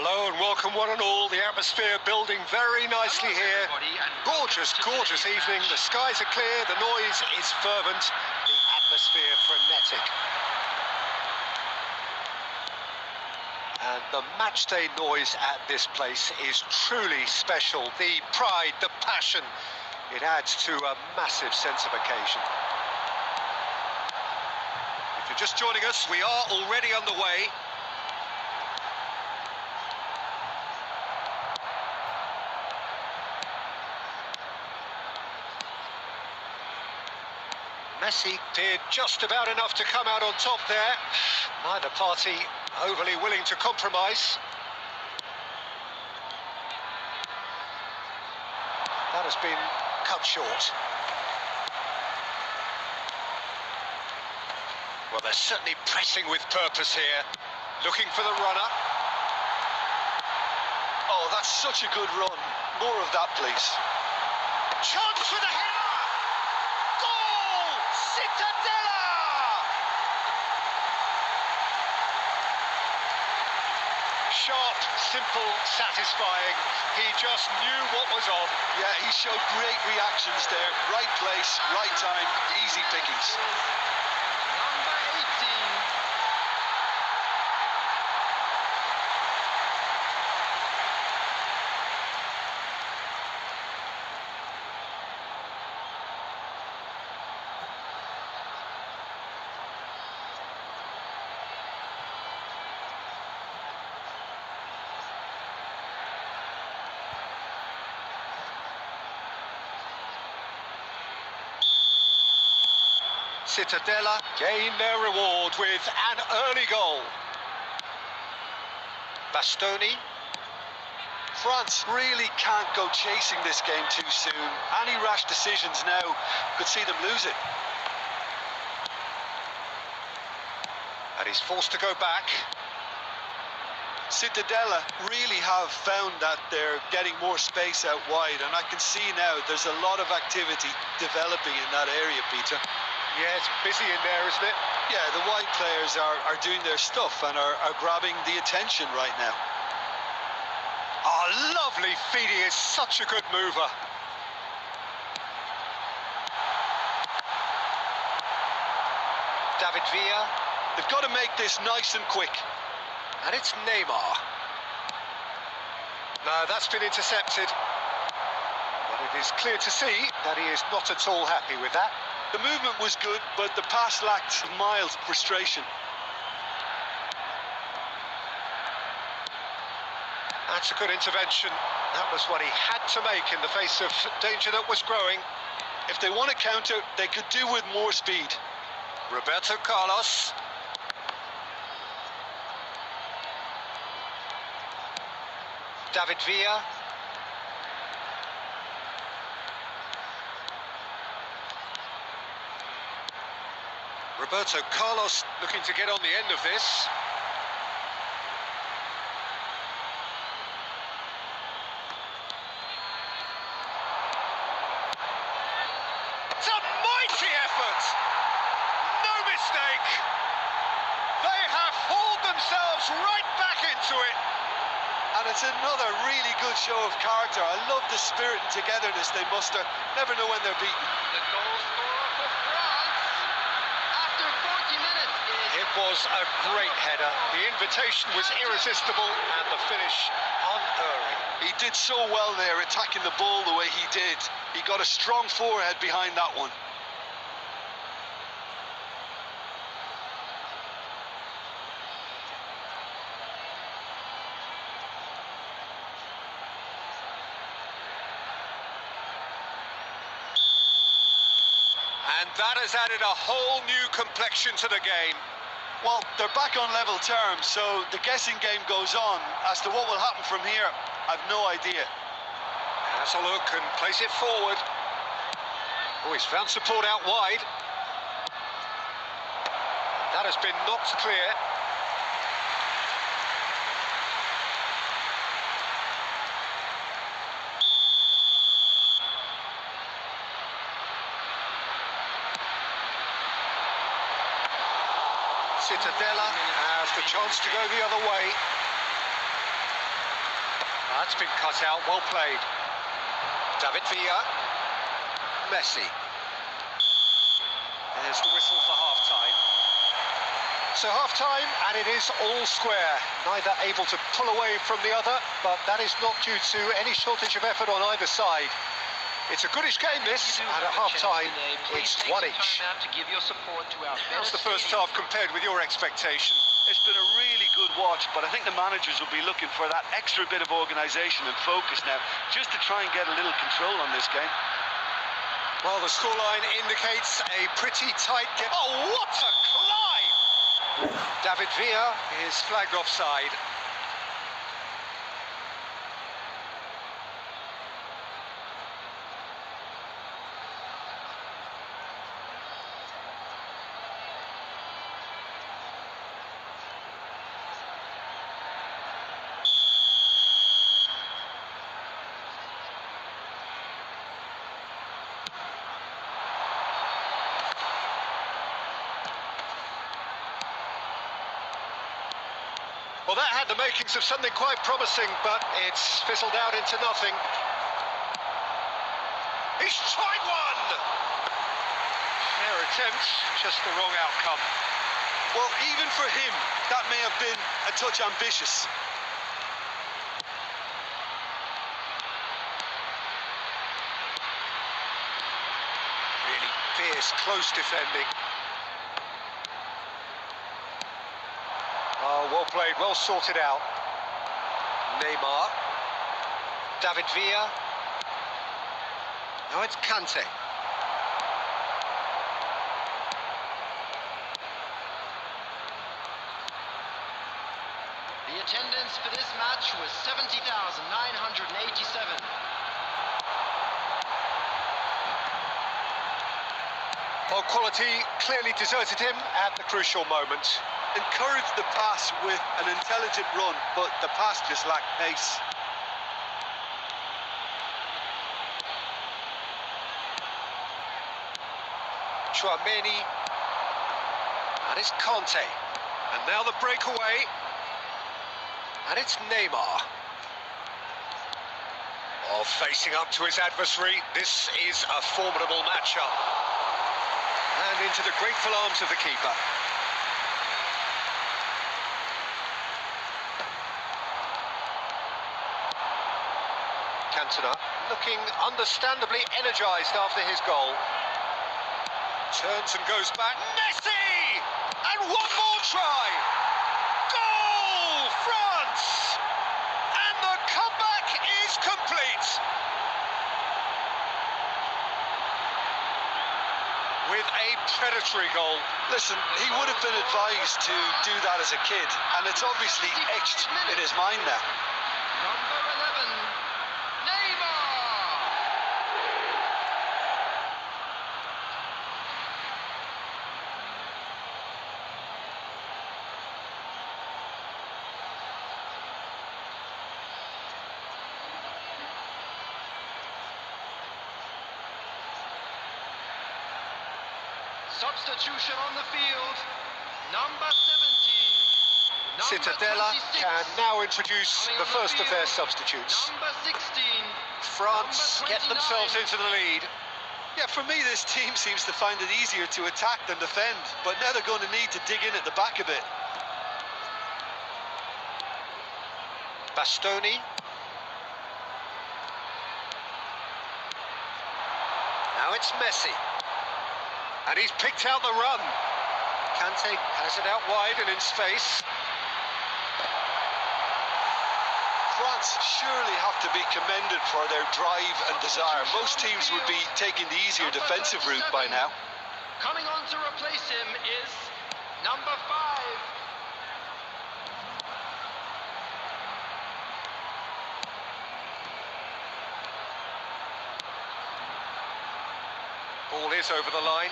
Hello and welcome one and all. The atmosphere building very nicely here. Gorgeous, gorgeous evening. The skies are clear, the noise is fervent, the atmosphere frenetic. And the matchday noise at this place is truly special. The pride, the passion, it adds to a massive sense of occasion. If you're just joining us, we are already underway. Messi did just about enough to come out on top there. Neither party overly willing to compromise. That has been cut short. Well, they're certainly pressing with purpose here. Looking for the runner. Oh, that's such a good run. More of that, please. Chance for the header! Sharp, simple, satisfying. He just knew what was on. Yeah, he showed great reactions there. Right place, right time, easy pickings. Number 18. Cittadella gain their reward with an early goal. Bastoni. France really can't go chasing this game too soon. Any rash decisions now could see them lose it. And he's forced to go back. Cittadella really have found that they're getting more space out wide, and I can see now there's a lot of activity developing in that area, Peter. Yeah, it's busy in there, isn't it? Yeah, the wide players are doing their stuff and are grabbing the attention right now. Oh, lovely feed. He is such a good mover. David Villa. They've got to make this nice and quick. And it's Neymar. No, that's been intercepted. But it is clear to see that he is not at all happy with that. The movement was good, but the pass lacked mild frustration. That's a good intervention. That was what he had to make in the face of danger that was growing. If they want to counter, they could do with more speed. Roberto Carlos. David Villa. Roberto Carlos looking to get on the end of this. It's a mighty effort! No mistake! They have hauled themselves right back into it. And it's another really good show of character. I love the spirit and togetherness they muster. Never know when they're beaten. The goal scorer for France after 40 minutes is... It was a great header. The invitation was irresistible and the finish unerring. He did so well there, attacking the ball the way he did. He got a strong forehead behind that one. And that has added a whole new complexion to the game. Well, they're back on level terms, so the guessing game goes on. As to what will happen from here, I've no idea. Has a look and plays it forward. Oh, he's found support out wide. That has been knocked clear. Cittadella has the chance to go the other way. That's been cut out, well played. David Villa. Messi. There's the whistle for half-time. So half-time, and it is all square. Neither able to pull away from the other, but that is not due to any shortage of effort on either side. It's a goodish game, this, and at half-time, it's one each. How's the first half compared with your expectation? It's been a really good watch, but I think the managers will be looking for that extra bit of organisation and focus now, just to try and get a little control on this game. Well, the scoreline indicates a pretty tight game. Oh, what a climb! David Villa is flagged offside. Well, that had the makings of something quite promising, but it's fizzled out into nothing. He's tried one! Fair attempt, just the wrong outcome. Well, even for him, that may have been a touch ambitious. Really fierce, close defending. Oh, well played, well sorted out. Neymar. David Villa. Now it's Kante. The attendance for this match was 70,987. Well, quality clearly deserted him at the crucial moment. Encouraged the pass with an intelligent run, but the pass just lacked pace. Chouameni. And it's Kante. And now the breakaway. And it's Neymar. Oh, facing up to his adversary. This is a formidable matchup. And into the grateful arms of the keeper. Cantona looking understandably energised after his goal. Turns and goes back. Messi! And one more try! Goal, France! And the comeback is complete. With a predatory goal. Listen, he would have been advised to do that as a kid, and it's obviously etched in his mind now. Number 11, Neymar! Substitution on the field, number 17. Cittadella can now introduce the first of their substitutes. Number 16. France get themselves into the lead. Yeah, for me, this team seems to find it easier to attack than defend, but now they're going to need to dig in at the back a bit. Bastoni. Now it's Messi. And he's picked out the run. Kante has it out wide and in space. France surely have to be commended for their drive and desire. Most teams would be taking the easier defensive route by now. Coming on to replace him is number 5. Ball is over the line.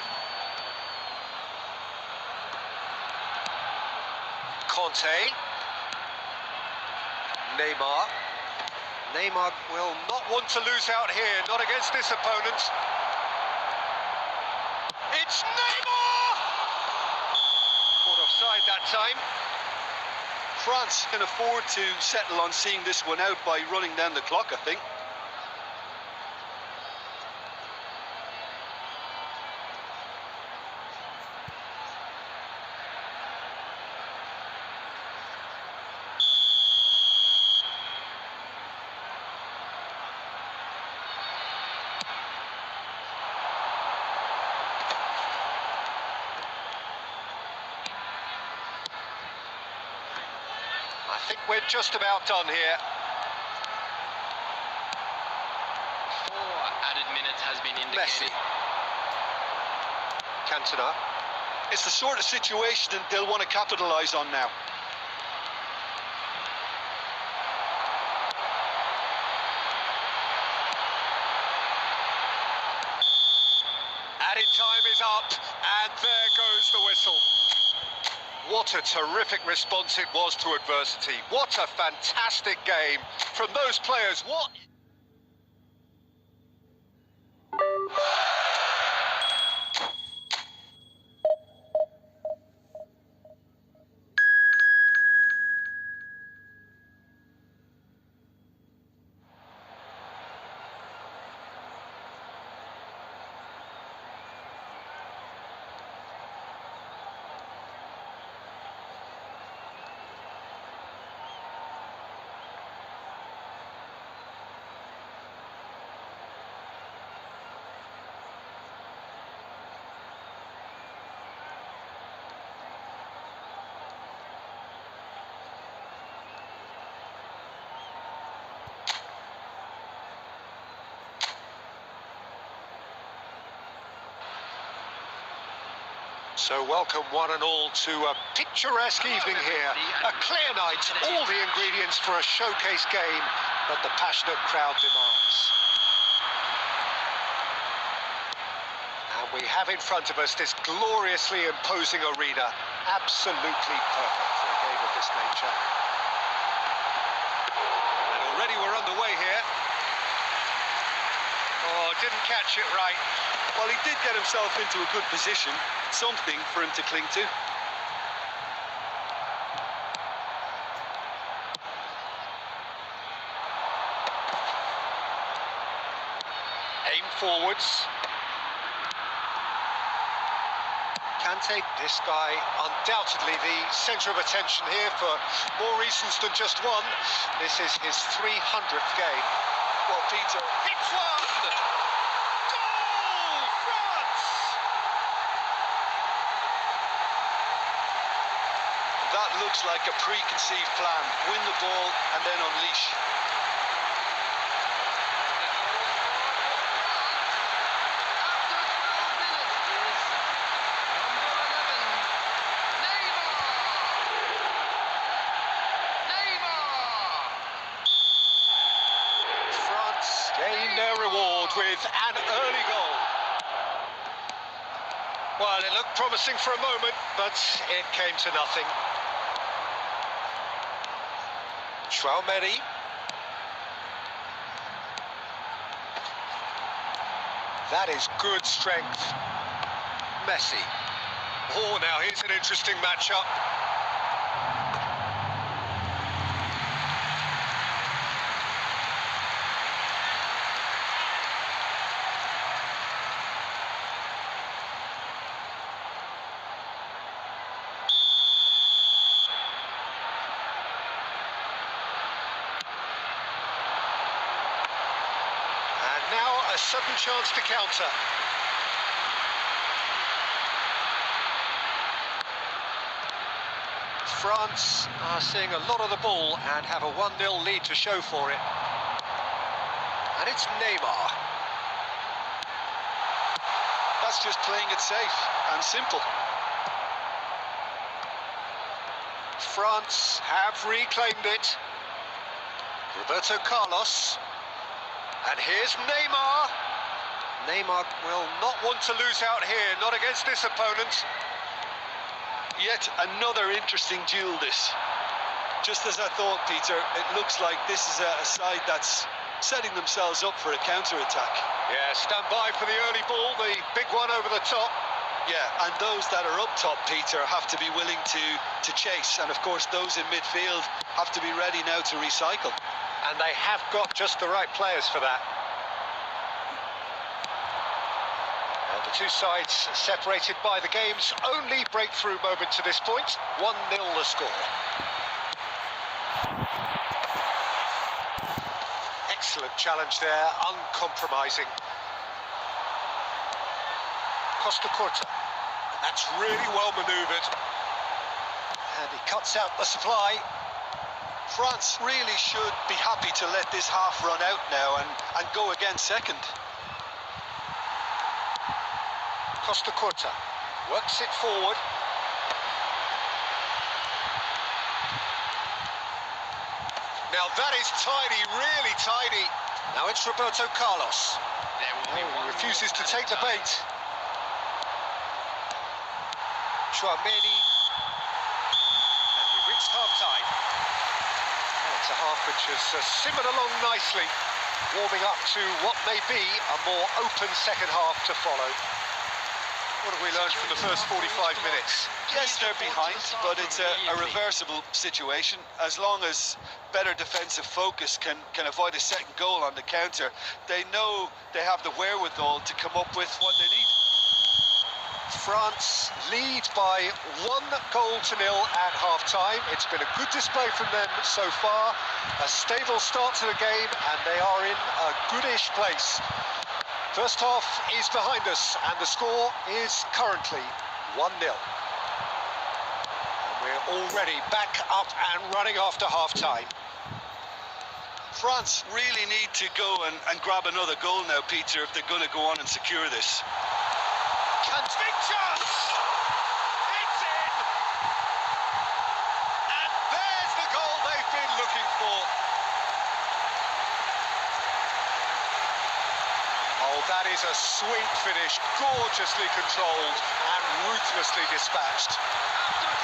Kante. Neymar. Neymar will not want to lose out here, not against this opponent. It's Neymar! Caught offside that time. France can afford to settle on seeing this one out by running down the clock, I think. I think we're just about done here. 4 added minutes has been Messi. indicated. Cantona. It's the sort of situation that they'll want to capitalise on now. Added time is up, and there goes the whistle. What a terrific response it was to adversity. What a fantastic game from those players. What? So welcome one and all to a picturesque evening here. A clear night, all the ingredients for a showcase game that the passionate crowd demands. And we have in front of us this gloriously imposing arena. Absolutely perfect for a game of this nature. And already we're underway here. Oh, didn't catch it right. Well, he did get himself into a good position, something for him to cling to. Aim forwards. Kante, this guy undoubtedly the centre of attention here for more reasons than just one. This is his 300th game. Well, Peter, Hits one! Goal! France! that looks like a preconceived plan. Win the ball and then unleash. Gain their reward with an early goal. Well, it looked promising for a moment, but it came to nothing. Traumeri. That is good strength. Messi. Oh, now here's an interesting matchup. Now a sudden chance to counter. France are seeing a lot of the ball and have a 1-0 lead to show for it. And it's Neymar. That's just playing it safe and simple. France have reclaimed it. Roberto Carlos. And here's Neymar. Neymar will not want to lose out here, not against this opponent. Yet another interesting duel, this. Just as I thought, Peter, it looks like this is a side that's setting themselves up for a counter-attack. Yeah, stand by for the early ball, the big one over the top. Yeah, and those that are up top, Peter, have to be willing to chase. And, of course, those in midfield have to be ready now to recycle. And they have got just the right players for that. Well, the two sides separated by the game's only breakthrough moment to this point. 1-0 the score. Excellent challenge there, uncompromising. Costa Curta. That's really well manoeuvred. And he cuts out the supply. France really should be happy to let this half run out now and go again second. Costa Curta works it forward. Now that is tidy, really tidy. Now it's Roberto Carlos. He refuses to take the bait. Chouameni. And we've reached half-time. It's a half which has simmered along nicely, warming up to what may be a more open second half to follow. What have we learned from the first 45 minutes? Yes, they're behind, but it's a reversible situation. As long as better defensive focus can avoid a second goal on the counter, they know they have the wherewithal to come up with what they need. France lead by 1-0 at half-time. It's been a good display from them so far. A stable start to the game, and they are in a goodish place. First half is behind us, and the score is currently 1-0. And we're already back up and running after half-time. France really need to go and grab another goal now, Peter, if they're going to go on and secure this. Big chance! It's in! And there's the goal they've been looking for. Oh, that is a sweet finish, gorgeously controlled and ruthlessly dispatched.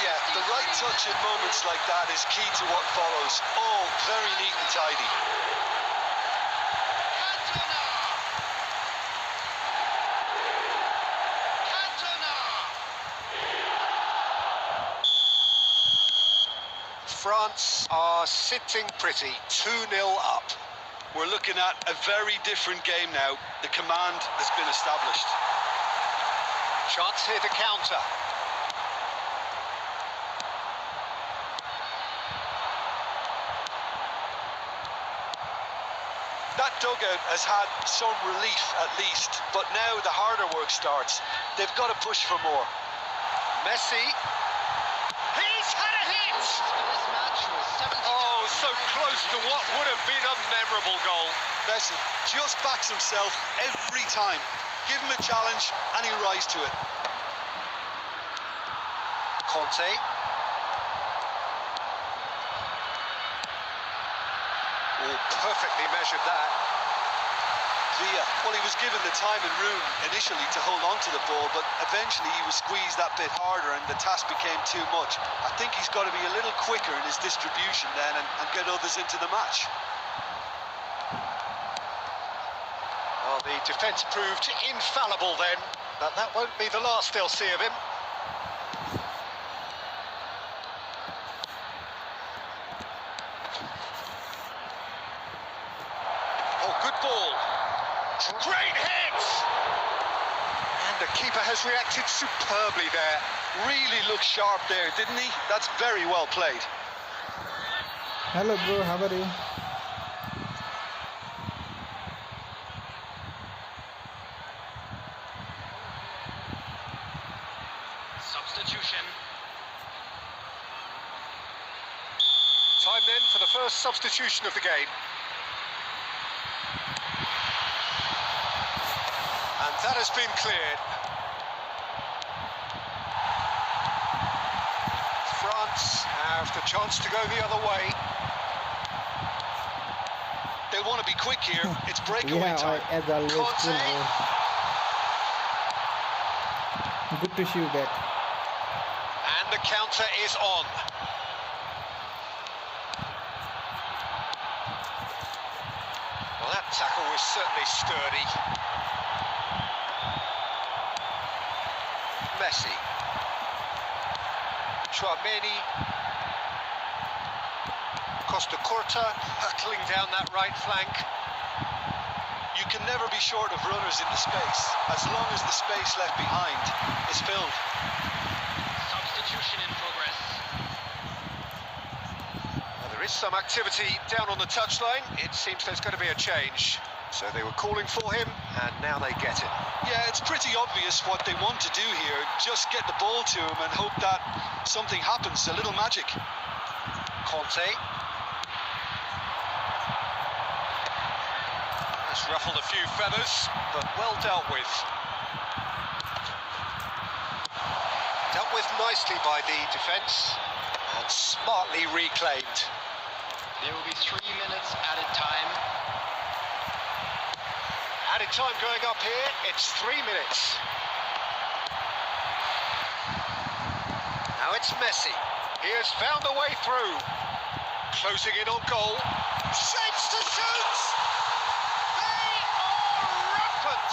Yeah, the right touch in moments like that is key to what follows. All very neat and tidy. France are sitting pretty, 2-0 up. We're looking at a very different game now. The command has been established. Chance here to counter. That dugout has had some relief at least, but now the harder work starts. They've got to push for more. Messi. He's had a hit! Oh, so close to what would have been a memorable goal. Messi just backs himself every time. Give him a challenge and he'll rise to it. Conte. Oh, perfectly measured that. Villa, well, he was given the time and room initially to hold on to the ball, but eventually he was squeezed that bit harder and the task became too much. I think he's got to be a little quicker in his distribution then and get others into the match. Well, the defence proved infallible then, but that won't be the last they'll see of him. Oh, good ball. Great hit! And the keeper has reacted superbly there. Really looked sharp there, didn't he? That's very well played. Hello bro, how are you? Substitution. Time then for the first substitution of the game. And that has been cleared. France have the chance to go the other way. They want to be quick here. It's breakaway time. As always, Conte. Good to see you back. And the counter is on. Well, that tackle was certainly sturdy. Messi. Chouameni. Costa Curta hurtling down that right flank. You can never be short of runners in the space, as long as the space left behind is filled. Substitution in progress. Now, there is some activity down on the touchline. It seems there's going to be a change. So they were calling for him, and now they get it. Yeah, it's pretty obvious what they want to do here. Just get the ball to him and hope that something happens, a little magic. Conte. Has ruffled a few feathers, but well dealt with. Dealt with nicely by the defence, and smartly reclaimed. There will be 3 minutes added time. Added time going up here, it's 3 minutes. Now it's Messi. He has found a way through. Closing in on goal. Shapes to shoot! They are rampant!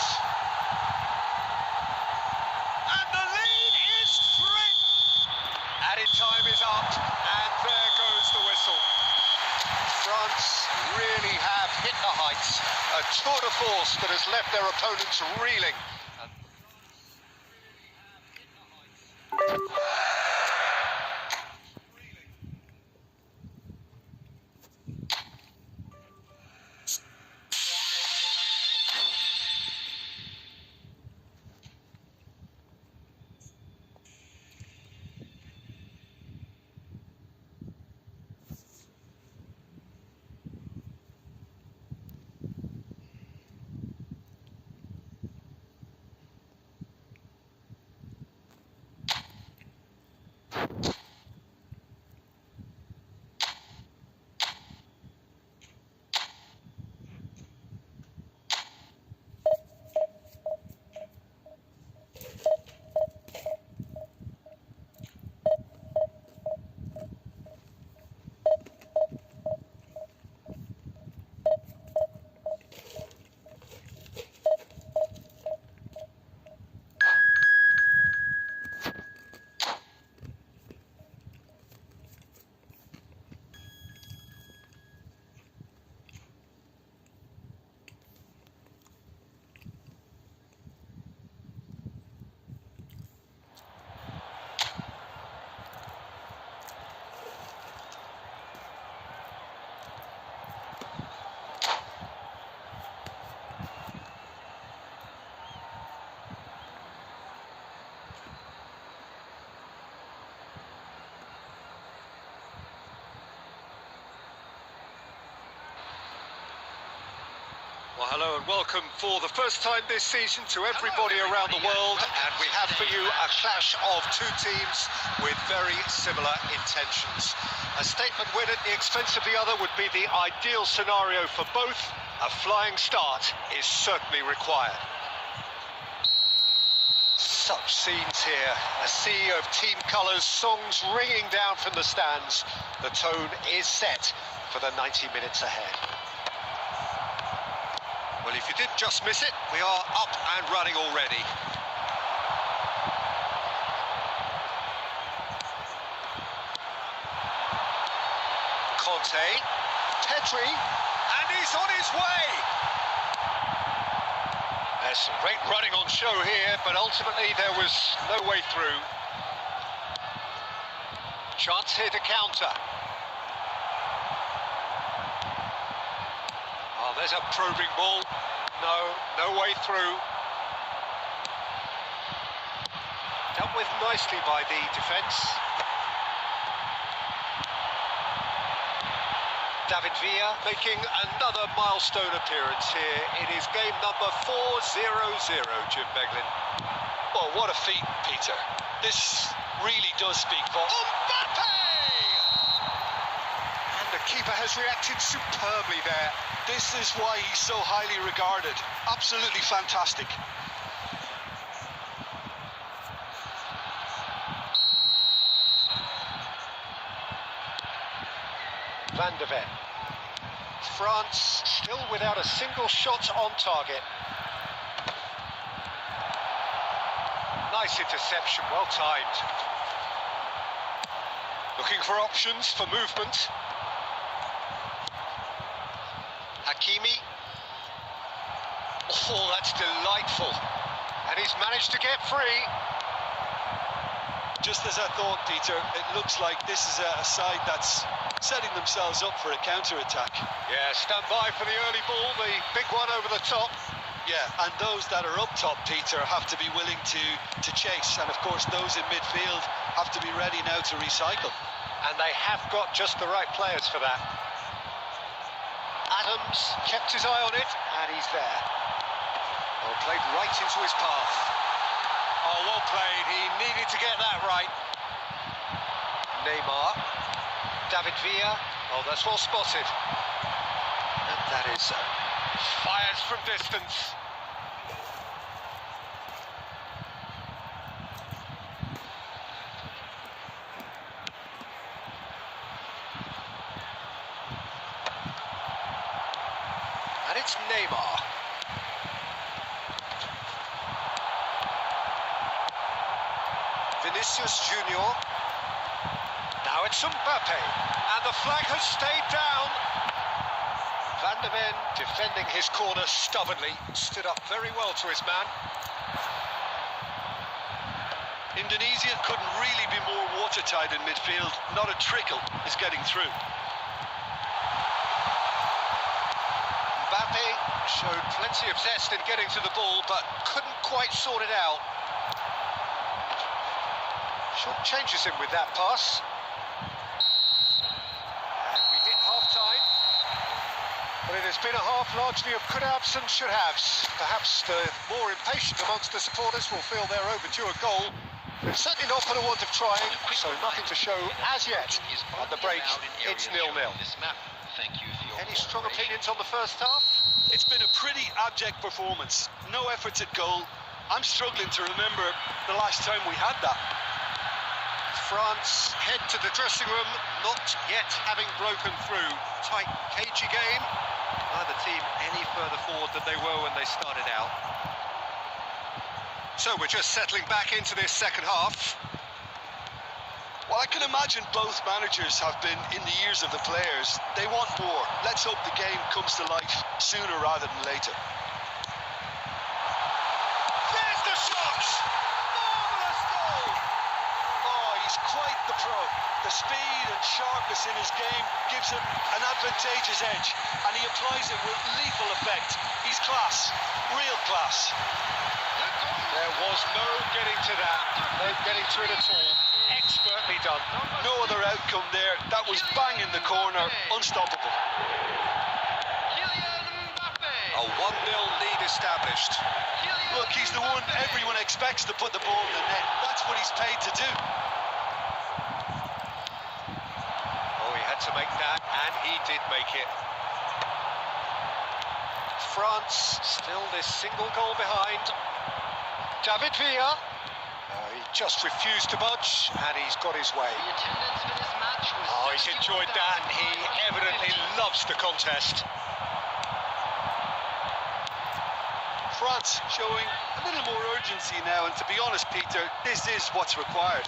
And the lead is 3! Added time is up, and there goes the whistle. France really have hit the heights. A tour de force that has left their opponents reeling. Well, hello and welcome for the first time this season to everybody around the world, and we have for you a clash of two teams with very similar intentions. A statement win at the expense of the other would be the ideal scenario for both. A flying start is certainly required. Such scenes here, a sea of team colours, songs ringing down from the stands. The tone is set for the 90 minutes ahead. Well, if you did just miss it, we are up and running already. Conte, Pedri, and he's on his way! There's some great running on show here, but ultimately there was no way through. Chance here to counter. Oh, there's a probing ball. No way through. Dealt with nicely by the defence. David Villa making another milestone appearance here. It is game number 4-0-0, Jim Beglin. Oh, what a feat, Peter. This really does speak volumes. Mbappe! And the keeper has reacted superbly there. This is why he's so highly regarded. Absolutely fantastic. Van de Ven. France still without a single shot on target. Nice interception, well timed. Looking for options for movement. Hakimi. Oh, that's delightful. And he's managed to get free. Just as I thought, Peter, it looks like this is a side that's setting themselves up for a counter-attack. Yeah, stand by for the early ball, the big one over the top. Yeah, and those that are up top, Peter, have to be willing to chase. And of course, those in midfield have to be ready now to recycle. And they have got just the right players for that. Adams kept his eye on it, and he's there. Well, played right into his path. Oh, well played. He needed to get that right. Neymar. David Villa. Oh, that's well spotted. And that is fires from distance. And it's Neymar. Vinicius Junior. Now it's Mbappe. And the flag has stayed down. Van der Ven defending his corner stubbornly. Stood up very well to his man. Indonesia couldn't really be more watertight in midfield. Not a trickle is getting through. Mbappe showed plenty of zest in getting to the ball, but couldn't quite sort it out. Short changes him with that pass. And we hit half-time. But it has been a half largely of could-haves and should-haves. Perhaps the more impatient amongst the supporters will feel they're overdue a goal. They've certainly not got a want of trying, so nothing to show as yet. At the break, it's 0-0. Any strong opinions on the first half? It's been a pretty abject performance. No efforts at goal. I'm struggling to remember the last time we had that. France head to the dressing room, not yet having broken through. Tight, cagey game. Neither team any further forward than they were when they started out. So we're just settling back into this second half. Well, I can imagine both managers have been in the ears of the players. They want more. Let's hope the game comes to life sooner rather than later. There's the shot! Marvellous goal! Oh, he's quite the pro. The speed and sharpness in his game gives him an advantageous edge, and he applies it with lethal effect. He's class, real class. There was no getting to that, no getting to it at all. Expertly done. No other outcome there. That was bang in the corner, unstoppable. A 1-0 lead established. Look, he's the one everyone expects to put the ball in the net. That's what he's paid to do. Oh, he had to make that, and he did make it. France still this single goal behind. David Villa. He just refused to budge, and he's got his way. The attendance for this match was Oh, he's enjoyed that, and he evidently loves the contest. France showing a little more urgency now, and to be honest, Peter, this is what's required.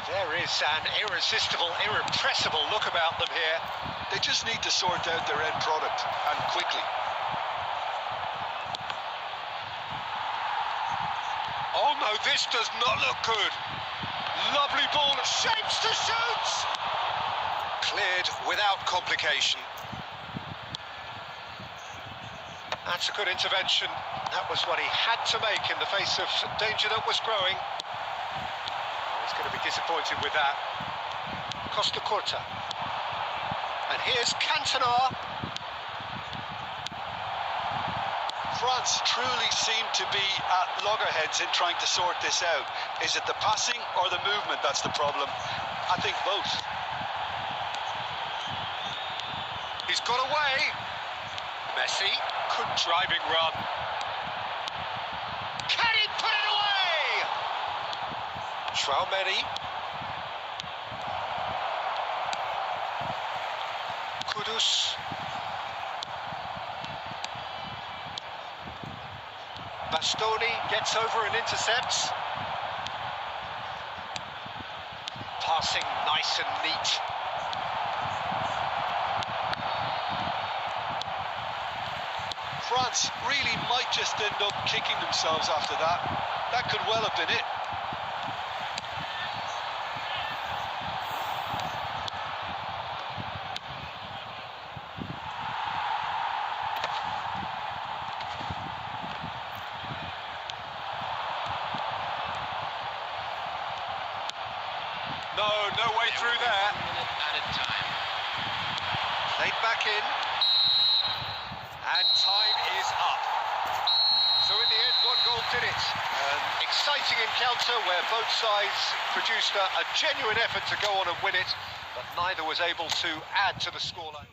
There is an irresistible, irrepressible look about them here. They just need to sort out their end product, and quickly. Oh no, this does not look good. Lovely ball, shapes to shoot! Cleared without complication. That's a good intervention. That was what he had to make in the face of danger that was growing. Oh, he's going to be disappointed with that. Costa Curta. And here's Cantona. France truly seem to be at loggerheads in trying to sort this out. Is it the passing or the movement that's the problem? I think both. He's got away. Messi, good driving run. Can he put it away? Traumeri. Kudus. Bastoni gets over and intercepts. passing nice and neat. France really might just end up kicking themselves after that. That could well have been it. No way through there. Added time. Played back in. And time is up. So in the end, one goal did it. An exciting encounter where both sides produced a genuine effort to go on and win it, but neither was able to add to the scoreline.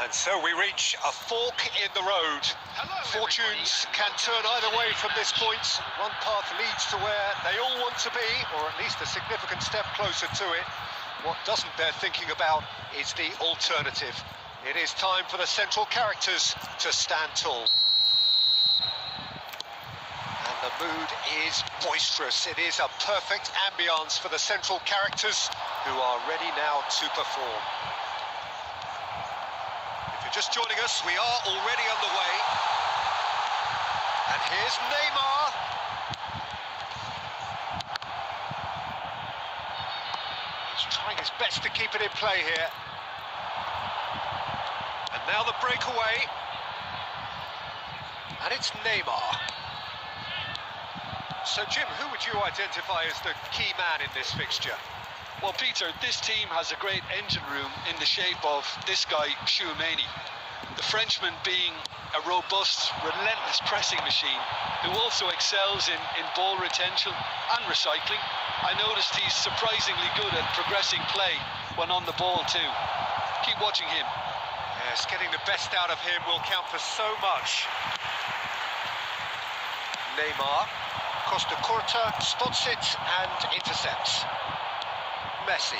And so we reach a fork in the road. Fortunes can turn either way from this point. One path leads to where they all want to be, or at least a significant step closer to it. What doesn't bear thinking about is the alternative. It is time for the central characters to stand tall. And the mood is boisterous. It is a perfect ambience for the central characters who are ready now to perform. Just joining us, we are already underway. And here's Neymar. He's trying his best to keep it in play here. And now the breakaway. And it's Neymar. So, Jim, who would you identify as the key man in this fixture? Well, Peter, this team has a great engine room in the shape of this guy, Tchouaméni. The Frenchman being a robust, relentless pressing machine who also excels in ball retention and recycling. I noticed he's surprisingly good at progressing play when on the ball too. Keep watching him. Yes, getting the best out of him will count for so much. Neymar, Costa Curta, spots it and intercepts. Messi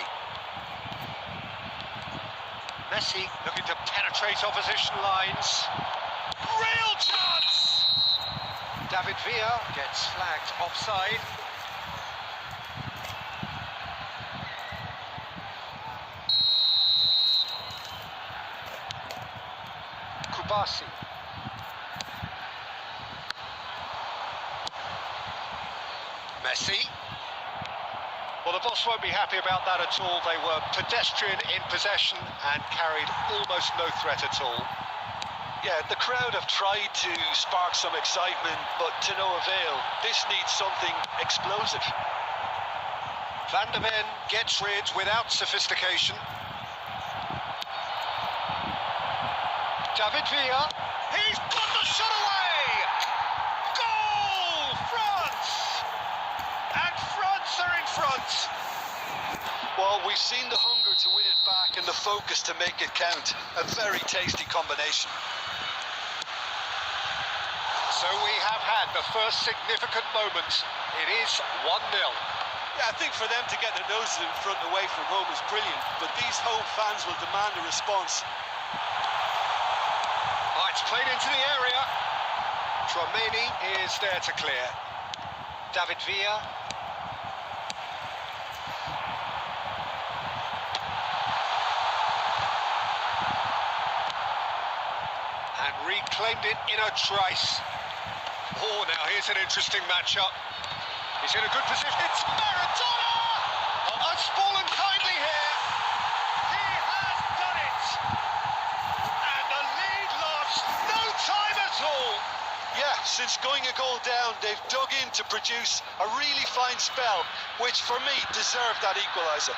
looking to penetrate opposition lines. Real chance! David Villa gets flagged offside. Kubasi. Messi. Well, the boss won't be happy about that at all. They were pedestrian in possession and carried almost no threat at all. Yeah, the crowd have tried to spark some excitement, but to no avail. This needs something explosive. Van der Ven gets rid without sophistication. David Villa, he's got the shot away! Goal, France! And France are in front. Well, we've seen the hunger focus to make it count. A very tasty combination. So we have had the first significant moment. It is 1-0. Yeah, I think for them to get their noses in front away from home is brilliant, but these home fans will demand a response. Oh, it's played into the area. Tromeni is there to clear. David Villa. And reclaimed it in a trice. Oh, now here's an interesting matchup. He's in a good position. It's Maradona! Oh, that's fallen kindly here. He has done it. And the lead lost no time at all. Yeah, since going a goal down, they've dug in to produce a really fine spell, which for me deserved that equaliser.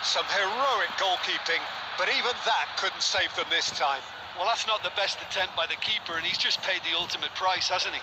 Some heroic goalkeeping, but even that couldn't save them this time. Well, that's not the best attempt by the keeper, and he's just paid the ultimate price, hasn't he?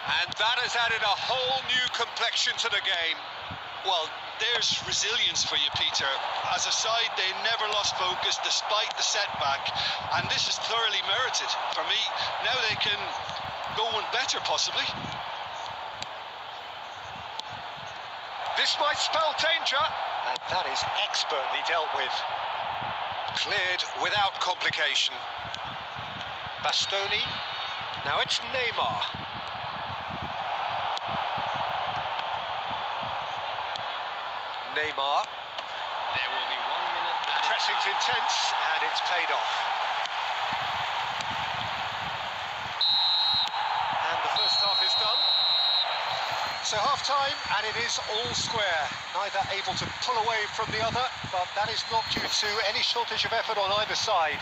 And that has added a whole new complexion to the game. Well, there's resilience for you, Peter. As a side, they never lost focus despite the setback, and this is thoroughly merited. For me, now they can go one better, possibly. This might spell danger. And that is expertly dealt with. Cleared without complication. Bastoni. Now it's Neymar. Neymar. There will be 1 minute. Pressing's intense, and it's paid off. And the first half is done. So half-time, and it is all square. Neither able to pull away from the other, but that is not due to any shortage of effort on either side.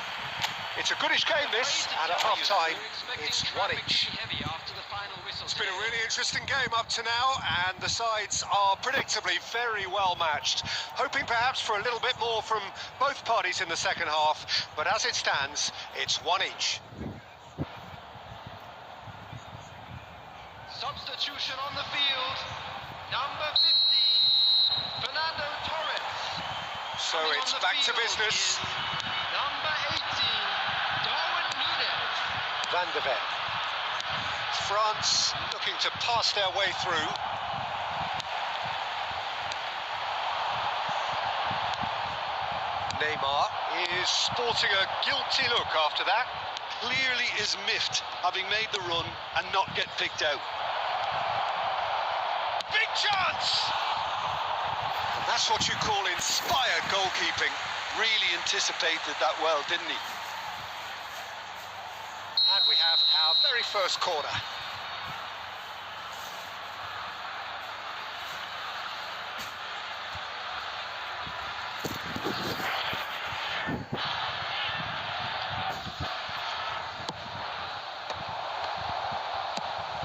It's a goodish game, this, and at half-time, it's 1 each. It's been a really interesting game up to now, and the sides are predictably very well matched. Hoping perhaps for a little bit more from both parties in the second half, but as it stands, it's 1 each. Substitution on the field. Number 15, Fernando Torres. So it's back to business. Number 18, Darwin Núñez. Van de Ven. France looking to pass their way through. Neymar is sporting a guilty look after that. Clearly is miffed, having made the run and not get picked out. Big chance! And that's what you call inspired goalkeeping. Really anticipated that well, didn't he? And we have our very first corner.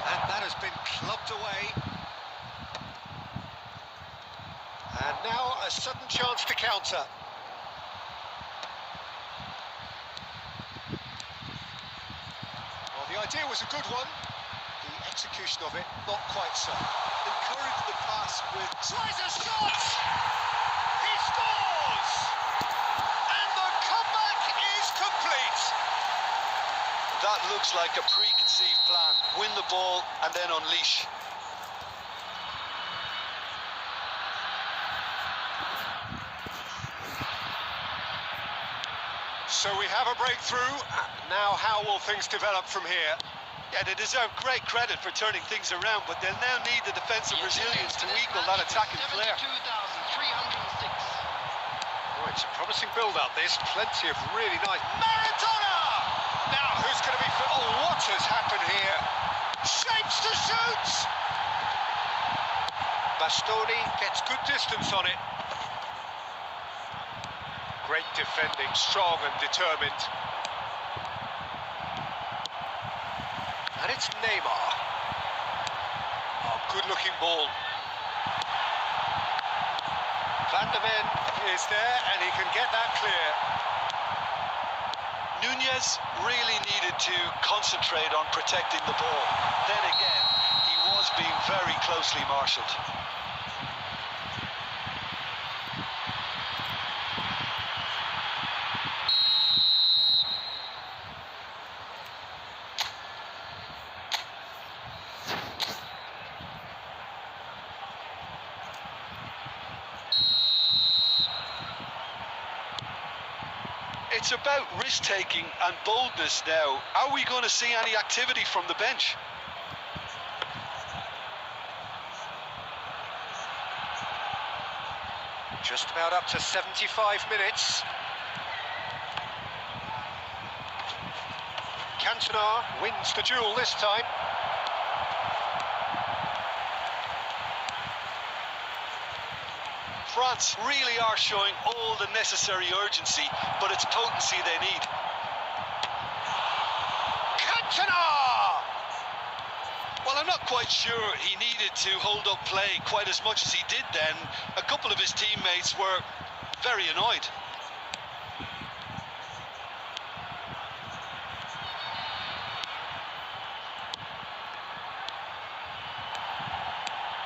And that has been clubbed away. And now a sudden chance to counter. idea was a good one. The execution of it, not quite so. Encourage the pass with... Tries a shot! He scores! And the comeback is complete! That looks like a preconceived plan. Win the ball and then unleash. So we have a breakthrough. Now how will things develop from here? Yeah, they deserve great credit for turning things around, but they'll now need the defensive resilience to equal that attacking flair. 72,306. Oh, it's a promising build-up, this. Plenty of really nice... Maradona! Now, who's going to be... Oh, what has happened here? Shapes to shoot! Bastoni gets good distance on it. Great defending, strong and determined. And it's Neymar. Oh, good-looking ball. Van de Ven is there, and he can get that clear. Nunez really needed to concentrate on protecting the ball. Then again, he was being very closely marshalled. It's about risk-taking and boldness now. Are we going to see any activity from the bench? Just about up to 75 minutes. Cantona wins the duel this time. France really are showing all the necessary urgency, but it's potency they need. Cantona! Well, I'm not quite sure he needed to hold up play quite as much as he did then. A couple of his teammates were very annoyed.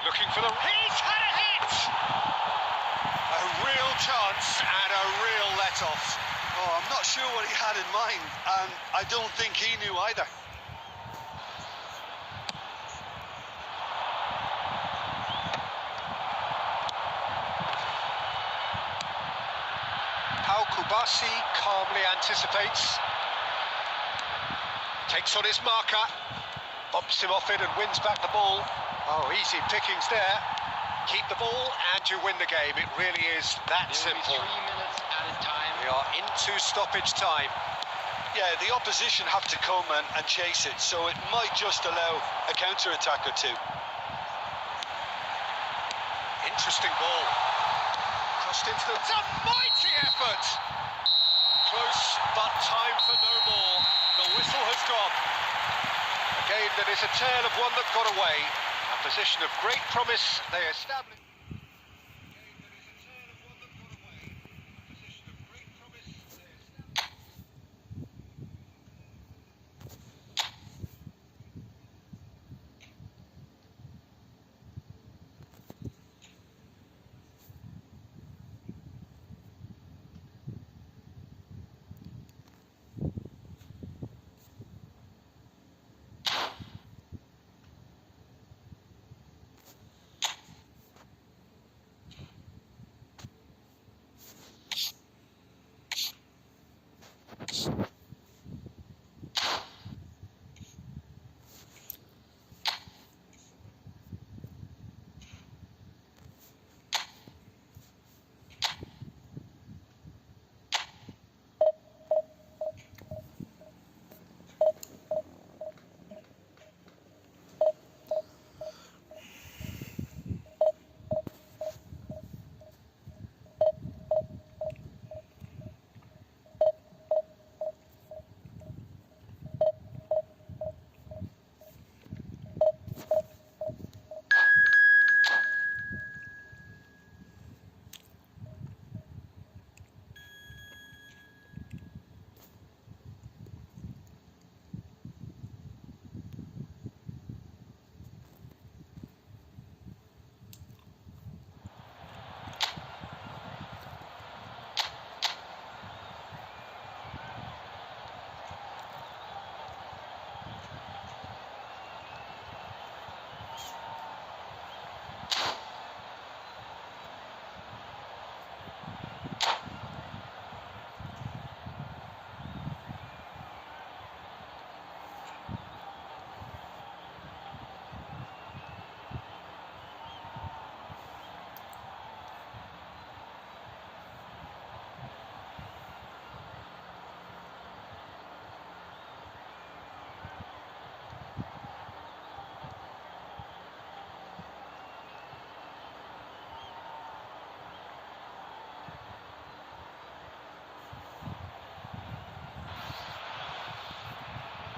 Looking for the... He's had a hit! A real chance and a real let-off. Oh, I'm not sure what he had in mind, and I don't think he knew either. Kubasi calmly anticipates. Takes on his marker. Bumps him off it and wins back the ball. Oh, easy pickings there. Keep the ball and you win the game. It really is that simple. 3 minutes at a time. We are into stoppage time. Yeah, the opposition have to come and chase it, so it might just allow a counter-attack or two. Interesting ball. Crossed into the... It's a mighty effort! Close, but time for no more. The whistle has gone. A game that is a tale of one that got away. A position of great promise they established.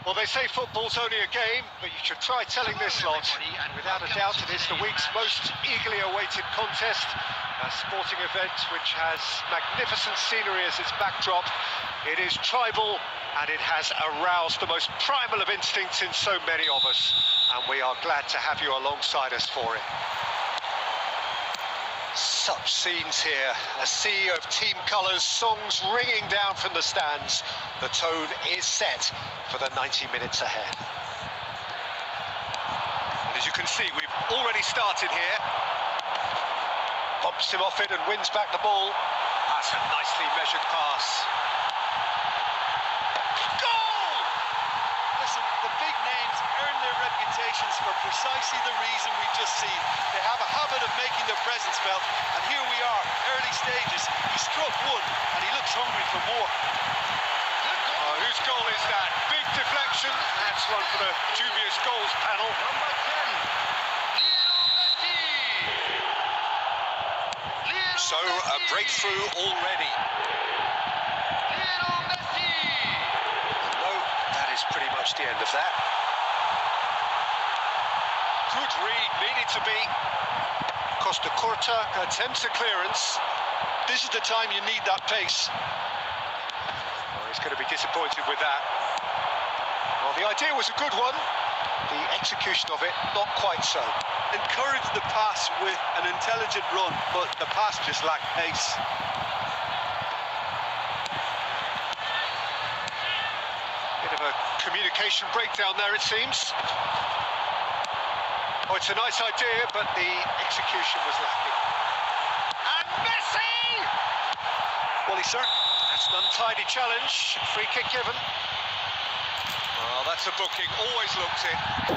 Well, they say football's only a game, but you should try telling this lot. Without a doubt, it is the week's most eagerly awaited contest. A sporting event which has magnificent scenery as its backdrop. It is tribal, and it has aroused the most primal of instincts in so many of us. And we are glad to have you alongside us for it. Such scenes here, a sea of team colours, songs ringing down from the stands. The tone is set for the 90 minutes ahead. And as you can see, we've already started here. Bumps him off it and wins back the ball. That's a nicely measured pass. Goal! Listen, the big names earn their reputations for precisely the reason we've just seen. They have a habit of making their presence felt, and here we are, early stages. He struck one, and he looks hungry for more. Oh, whose goal is that? Big deflection. That's one for the dubious goals panel. Number 10, So, a breakthrough already. No, that is pretty much the end of that. Good read, needed to be. Costa Curta attempts a clearance. This is the time you need that pace. Oh, he's going to be disappointed with that. Well, the idea was a good one. The execution of it, not quite so. Encourage the pass with an intelligent run, but the pass just lacked pace. Bit of a communication breakdown there, it seems. Oh, it's a nice idea, but the execution was lacking. And Messi! Well, sir. That's an untidy challenge. Free kick given. Well, that's a booking. Always looks it.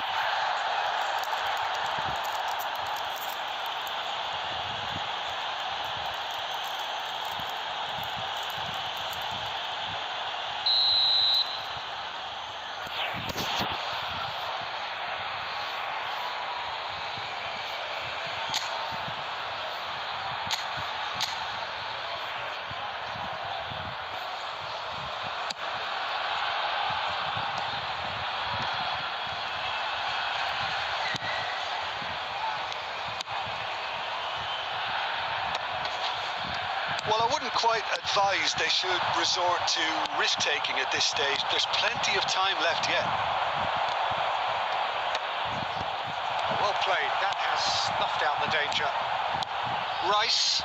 Well, I wouldn't quite advise they should resort to risk-taking at this stage. There's plenty of time left yet. Well played. That has snuffed out the danger. Rice.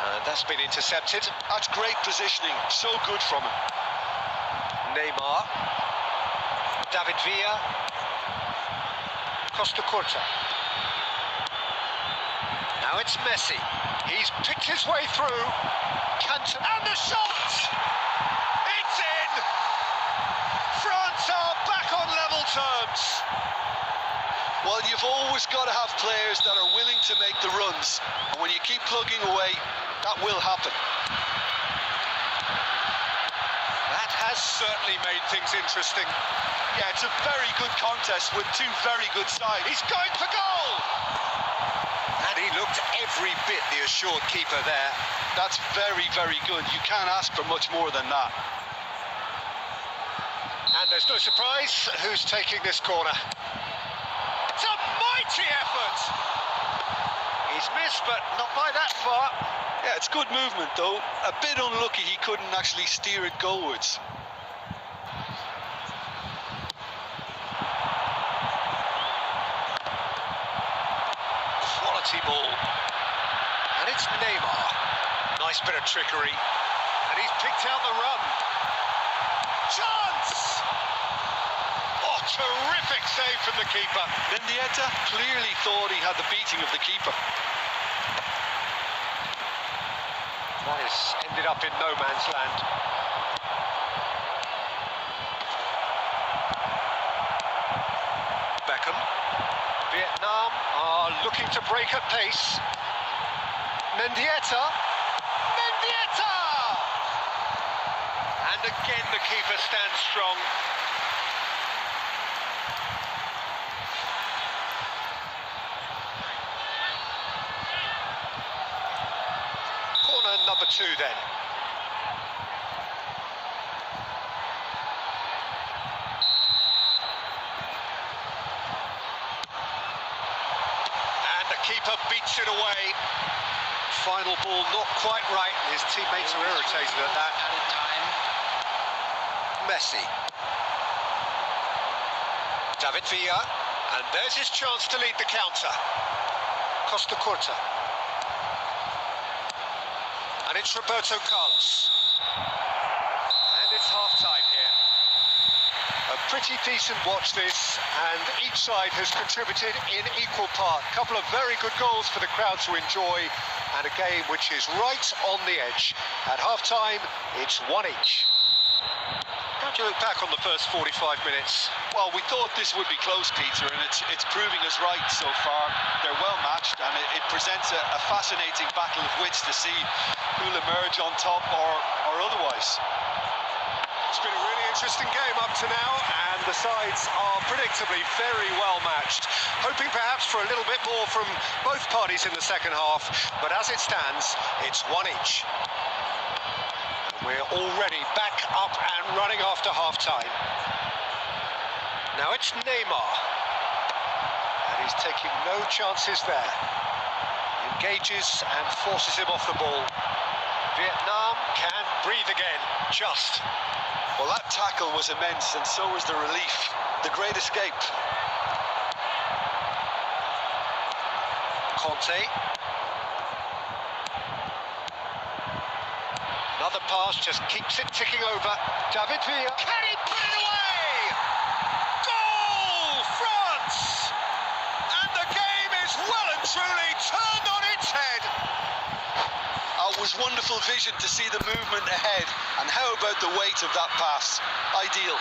And that's been intercepted. That's great positioning. So good from him. Neymar. David Villa. Costa Curta. Now it's Messi. He's picked his way through. Cantona. And the shot! It's in! France are back on level terms. Well, you've always got to have players that are willing to make the runs. And when you keep plugging away, that will happen. That has certainly made things interesting. Yeah, it's a very good contest with two very good sides. He's going for goal! And he looked every bit the assured keeper there. That's very, very good. You can't ask for much more than that. And there's no surprise who's taking this corner. It's a mighty effort! He's missed, but not by that far. Yeah, it's good movement, though. A bit unlucky he couldn't actually steer it goalwards. Quality ball. And it's Neymar. Nice bit of trickery. And he's picked out the run. Chance! Oh, terrific save from the keeper. Mendieta clearly thought he had the beating of the keeper. That has ended up in no man's land. Beckham. Vietnam are looking to break at pace. Mendieta. Mendieta! And again the keeper stands strong. Corner number 2 then. keeper beats it away. Final ball not quite right. His teammates are irritated at that. Messi. David Villa. And there's his chance to lead the counter. Costa Curta. And it's Roberto Carlos. And it's half-time here. A pretty decent watch this, and each side has contributed in equal part. A couple of very good goals for the crowd to enjoy, and a game which is right on the edge. At half-time, it's 1 each. How do you look back on the first 45 minutes? Well, we thought this would be close, Peter, and it's proving us right so far. They're well matched, and it presents a fascinating battle of wits to see who'll emerge on top or otherwise. It's been a really interesting game up to now, and the sides are predictably very well matched. Hoping perhaps for a little bit more from both parties in the second half, but as it stands, it's 1 each. We're already back up and running after half-time. Now it's Neymar. And he's taking no chances there. Engages and forces him off the ball. Vietnam can breathe again, just. Well, that tackle was immense, and so was the relief. The great escape. Conte. Another pass, just keeps it ticking over. David Villa. Can he put it away? Goal, France! And the game is well and truly turned on its head. It was wonderful vision to see the movement ahead, and how about the weight of that pass? Ideal.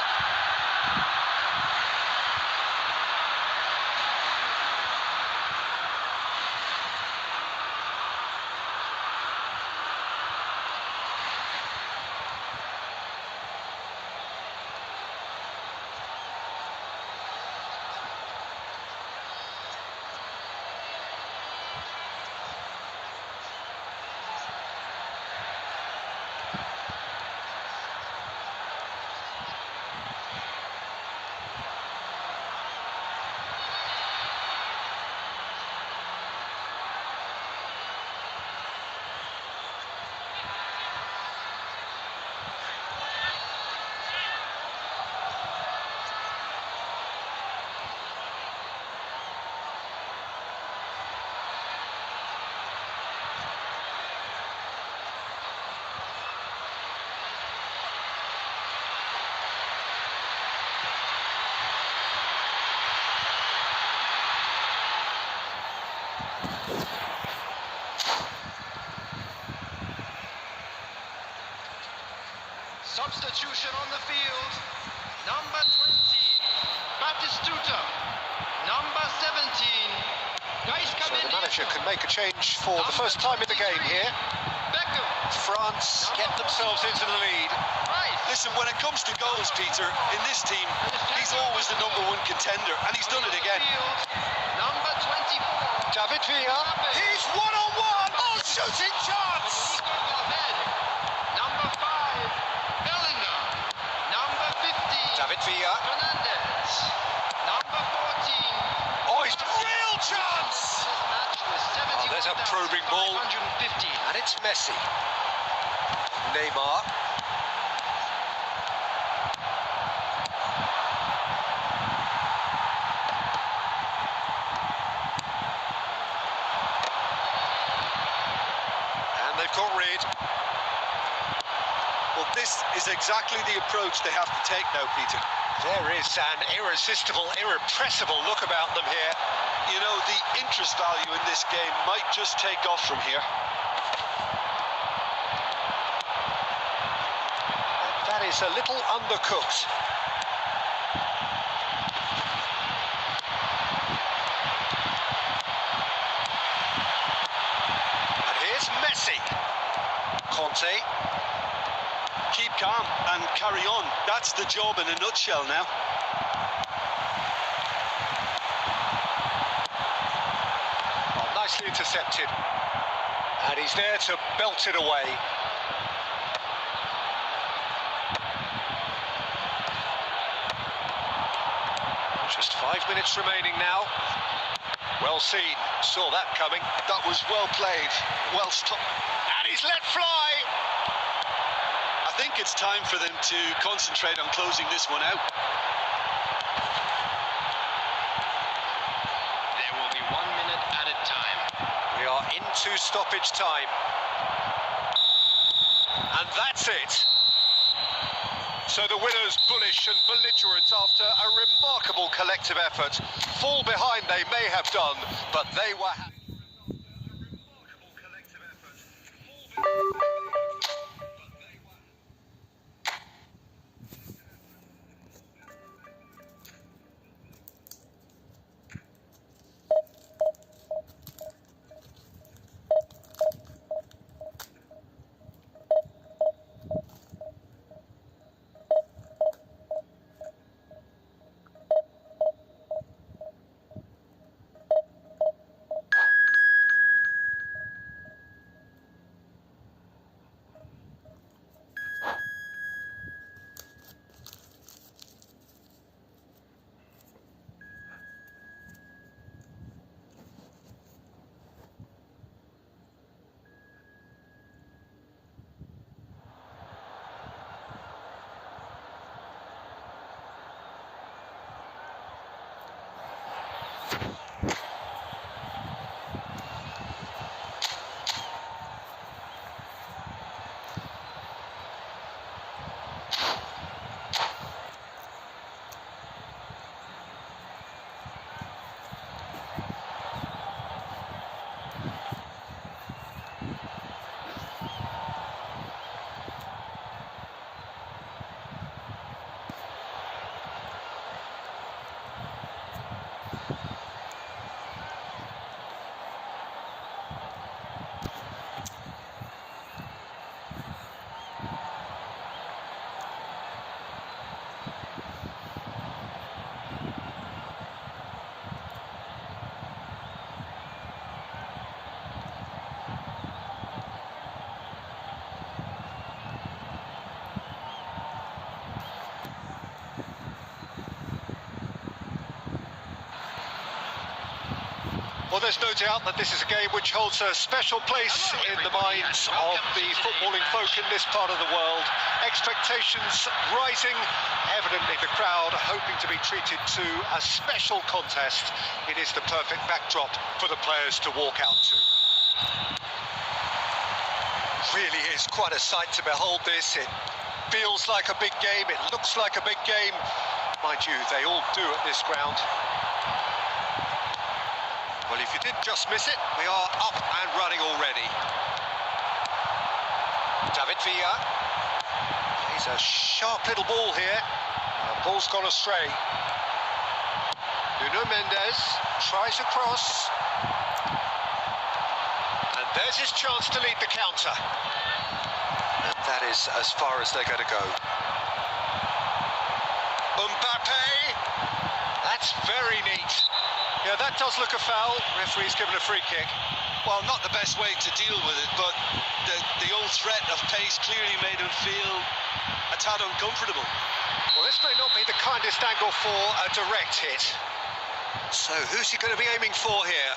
Substitution on the field. Number 20, Batistuta. Number 17, So the manager can make a change for the first time in the game here. Beckham. France get themselves into the lead. Listen, when it comes to goals, Peter, in this team, he's always the #1 contender, and he's done it again. Number 24. David Villa. He's one-on-one. Oh, shooting chance! Number 5, Bellingham. Number 15, David Villa. Fernandez. Number 14. Oh, he's real chance! Oh, there's a probing ball. 150. And it's Messi. Neymar. And they've got rid. Well, this is exactly the approach they have to take now, Peter. There is an irresistible, irrepressible look about them here. You know, the interest value in this game might just take off from here. And that is a little undercooked. And here's Messi. Conte. Keep calm and carry on. That's the job in a nutshell now. Oh, nicely intercepted. And he's there to belt it away. Just 5 minutes remaining now. Well seen, saw that coming. That was well played, well stopped. And he's let fly! I think it's time for them to concentrate on closing this one out. There will be 1 minute added time. We are into stoppage time. And that's it. So the winners, bullish and belligerent after a remarkable collective effort. Fall behind they may have done, but they were happy. Well, there's no doubt that this is a game which holds a special place in the minds of the footballing folk in this part of the world. Expectations rising, evidently the crowd hoping to be treated to a special contest. It is the perfect backdrop for the players to walk out to. Really is quite a sight to behold this. It feels like a big game, it looks like a big game. Mind you, they all do at this ground. Well, if you did just miss it, we are up and running already. David Villa. He's a sharp little ball here. The ball's gone astray. Nuno Mendes tries a cross. And there's his chance to lead the counter. And that is as far as they're going to go. Mbappe. That's very neat. Yeah, that does look a foul. Referee's given a free kick. Well, not the best way to deal with it, but the old threat of pace clearly made him feel a tad uncomfortable. Well, this may not be the kindest angle for a direct hit. So who's he going to be aiming for here?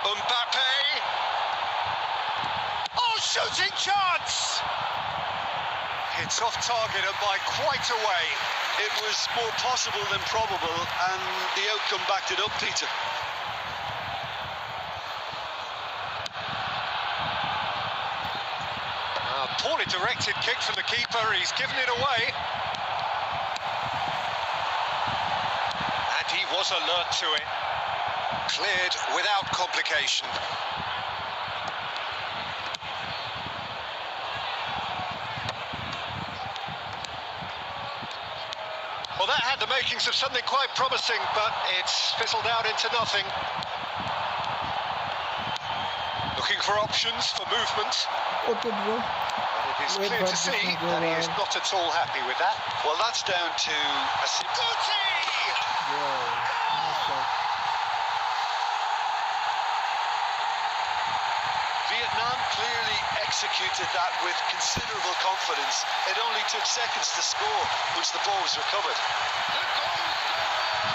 Mbappe. Oh, shooting chance! It's off target and by quite a way. It was more possible than probable, and the outcome backed it up, Peter. Poorly directed kick from the keeper, he's given it away. And he was alert to it. Cleared without complication. Well, that had the makings of something quite promising, but it's fizzled out into nothing. Looking for options for movement. Okay, bro. And it is clear to see that he is not at all happy with that. Well, that's down to a Guti! Vietnam clearly executed that with considerable confidence. It only took seconds to score once the ball was recovered. The goal scorer!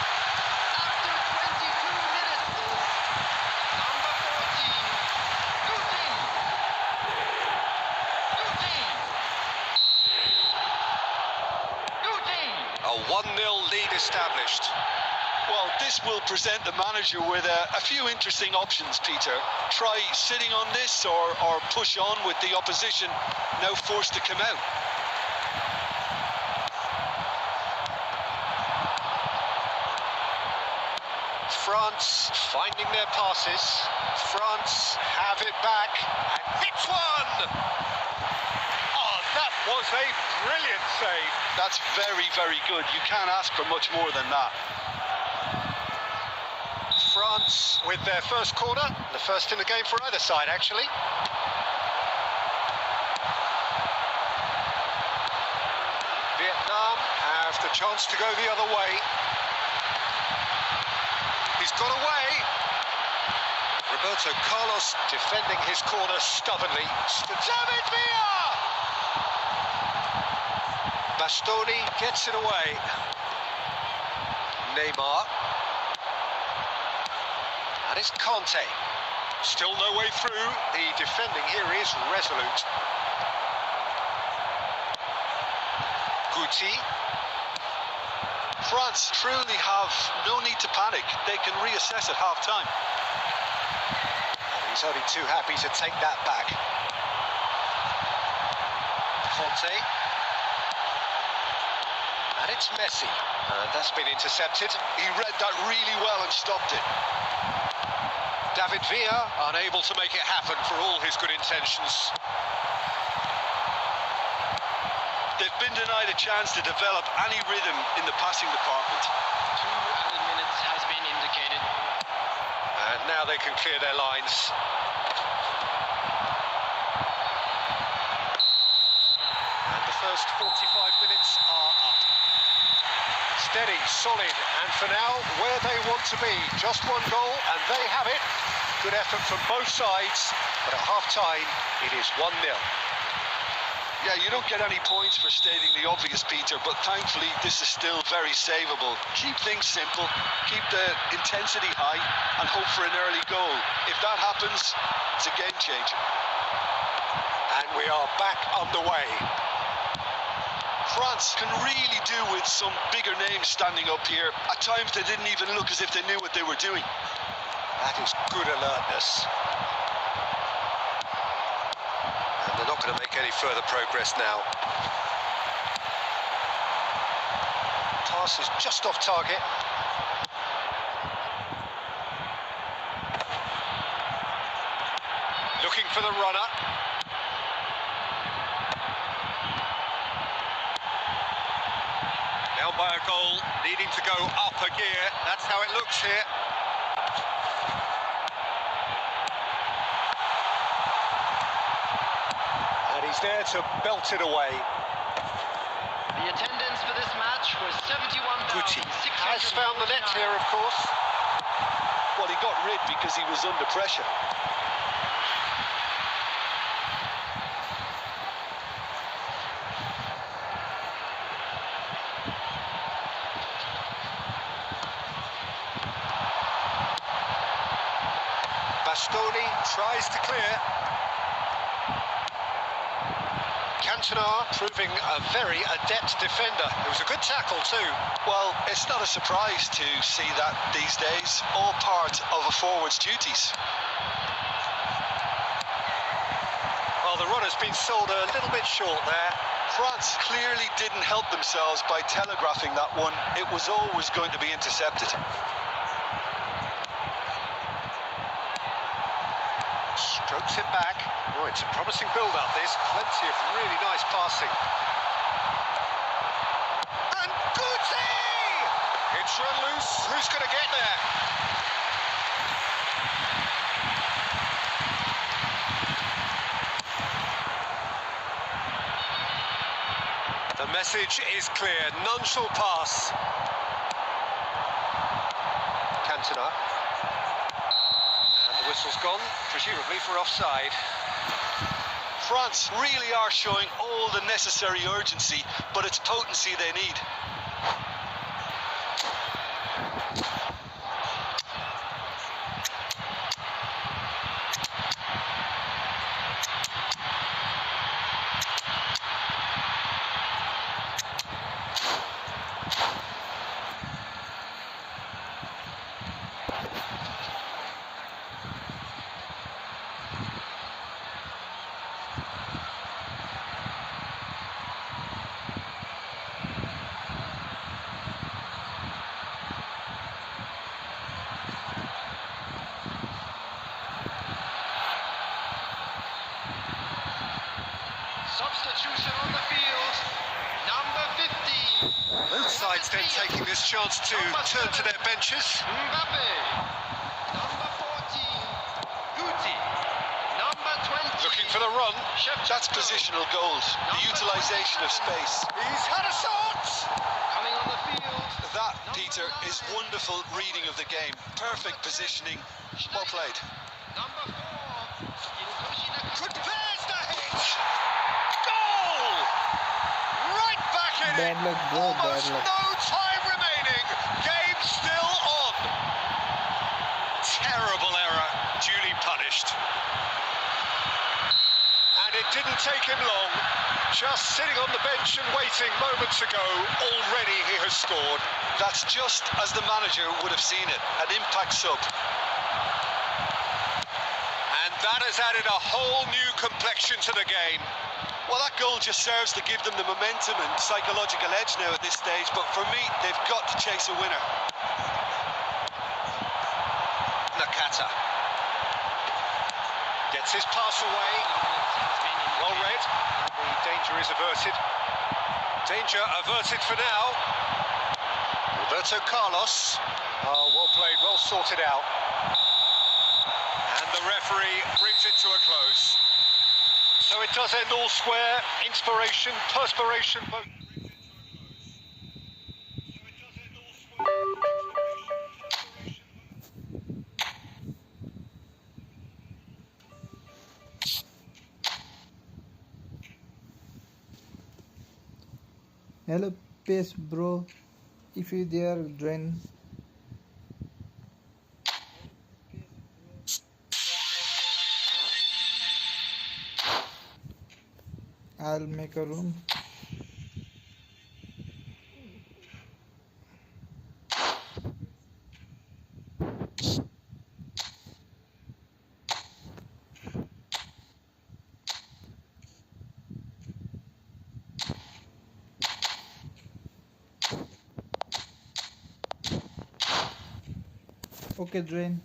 A 1-0 lead established. Well, this will present the manager with a few interesting options, Peter. Try sitting on this or push on with the opposition now forced to come out. France finding their passes. France have it back and hits one! Oh, that was a brilliant save. That's very, very good. You can't ask for much more than that. France with their first corner, the first in the game for either side, actually. Vietnam have the chance to go the other way. He's got away. Roberto Carlos defending his corner stubbornly. David Villa! Bastoni gets it away. Neymar. And it's Conte. Still no way through. The defending here is resolute. Guti. France truly have no need to panic. They can reassess at half-time. And he's only too happy to take that back. Conte. And it's Messi. That's been intercepted. He read that really well and stopped it. David Villa unable to make it happen for all his good intentions. They've been denied a chance to develop any rhythm in the passing department. 2 added minutes has been indicated. And now they can clear their lines. And the first 45 minutes are up. Steady, solid, and for now, where they want to be. Just one goal, and they have it. Good effort from both sides, but at half-time, it is 1-0. Yeah, you don't get any points for stating the obvious, Peter, but thankfully this is still very savable. Keep things simple, keep the intensity high, and hope for an early goal. If that happens, it's a game changer. And we are back underway. France can really do with some bigger names standing up here. At times they didn't even look as if they knew what they were doing. That is good alertness. And they're not going to make any further progress now. Pass is just off target. Looking for the runner. Down by a goal, needing to go up a gear. That's how it looks here. And he's there to belt it away. The attendance for this match was 71,600. Guti has found the net here, of course. Well, he got rid because he was under pressure. Bastoni tries to clear. Cantona proving a very adept defender. It was a good tackle too. Well, it's not a surprise to see that these days, all part of a forward's duties. Well, the run has been sold a little bit short there. France clearly didn't help themselves by telegraphing that one. It was always going to be intercepted. Strokes it back. Oh, it's a promising build-up, this. Plenty of really nice passing. And Guti! It's run loose. Who's going to get there? The message is clear. None shall pass. Cantona. And the whistle's gone, presumably for offside. France really are showing all the necessary urgency, but it's potency they need. Substitution on the field. Number 15. Both sides then taking this chance to turn to their benches. Mbappe. Number 14. Guti. Number 20. Looking for the run. That's positional goals, the utilisation of space. He's had a shot! Coming on the field. That, Peter, is wonderful reading of the game. Perfect positioning. Well played. Number 4. Prepares the hit! Goal! Right back in it! Bad luck, bro, bad Almost luck. no time remaining. Game still on. Terrible error, duly punished. And it didn't take him long. Just sitting on the bench and waiting moments ago, already he has scored. That's just as the manager would have seen it, an impact sub. And that has added a whole new complexion to the game. Well, that goal just serves to give them the momentum and psychological edge now at this stage, but for me, they've got to chase a winner. Nakata gets his pass away. Well read. The danger is averted. Danger averted for now. Roberto Carlos. Oh, well played, well sorted out. And the referee brings it to a close. So it does end all square. Inspiration, perspiration, both. Hello, Pace bro. If you there, join. I'll make a room. Okay, join.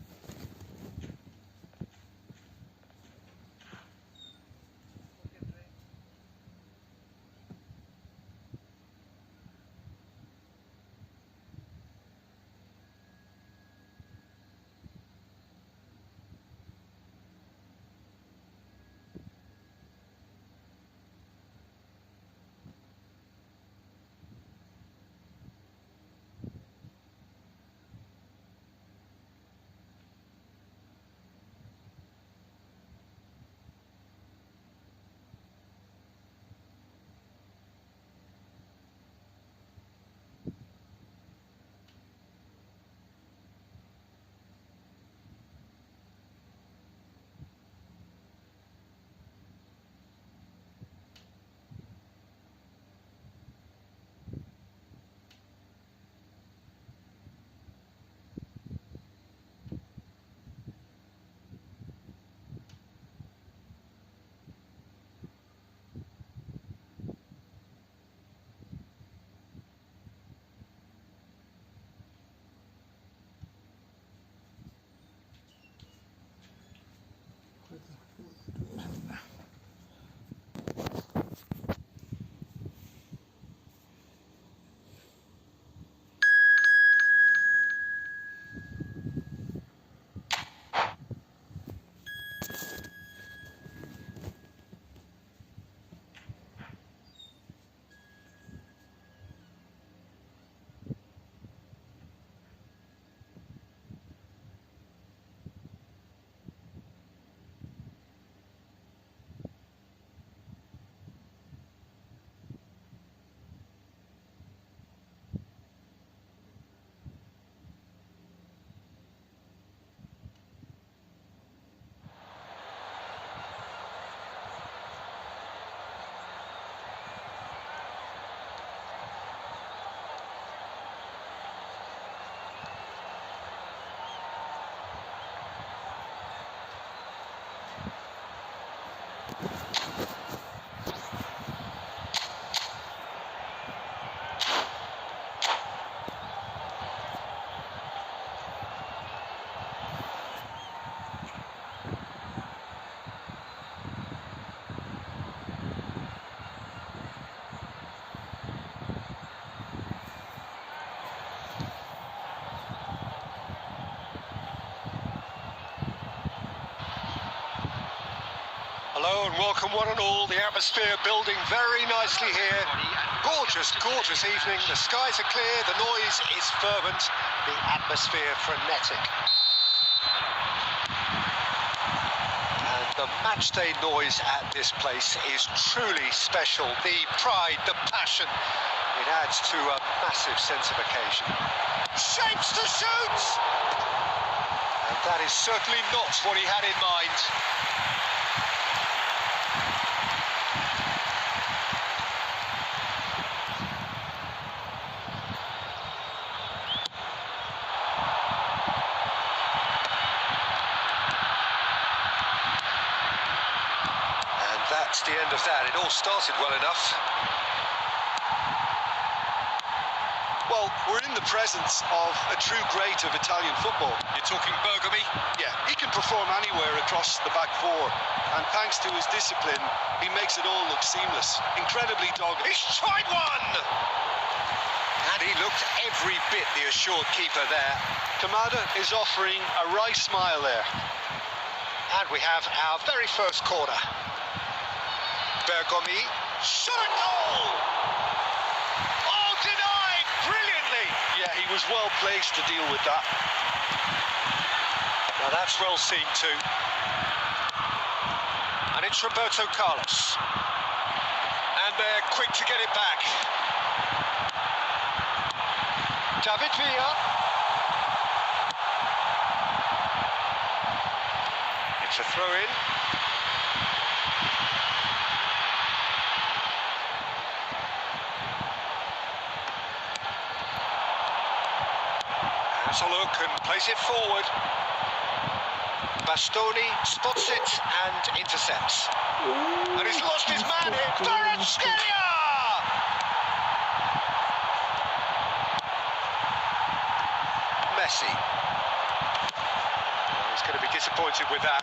Hello and welcome one and all. The atmosphere building very nicely here. Gorgeous, gorgeous evening. The skies are clear, the noise is fervent, the atmosphere frenetic. And the matchday noise at this place is truly special. The pride, the passion, it adds to a massive sense of occasion. Shapes to shoot! And that is certainly not what he had in mind. That's the end of that. It all started well enough. Well, we're in the presence of a true great of Italian football. You're talking Bergami? Yeah, he can perform anywhere across the back four. And thanks to his discipline, he makes it all look seamless. Incredibly dogged. He's tried one! And he looked every bit the assured keeper there. Kamada is offering a wry smile there. And we have our very first corner. Bergami, shot a goal! Oh, denied brilliantly! Yeah, he was well placed to deal with that. Now that's well seen too. And it's Roberto Carlos. And they're quick to get it back. David Villa. It's a throw-in. Has a look and plays it forward. Bastoni spots it and intercepts. And he's lost his man here. Kvaratskhelia! Messi. He's going to be disappointed with that.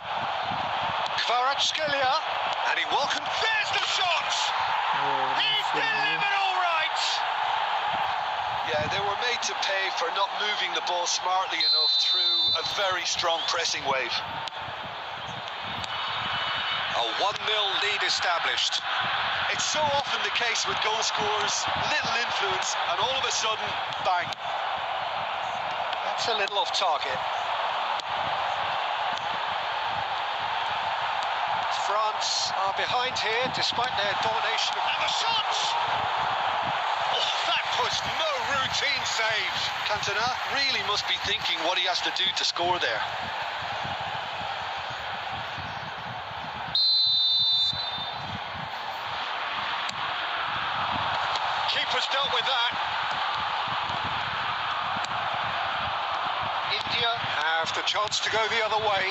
Kvaratskhelia. And he welcomed. There's the shot! He's delivered all right! Yeah, they were made to pay for not moving the ball smartly enough through a very strong pressing wave. A 1-0 lead established. It's so often the case with goal scorers, little influence, and all of a sudden, bang. That's a little off target. France are behind here, despite their domination. And the shot! Oh, that was no routine save. Cantona really must be thinking what he has to do to score there. Keeper's dealt with that. India have the chance to go the other way.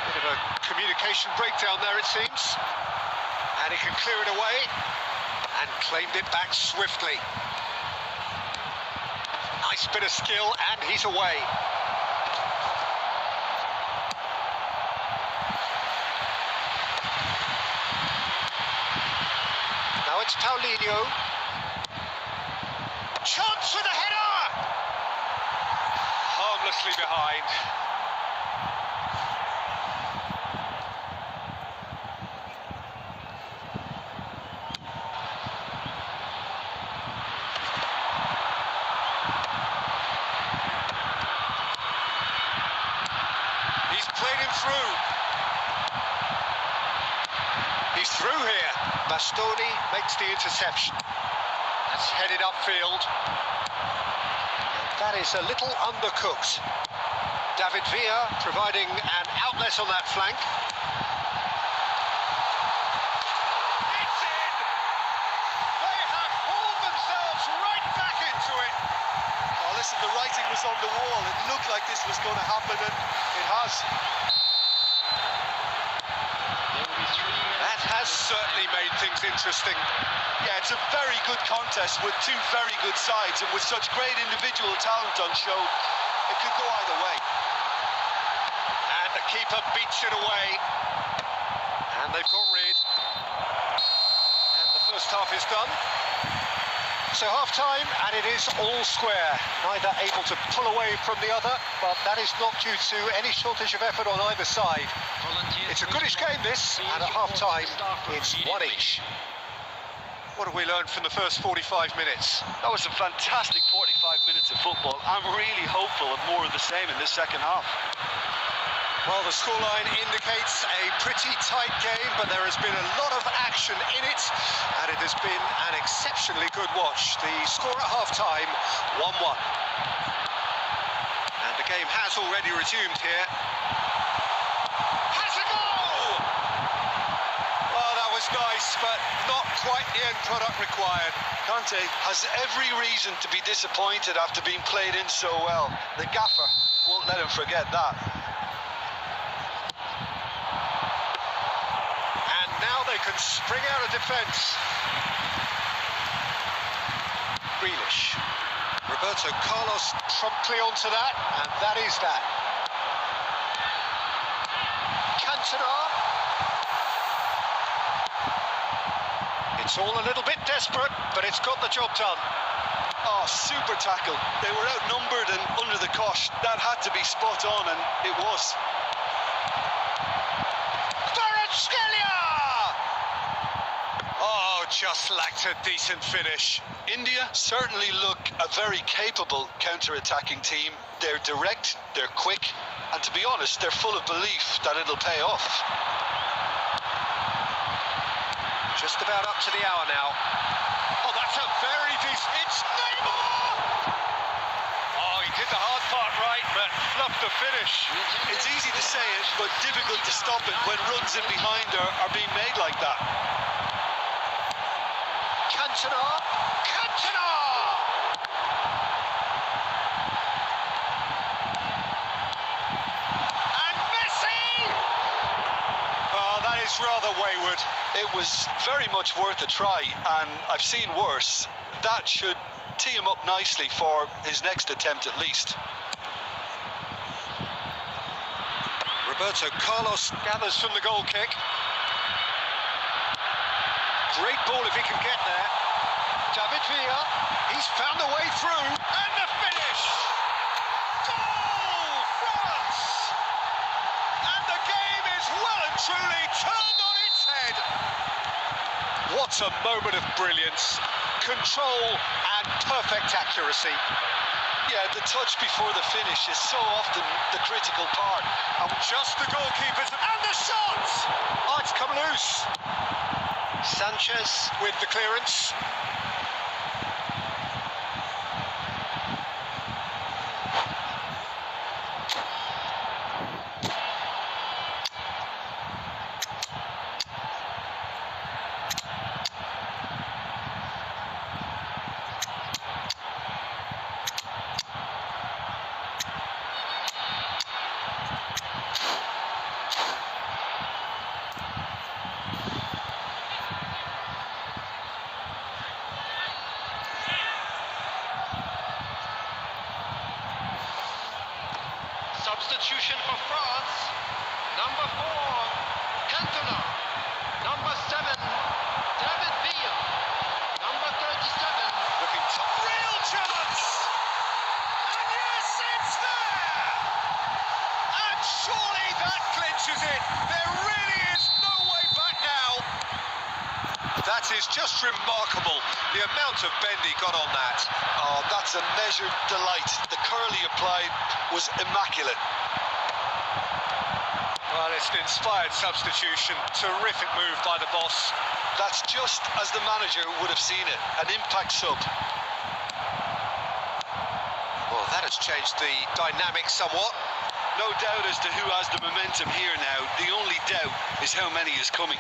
Bit of a communication breakdown there, it seems. And he can clear it away. And claimed it back swiftly. Nice bit of skill, and he's away. Now it's Paulinho. Chance for the header! Harmlessly behind. Played him through. He's through here. Bastoni makes the interception. That's headed upfield. That is a little undercooked. David Villa providing an outlet on that flank. It's in! They have hauled themselves right back into it. Oh, listen, the writing was on the wall. It looked like this was going to happen, and it has. That has certainly made things interesting. Yeah, it's a very good contest with two very good sides, and with such great individual talent on show, it could go either way. And the keeper beats it away. And they've got rid. And the first half is done. So half-time, and it is all square. Neither able to pull away from the other, but that is not due to any shortage of effort on either side. It's a goodish game, this, and at half-time, it's one each. What have we learned from the first 45 minutes? That was a fantastic 45 minutes of football. I'm really hopeful of more of the same in this second half. Well, the scoreline indicates a pretty tight game, but there has been a lot of action in it, and it has been an exceptionally good watch. The score at half-time, 1-1. And the game has already resumed here. Has a goal! Well, that was nice, but not quite the end product required. Conte has every reason to be disappointed after being played in so well. The gaffer won't let him forget that. Can spring out of defence. Grealish. Roberto Carlos promptly onto that, and that is that. Cantona. It's all a little bit desperate, but it's got the job done. Oh, super tackle. They were outnumbered and under the cosh. That had to be spot on, and it was. Just lacked a decent finish. India certainly look a very capable counter-attacking team. They're direct, they're quick, and to be honest, they're full of belief that it'll pay off. Just about up to the hour now. Oh, that's a very decent... It's Neymar! Oh, he did the hard part right, but fluffed the finish. It's easy to say it, but difficult to stop it when runs in behind are being made like that. Cantona! Cantona! And Messi! Oh, that is rather wayward. It was very much worth a try, and I've seen worse. That should tee him up nicely for his next attempt at least. Roberto Carlos gathers from the goal kick. Great ball if he can get there. David Villa, he's found a way through, and the finish! Goal, France! And the game is well and truly turned on its head. What a moment of brilliance, control and perfect accuracy. Yeah, the touch before the finish is so often the critical part. And just the goalkeepers, and the shot! Oh, it's come loose. Sanchez with the clearance. Substitution for France. Number 4, Cantona. Number 7, David Villa. Number 37. Looking top. Real chance! And yes, it's there! And surely that clinches it. There really is no way back now. That is just remarkable, the amount of bend he got on that. Oh, that's a measured delight. The curl he applied was immaculate. Well, it's an inspired substitution. Terrific move by the boss. That's just as the manager would have seen it, an impact sub. Well, that has changed the dynamic somewhat. No doubt as to who has the momentum here now. The only doubt is how many is coming.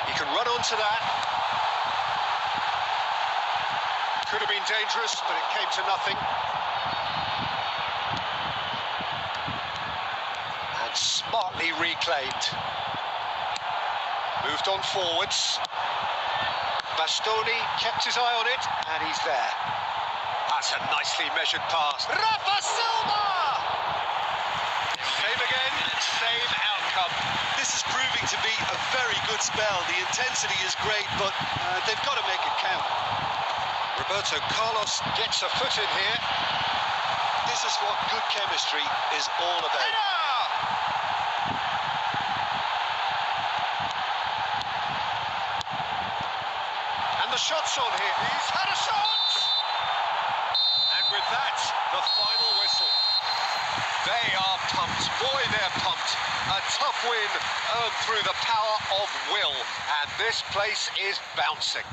He can run onto that. Could have been dangerous, but it came to nothing. And smartly reclaimed. Moved on forwards. Bastoni kept his eye on it, and he's there. That's a nicely measured pass. Rafa Silva! Same again, same outcome. come. This is proving to be a very good spell. The intensity is great, but they've got to make it count. Roberto Carlos gets a foot in here. This is what good chemistry is all about. Header! And the shot's on here. He's had a shot! And with that, the final whistle. They are pumped. Boy, they're pumped. A tough win earned through the power of will. And this place is bouncing.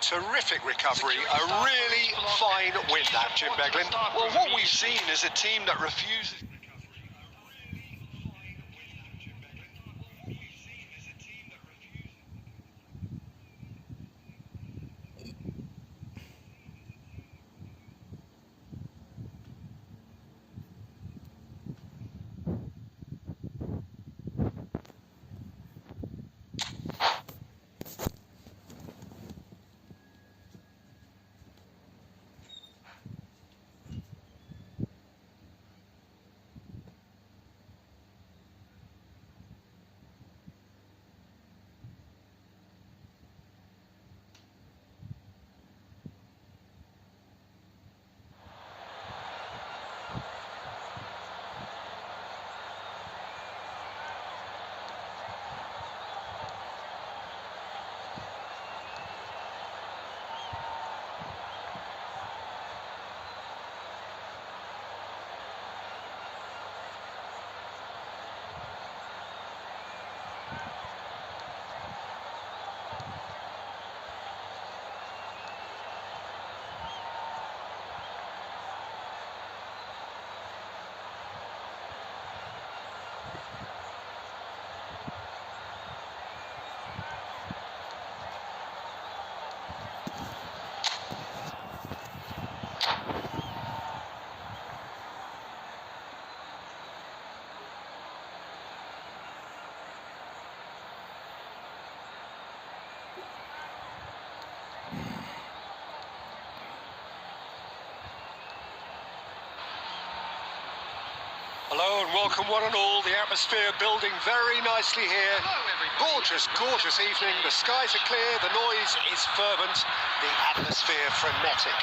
Terrific recovery. A really fine win, that, Jim Beglin. Well, what we've seen is a team that refuses... Hello and welcome one and all. The atmosphere building very nicely here. Gorgeous, gorgeous evening. The skies are clear, the noise is fervent, the atmosphere frenetic.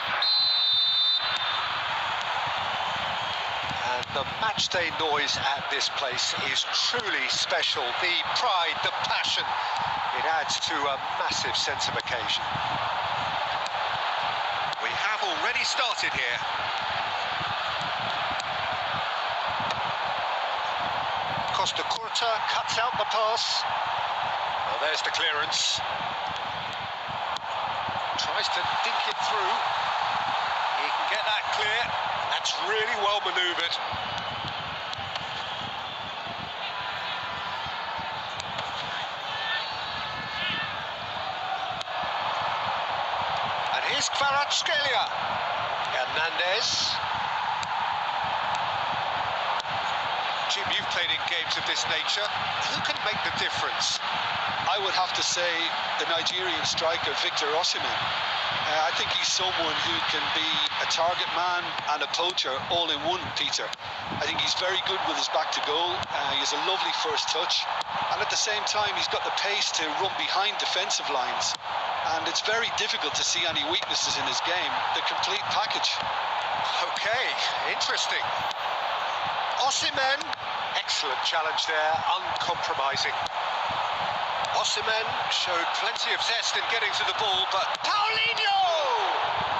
And the matchday noise at this place is truly special. The pride, the passion, it adds to a massive sense of occasion. We have already started here. Costa Curta cuts out the pass. Well, there's the clearance. Tries to dink it through. He can get that clear. That's really well manoeuvred. And here's Kvaratskhelia. Hernandez. Jim, you've played in games of this nature. Who can make the difference? I would have to say the Nigerian striker, Victor Osimhen. I think he's someone who can be a target man and a poacher all in one, Peter. I think he's very good with his back to goal. He has a lovely first touch. And at the same time, he's got the pace to run behind defensive lines. And it's very difficult to see any weaknesses in his game. The complete package. Okay, interesting. Osimhen, excellent challenge there, uncompromising. Osimhen showed plenty of zest in getting to the ball, but Paulinho!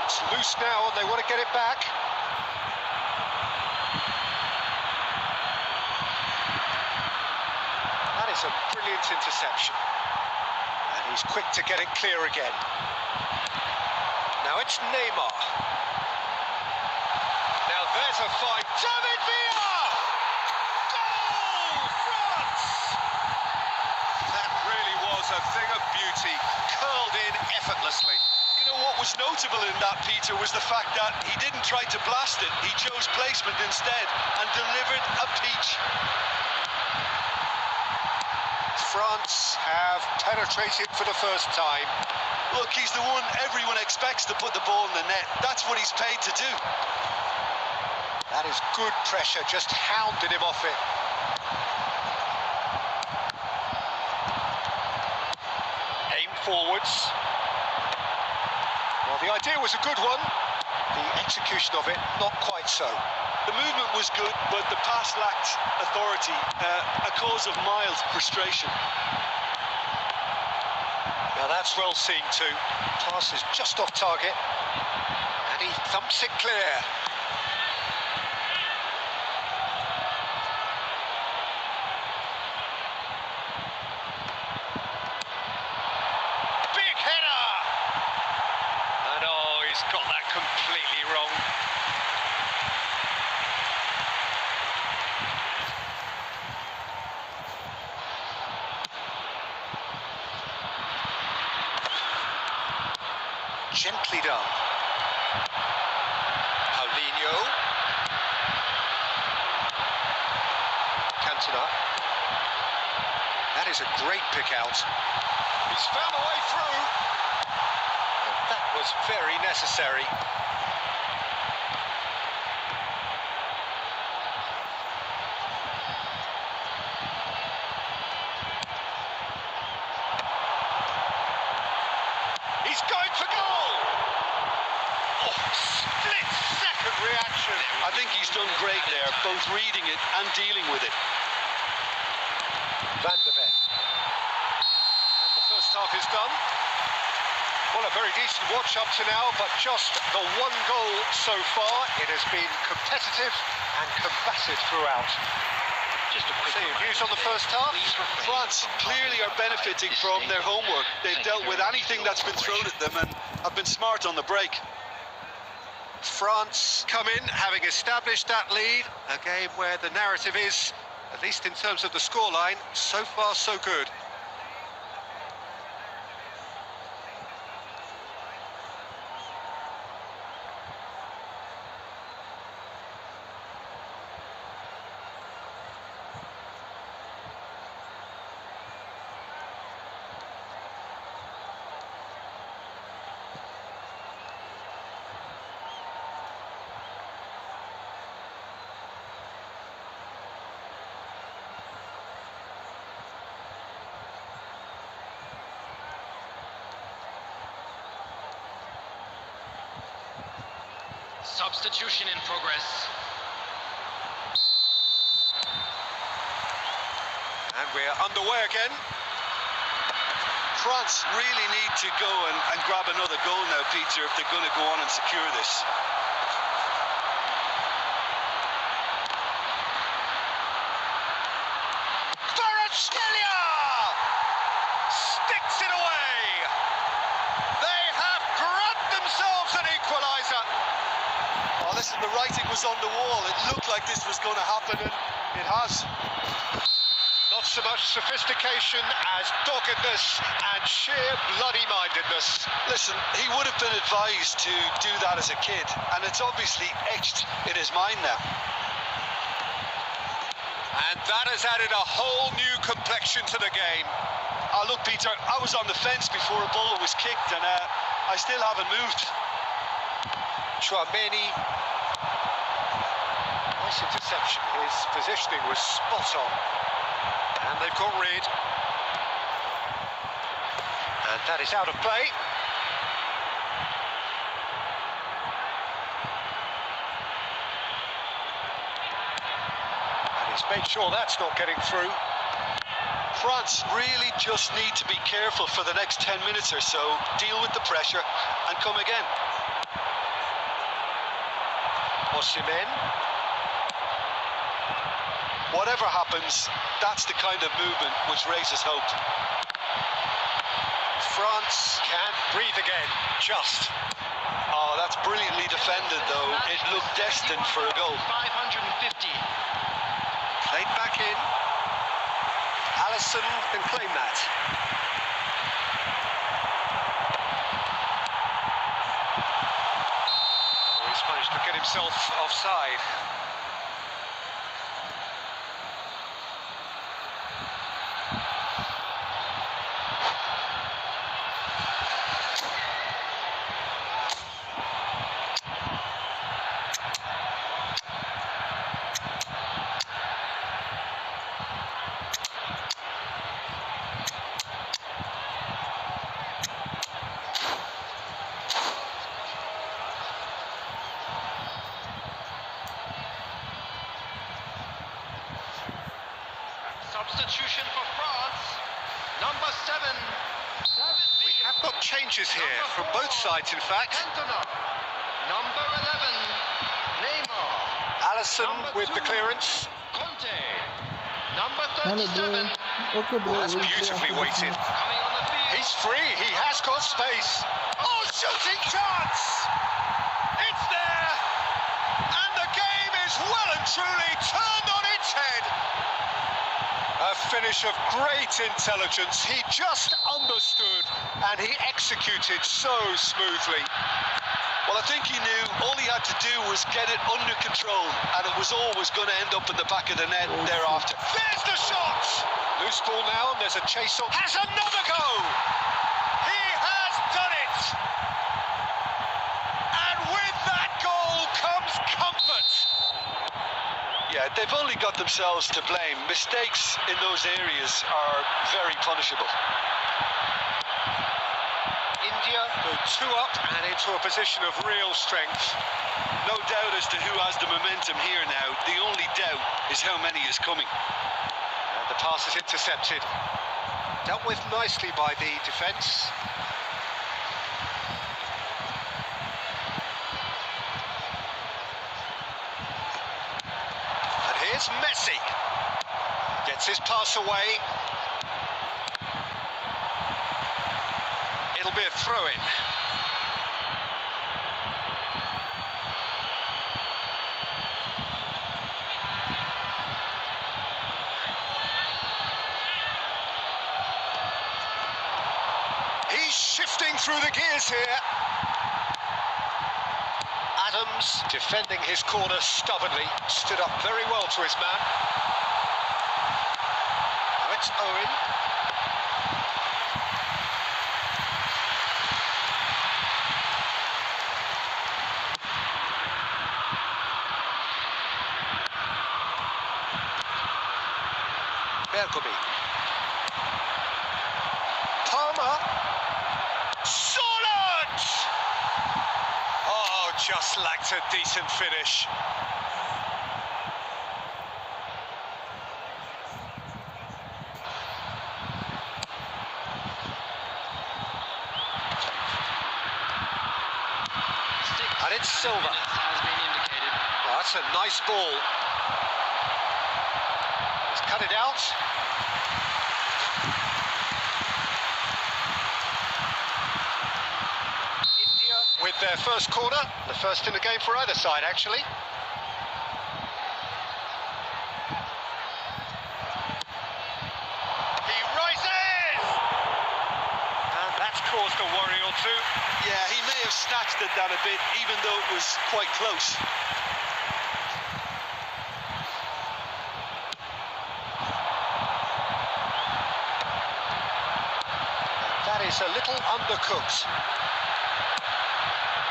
It's loose now and they want to get it back. That is a brilliant interception. And he's quick to get it clear again. Now it's Neymar. Now there's a fine... David Villa! A thing of beauty, curled in effortlessly. You know what was notable in that, Peter, was the fact that he didn't try to blast it. He chose placement instead and delivered a peach. France have penetrated for the first time. Look, he's the one everyone expects to put the ball in the net. That's what he's paid to do. That is good pressure, just hounded him off it. forwards. Well, the idea was a good one. The execution of it, not quite so. The movement was good, but the pass lacked authority, a cause of mild frustration. Now that's well seen too. Pass is just off target, and he thumps it clear. Big header! And oh, he's got that completely wrong. Gently done. Paulinho. Cantona. That is a great pick out. He's found a way through. And that was very necessary. He's going for goal! Oh, split-second reaction. I think he's done great there, both reading it and dealing with it. Van de Ven. And the first half is done. Well, a very decent watch up to now, but just the one goal so far. It has been competitive and combative throughout. Just a quick So, your views on the first half? France clearly are benefiting from their homework. They've dealt with anything that's been thrown at them and have been smart on the break. France come in having established that lead. A game where the narrative is, at least in terms of the scoreline, so far so good. Substitution in progress. And we're underway again. France really need to go and grab another goal now, Peter, if they're going to go on and secure this. Sticks it away. They have grabbed themselves an equaliser. Oh, listen, the writing was on the wall. It looked like this was going to happen, and it has. Not so much sophistication as doggedness and sheer bloody-mindedness. Listen, he would have been advised to do that as a kid, and it's obviously etched in his mind now. And that has added a whole new complexion to the game. Oh, look, Peter, I was on the fence before a ball was kicked, and I still haven't moved. Chouameni. Nice interception. His positioning was spot on. And they've got rid. And that is out of play. And he's made sure that's not getting through. France really just need to be careful for the next 10 minutes or so, deal with the pressure, and come again. Osimhen. Whatever happens, that's the kind of movement which raises hope. France can breathe again, just. Oh, that's brilliantly defended, though. It looked destined for a goal. 550. Played back in. Alisson can claim that. Oh, he's managed to get himself offside. We have got changes here from both sides, in fact. Cantona. Number 11, Neymar. Alisson with the clearance. Conte. Number Hello, bro. 37. Okay, bro. That's we'll play beautifully after this weighted. match. Coming on the field. He's free, he has got space. Oh, shooting chance! It's there! And the game is well and truly turned on its head. A finish of great intelligence. He just understood and he executed so smoothly. Well, I think he knew all he had to do was get it under control, and it was always going to end up in the back of the net thereafter. There's the shot! Loose ball now, and there's a chase on. Has another go! He has done it! And with that goal comes comfort. Yeah, they've only got themselves to blame. Mistakes in those areas are very punishable. India go 2 up and into a position of real strength. No doubt as to who has the momentum here now. The only doubt is how many is coming. And the pass is intercepted. Dealt with nicely by the defence. And here's Messi. Gets his pass away. It'll be a throw-in. He's shifting through the gears here. Adams defending his corner stubbornly. Stood up very well to his man. Now it's Owen. Bergomi. Palmer. Solid! Oh, just lacked a decent finish. And it's Silva. Has been indicated. Oh, that's a nice ball. He's cut it out. India with their first corner, the first in the game for either side, actually. He rises! And that's caused a worry or two. Yeah, he may have snatched at that a bit, even though it was quite close. That is a little undercooked.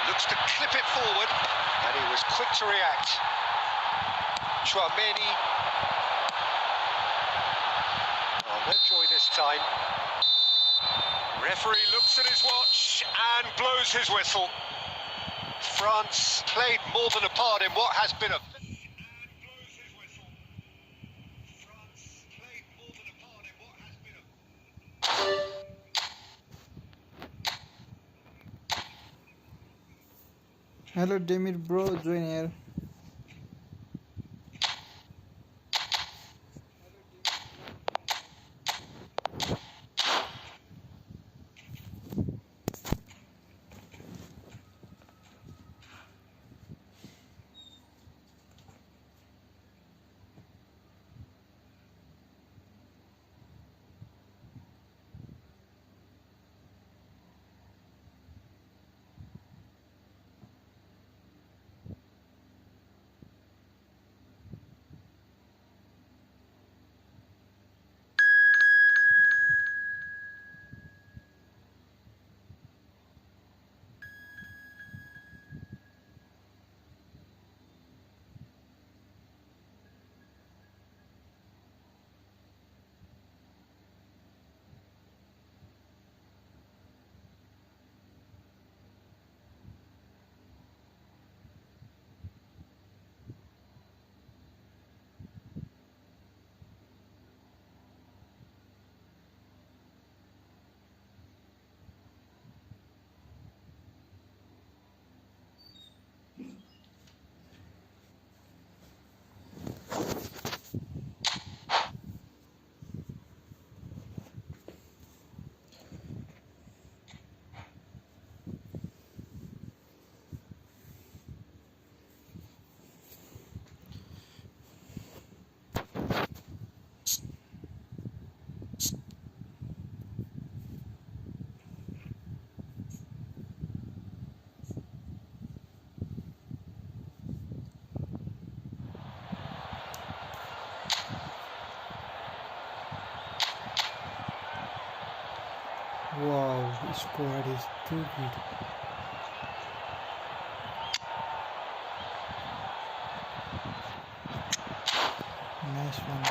Looks to clip it forward, and he was quick to react. Chouameni. Oh, no joy this time. Referee looks at his watch and blows his whistle. France played more than a part in what has been a... Hello, Demir, bro. Join here. Wow, his squad is too good. Nice one.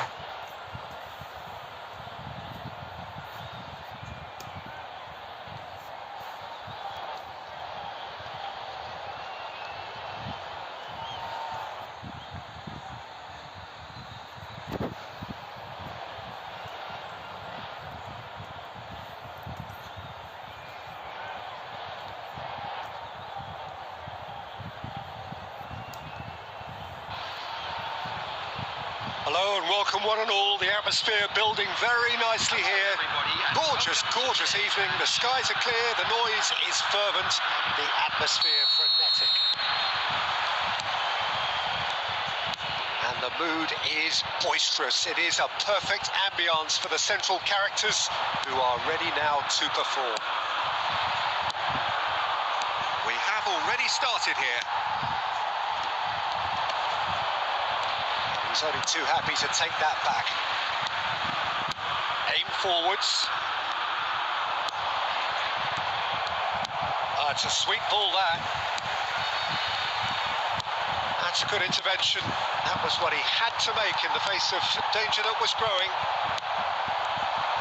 Hello and welcome one and all. The atmosphere building very nicely here. Gorgeous, gorgeous evening. The skies are clear, the noise is fervent, the atmosphere frenetic. And the mood is boisterous. It is a perfect ambience for the central characters who are ready now to perform. We have already started here. He's only too happy to take that back. Aim forwards. It's a sweet ball that. That's a good intervention. That was what he had to make in the face of danger that was growing.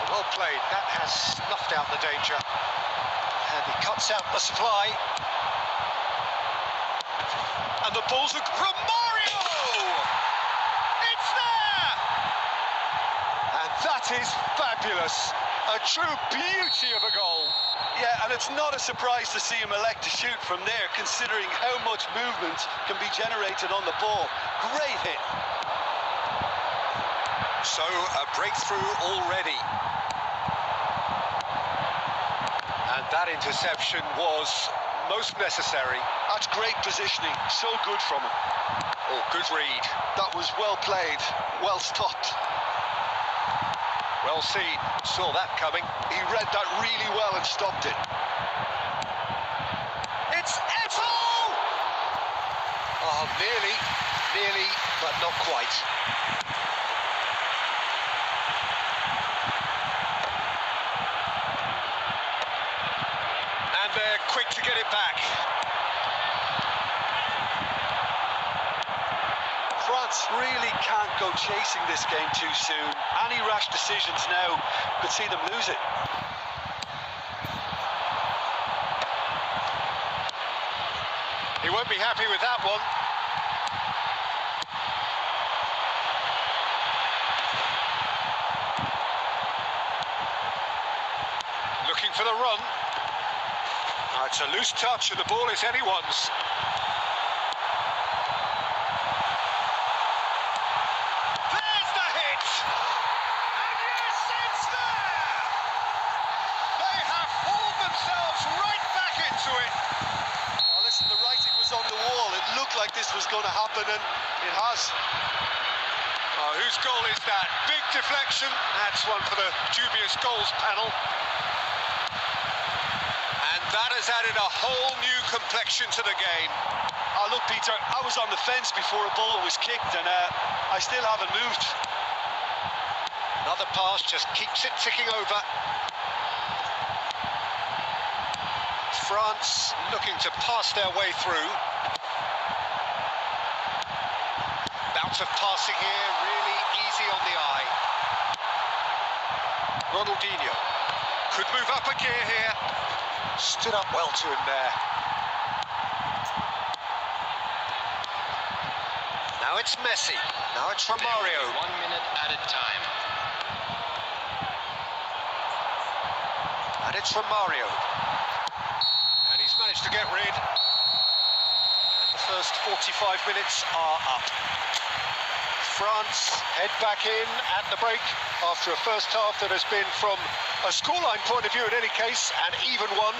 Well played. That has snuffed out the danger. And he cuts out the supply. And the ball's a Romario! It's there! And that is fabulous. A true beauty of a goal. Yeah, and it's not a surprise to see him elect to shoot from there, considering how much movement can be generated on the ball. Great hit. So, a breakthrough already. And that interception was most necessary. That's great positioning. So good from him. Oh, good read. That was well played, well stopped. Well seen. Saw that coming. He read that really well and stopped it. It's Efootball! Oh, nearly, but not quite. And they're quick to get it back. France really can't go chasing this game too soon. Any rash decisions now could see them lose it. He won't be happy with that one. Looking for the run. It's a loose touch and the ball is anyone's. There's the hit! And yes, it's there! They have hauled themselves right back into it. Well, listen, the writing was on the wall. It looked like this was going to happen, and it has. Oh, whose goal is that? Big deflection. That's one for the dubious goals panel. And that has added a whole new complexion to the game. Oh, look, Peter, I was on the fence before a ball was kicked, and I still haven't moved. Another pass just keeps it ticking over. France looking to pass their way through. Bout of passing here, really easy on the eye. Ronaldinho could move up a gear here. Stood up well to him there. Now it's Messi. Now it's Romario. 1 minute added time. And it's Romario. And he's managed to get rid. And the first 45 minutes are up. France head back in at the break after a first half that has been, from a scoreline point of view in any case, an even one.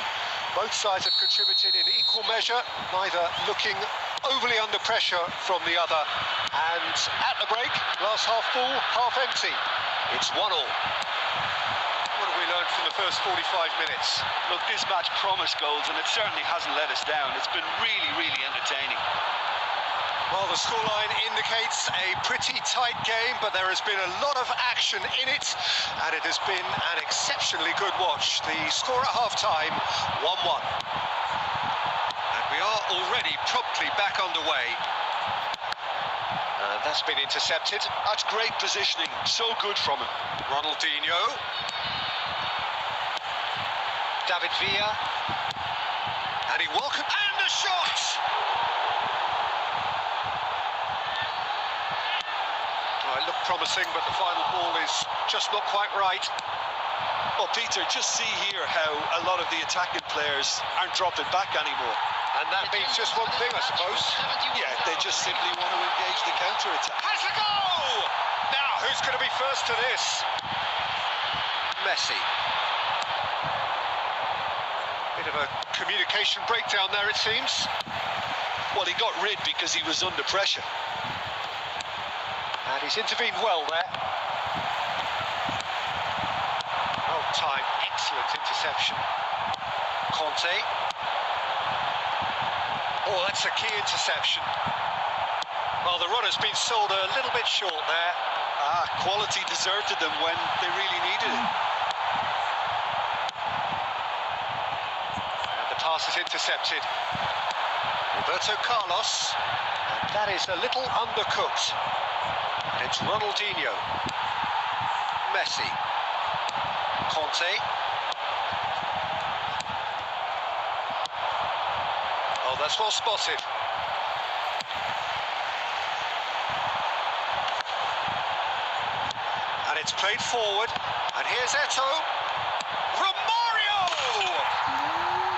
Both sides have contributed in equal measure, neither looking overly under pressure from the other. And at the break, glass half full, half empty. It's 1-1. What have we learned from the first 45 minutes? Look, this match promised goals, and it certainly hasn't let us down. It's been really, really entertaining. Well, the scoreline indicates a pretty tight game, but there has been a lot of action in it, and it has been an exceptionally good watch. The score at half-time, 1-1. And we are already promptly back underway. And that's been intercepted. That's great positioning, so good from him. Ronaldinho. David Villa. And he welcomed... And the shot! Well, it looked promising, but the final ball is just not quite right. Well, Peter, just see here how a lot of the attacking players aren't dropping back anymore. And that means just one thing, I suppose. Yeah, they just simply want to engage the counter-attack. Has a goal! Now, who's going to be first to this? Messi. Bit of a communication breakdown there, it seems. Well, he got rid because he was under pressure. And he's intervened well there. Well timed, excellent interception. Conte. Oh, that's a key interception. Well, the run has been sold a little bit short there. Quality deserted them when they really needed it. And the pass is intercepted. Roberto Carlos. And that is a little undercooked. And it's Ronaldinho. Messi. Conte. Oh, that's well spotted. And it's played forward. And here's Eto. Romario!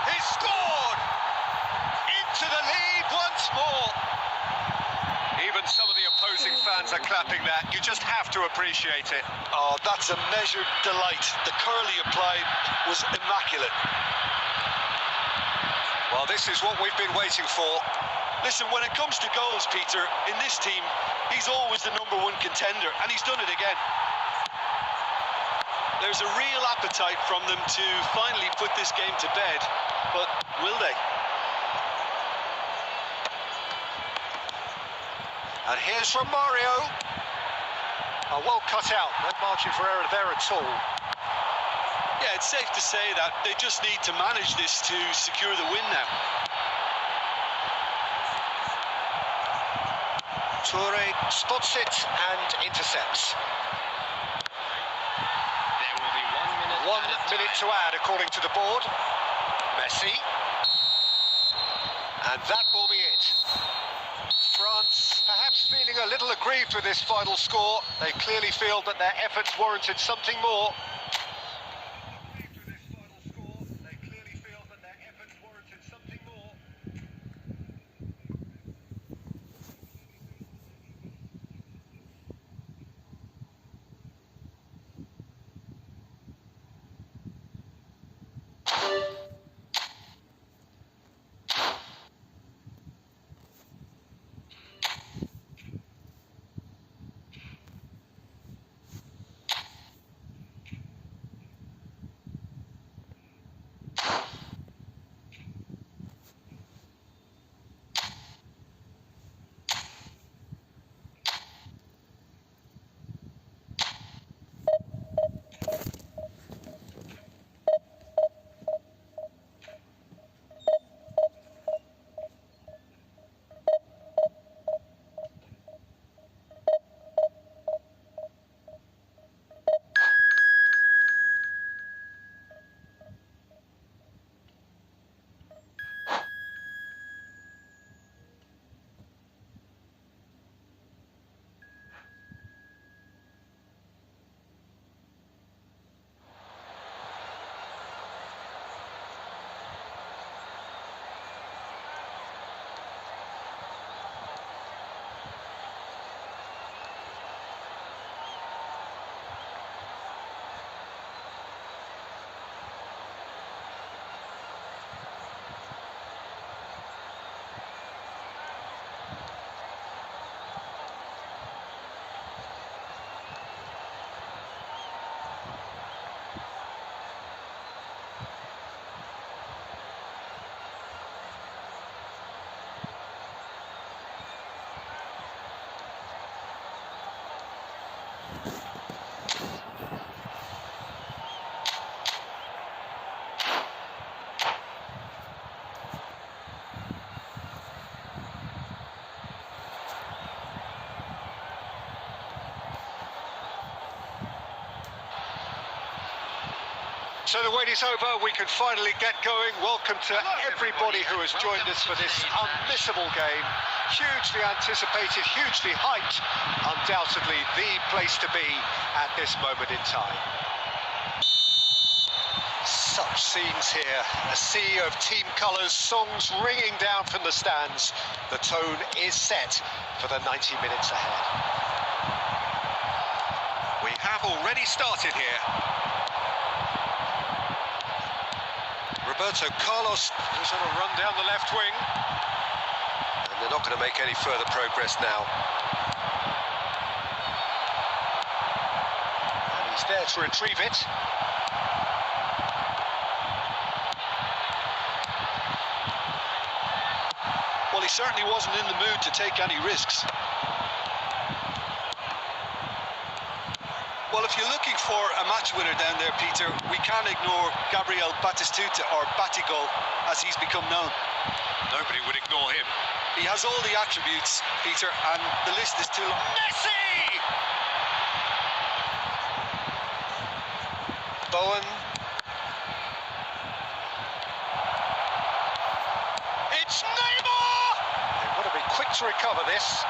He scored! Into the lead once more. Even some of the opposing fans are clapping that. You just have to appreciate it. Oh, that's a measured delight. The curl he applied was immaculate. Well, this is what we've been waiting for. Listen, when it comes to goals, Peter, in this team, he's always the #1 contender, and he's done it again. There's a real appetite from them to finally put this game to bed, but will they? And here's Romario. Oh, well cut out. No margin for error there at all. Yeah, it's safe to say that they just need to manage this to secure the win now. Toure spots it and intercepts. There will be 1 minute. 1 minute to add, according to the board. Messi. And that will be it. France perhaps feeling a little aggrieved with this final score. They clearly feel that their efforts warranted something more. So the wait is over, we can finally get going. Welcome to everybody who has joined us for this unmissable game. Hugely anticipated, hugely hyped. Undoubtedly the place to be at this moment in time. Such scenes here, a sea of team colours, songs ringing down from the stands. The tone is set for the 90 minutes ahead. We have already started here. Roberto Carlos is on a run down the left wing. And they're not going to make any further progress now. And he's there to retrieve it. Well, he certainly wasn't in the mood to take any risks. Well, if you're looking for a match winner down there, Peter, we can't ignore Gabriel Batistuta, or Batigol, as he's become known. Nobody would ignore him. He has all the attributes, Peter, and the list is too long. Messi! Bowen. It's Neymar! They've got to be quick to recover this.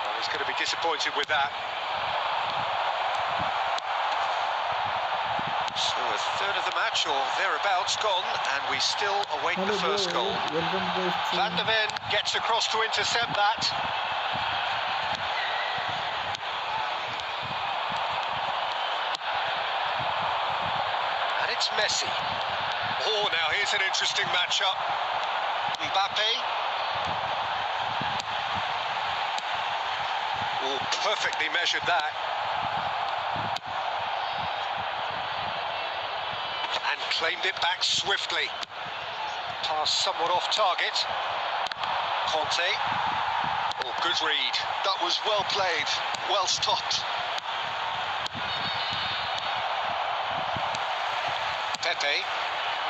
Well, he's going to be disappointed with that. So a third of the match, or thereabouts, gone, and we still await the first goal. Van der Ven gets across to intercept that. And it's Messi. Oh, now here's an interesting matchup. Mbappe. Oh, perfectly measured that. And claimed it back swiftly. Pass somewhat off target. Conte. Oh, good read. That was well played, well stopped. Pepe.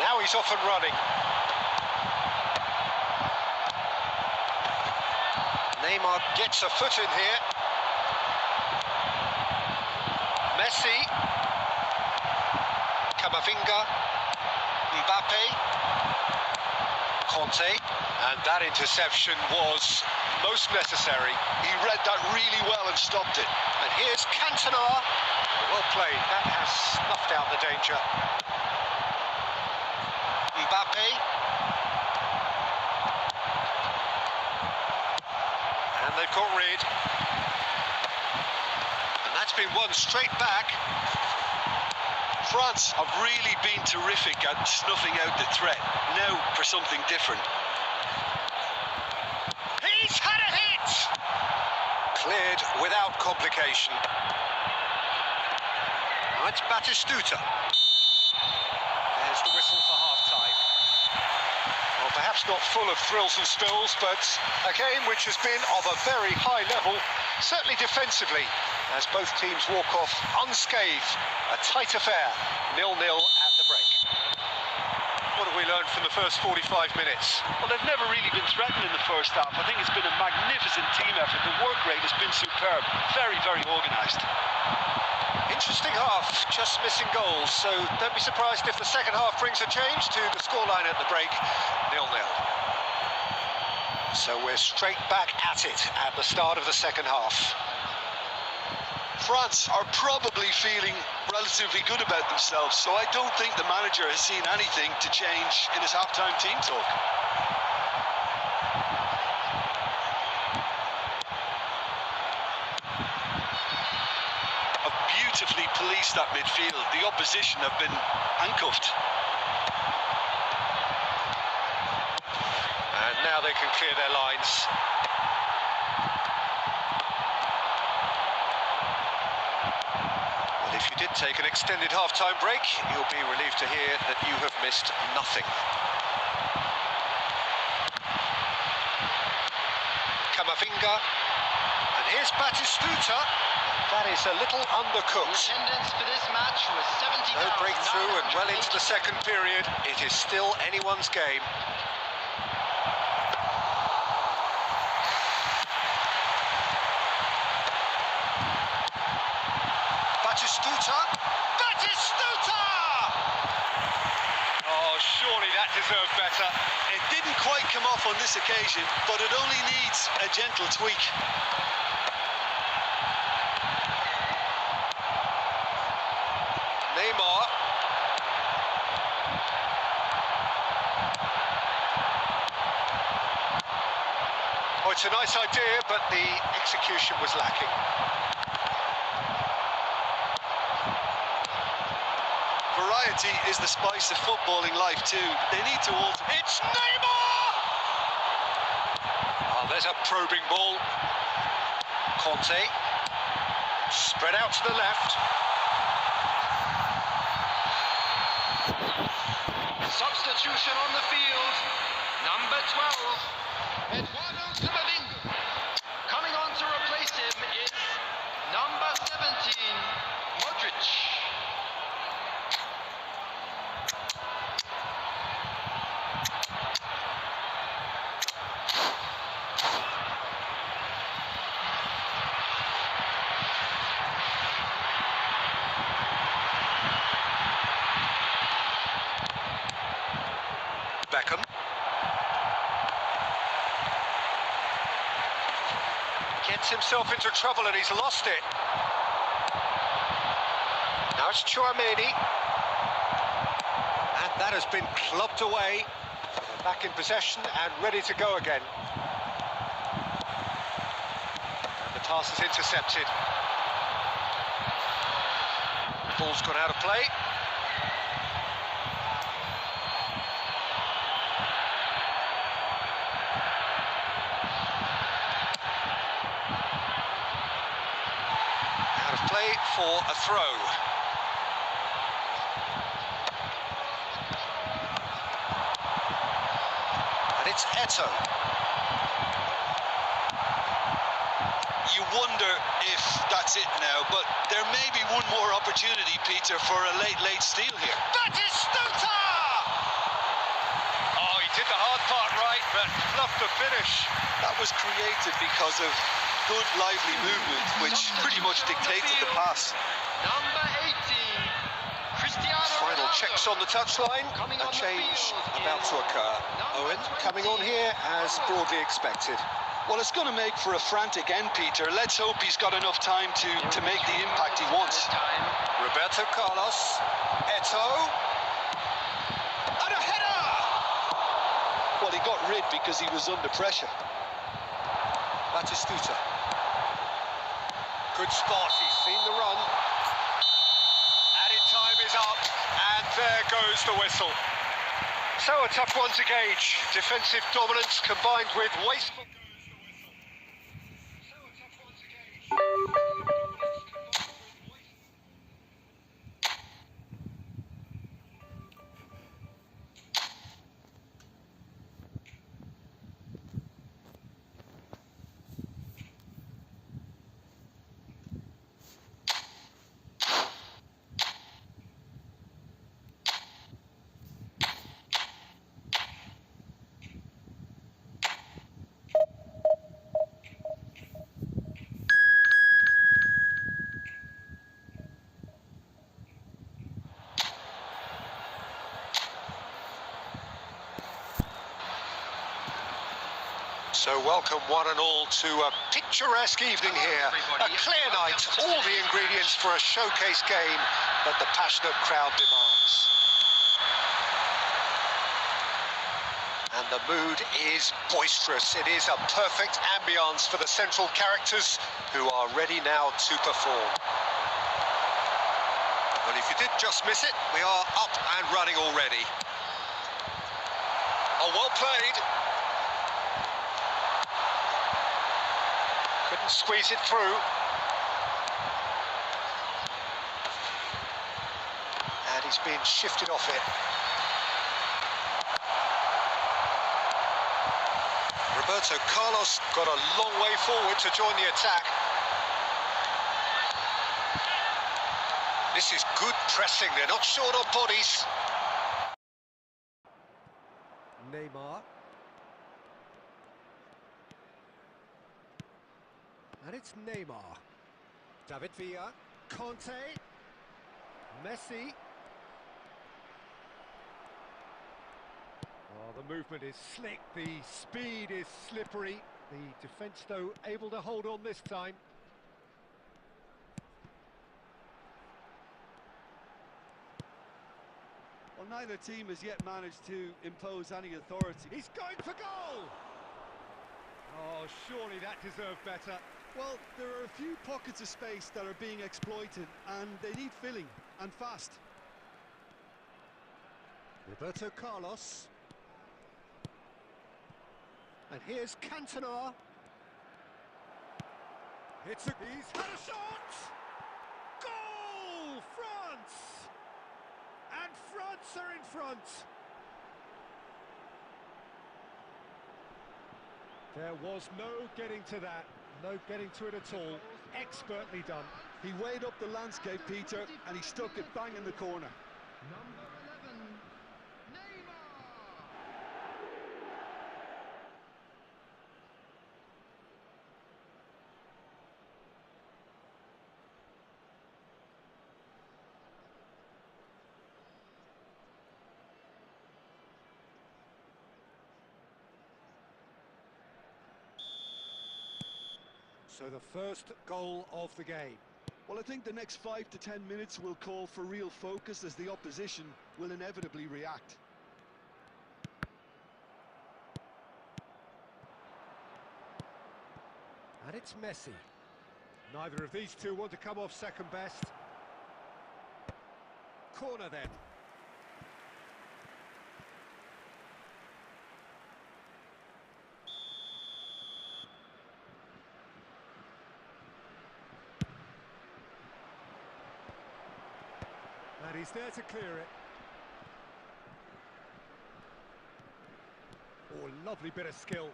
Now he's off and running. Neymar gets a foot in here. Messi. Camavinga. Mbappe. Conte. And that interception was most necessary. He read that really well and stopped it. And here's Cantona. Well played. That has snuffed out the danger. Mbappe. And they've got rid. And that's been won straight back. France have really been terrific at snuffing out the threat. Now for something different. He's had a hit! Cleared without complication. Now it's Batistuta. There's the whistle for half-time. Well, perhaps not full of thrills and spills, but a game which has been of a very high level, certainly defensively, as both teams walk off unscathed. A tight affair, 0-0 at the break. What have we learned from the first 45 minutes? Well, they've never really been threatened in the first half. I think it's been a magnificent team effort. The work rate has been superb. Very, very organised. Interesting half, just missing goals, so don't be surprised if the second half brings a change to the scoreline at the break, 0-0. So we're straight back at it at the start of the second half. France are probably feeling relatively good about themselves, so I don't think the manager has seen anything to change in his half-time team talk. Beautifully policed that midfield. The opposition have been handcuffed. And now they can clear their lines. Well, if you did take an extended half-time break, you'll be relieved to hear that you have missed nothing. Camavinga. And here's Batistuta. That is a little undercooked. Attendance for this match was 70,000. No breakthrough and well into the second period. It is still anyone's game. Batistuta. Batistuta! deserve better. It didn't quite come off on this occasion, but it only needs a gentle tweak. Neymar. Oh, it's a nice idea, but the execution was lacking. Variety is the spice of footballing life too. They need to alter. It's Neymar! Oh, there's a probing ball. Conte. Spread out to the left. Substitution on the field. Number 12, Eduardo Camavinga. Coming on to replace him is number 17, Modric. Beckham. Gets himself into trouble and he's lost it. Now it's Chouameni. And that has been clubbed away. They're back in possession and ready to go again. And the pass is intercepted. Ball's gone out of play. Play for a throw. And it's Eto'o. You wonder if that's it now, but there may be one more opportunity, Peter, for a late steal here. Batistuta! Oh, he did the hard part right, but fluffed the finish. That was created because of good, lively movement, which pretty much dictated the pass. Number 18, Cristiano Final Ronaldo. checks on the touchline. A change about to occur. Owen coming on here as broadly expected. Well, it's going to make for a frantic end, Peter. Let's hope he's got enough time to make the impact he wants. Roberto Carlos. Eto'o. And a header! Well, he got rid because he was under pressure. Batistuta. Good spot, he's seen the run. Added time is up, and there goes the whistle. So a tough one to gauge. Defensive dominance combined with wasteful... So welcome one and all to a picturesque evening here. A clear night, all the ingredients for a showcase game that the passionate crowd demands. And the mood is boisterous. It is a perfect ambience for the central characters who are ready now to perform. Well, if you did just miss it, we are up and running already. Oh, well played. Couldn't squeeze it through. And he's been shifted off it. Roberto Carlos got a long way forward to join the attack. This is good pressing, they're not short on bodies. Neymar. And it's Neymar. David Villa. Conte. Messi. Well, the movement is slick, the speed is slippery. The defence, though, able to hold on this time. Well, neither team has yet managed to impose any authority. He's going for goal! Oh, surely that deserved better. Well, there are a few pockets of space that are being exploited, and they need filling, and fast. Roberto Carlos. And here's Cantona. He's had a shot! Goal! France! And France are in front. There was no getting to that, no getting to it at all. Expertly done. He weighed up the landscape, Peter, and he stuck it bang in the corner. Number 11, Neymar. So the first goal of the game. Well, I think the next 5 to 10 minutes will call for real focus, as the opposition will inevitably react. And it's Messi. Neither of these two want to come off second best. Corner then. And he's there to clear it. Oh, lovely bit of skill.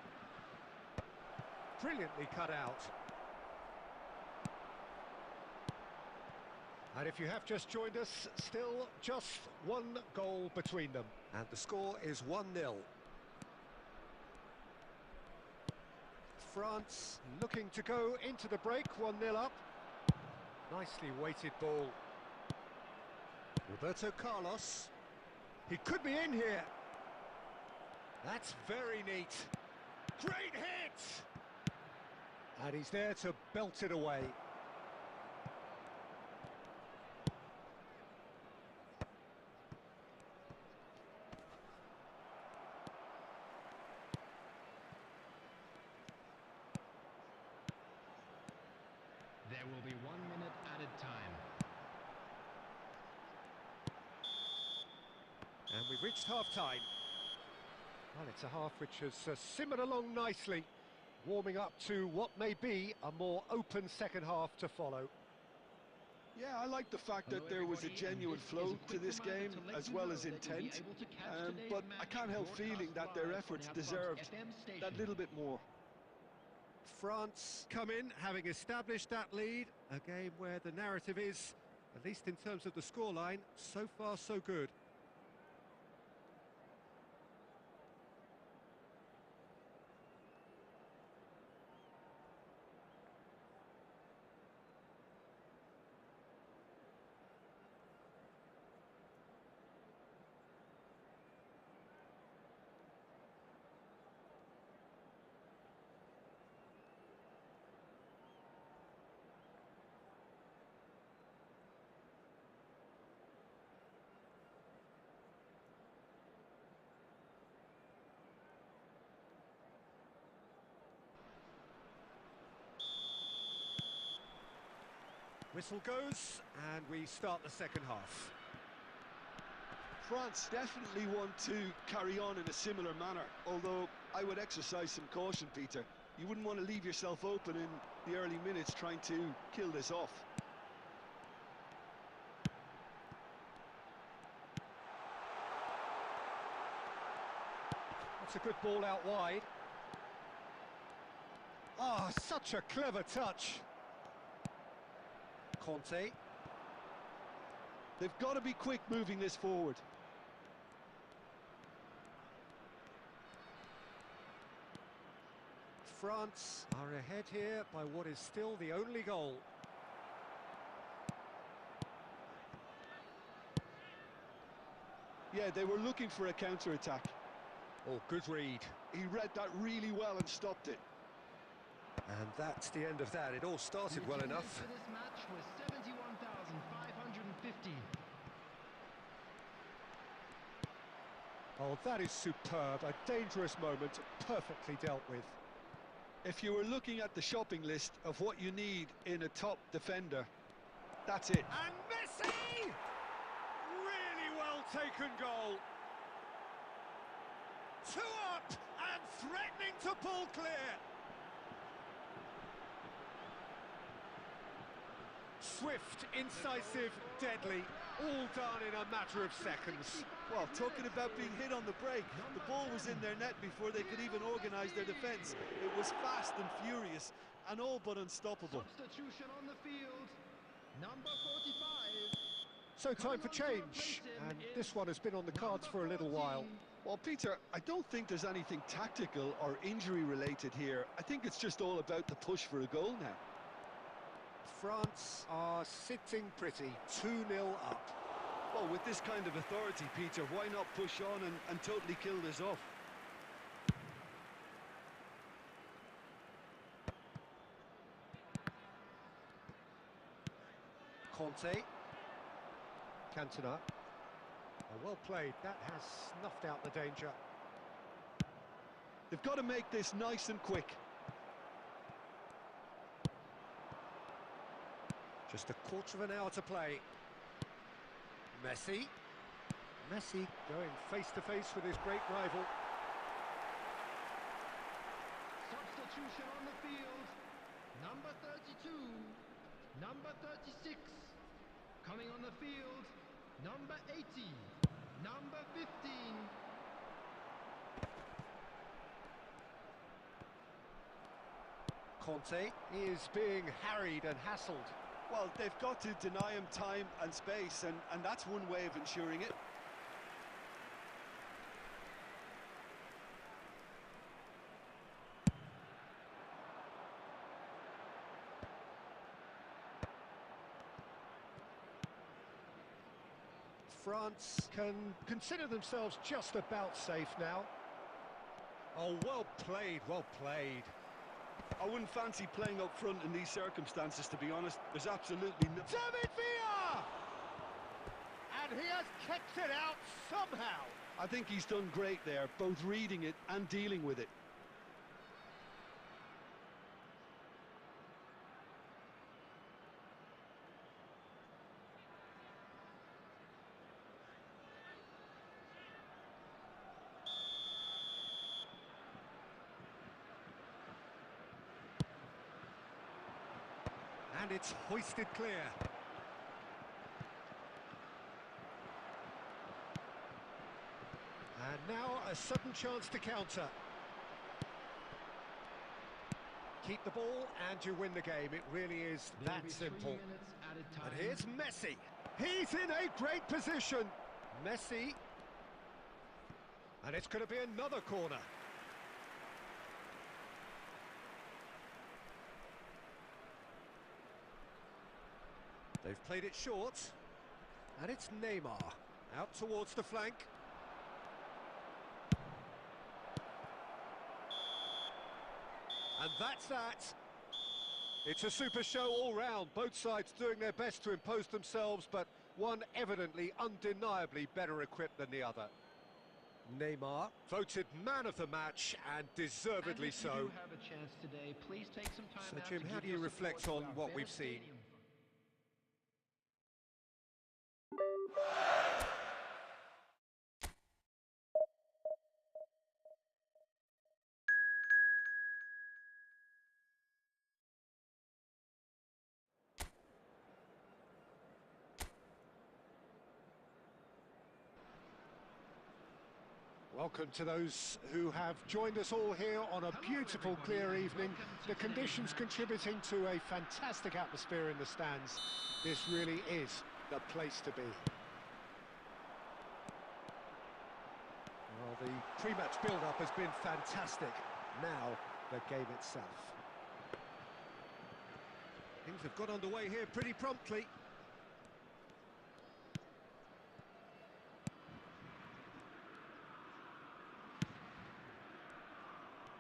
Brilliantly cut out. And if you have just joined us, still just one goal between them. And the score is 1-0. France looking to go into the break, 1-0 up. Nicely weighted ball. Roberto Carlos. He could be in here. That's very neat. Great hit! And he's there to belt it away. There will be 1 minute added time. And we've reached half-time. Well, it's a half which has simmered along nicely, warming up to what may be a more open second half to follow. Yeah, I like the fact that there was a genuine flow to this game, as well as intent, but I can't help feeling that their efforts deserved that little bit more. France come in, having established that lead, a game where the narrative is, at least in terms of the scoreline, so far so good. Whistle goes, and we start the second half. France definitely want to carry on in a similar manner, although I would exercise some caution, Peter. You wouldn't want to leave yourself open in the early minutes trying to kill this off. That's a good ball out wide. Ah, such a clever touch. Conte. They've got to be quick moving this forward. France are ahead here by what is still the only goal. Yeah, they were looking for a counter-attack. Oh, good read. He read that really well and stopped it. And that's the end of that. It all started well enough. For this match was 71,550. Oh, that is superb. A dangerous moment, perfectly dealt with. If you were looking at the shopping list of what you need in a top defender, that's it. And Messi! Really well taken goal. 2 up and threatening to pull clear. Swift, incisive, deadly, all done in a matter of seconds. Well, talking about being hit on the break, the ball was in their net before they could even organise their defence. It was fast and furious and all but unstoppable. Substitution on the field. Number 45. So time for change, and this one has been on the cards for a little while. Well, Peter, I don't think there's anything tactical or injury related here. I think it's just all about the push for a goal now. France are sitting pretty, 2-0 up. Well, with this kind of authority, Peter, why not push on and totally kill this off? Conte. Cantona. Oh, well played. That has snuffed out the danger. They've got to make this nice and quick. Just a quarter of an hour to play. Messi. Messi going face-to-face with his great rival. Substitution on the field. Number 32. Number 36. Coming on the field. Number 80. Number 15. Conte is being harried and hassled. Well, they've got to deny him time and space, and that's one way of ensuring it. France can consider themselves just about safe now. Oh, well played, well played. I wouldn't fancy playing up front in these circumstances, to be honest. There's absolutely no... David Villa! And he has kept it out somehow. I think he's done great there, both reading it and dealing with it. And it's hoisted clear. And now a sudden chance to counter. Keep the ball and you win the game. It really is that simple. And here's Messi. He's in a great position. Messi. And it's going to be another corner. They've played it short, and it's Neymar, out towards the flank. And that's that. It's a super show all round, both sides doing their best to impose themselves, but one evidently, undeniably better equipped than the other. Neymar, voted man of the match, and deservedly so. If you do have a chance today, please take some time So, out Jim, to how give do you your reflect support on to our what we've better seen? stadium. Welcome to those who have joined us all here on a beautiful, clear evening. The conditions contributing to a fantastic atmosphere in the stands. This really is the place to be. Well, the pre-match build-up has been fantastic. Now, the game itself. Things have got underway here pretty promptly.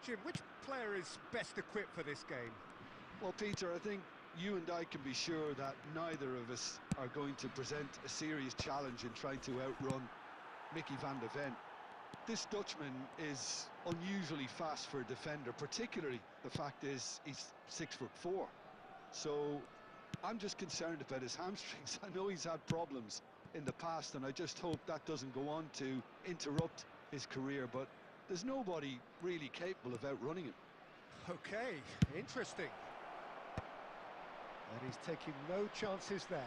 question, which player is best equipped for this game? Well, Peter, I think you and I can be sure that neither of us are going to present a serious challenge in trying to outrun Mickey van der Ven. This Dutchman is unusually fast for a defender, particularly the fact is he's 6'4". So I'm just concerned about his hamstrings. I know he's had problems in the past, and I just hope that doesn't go on to interrupt his career, but there's nobody really capable of outrunning him. Okay, interesting. And he's taking no chances there.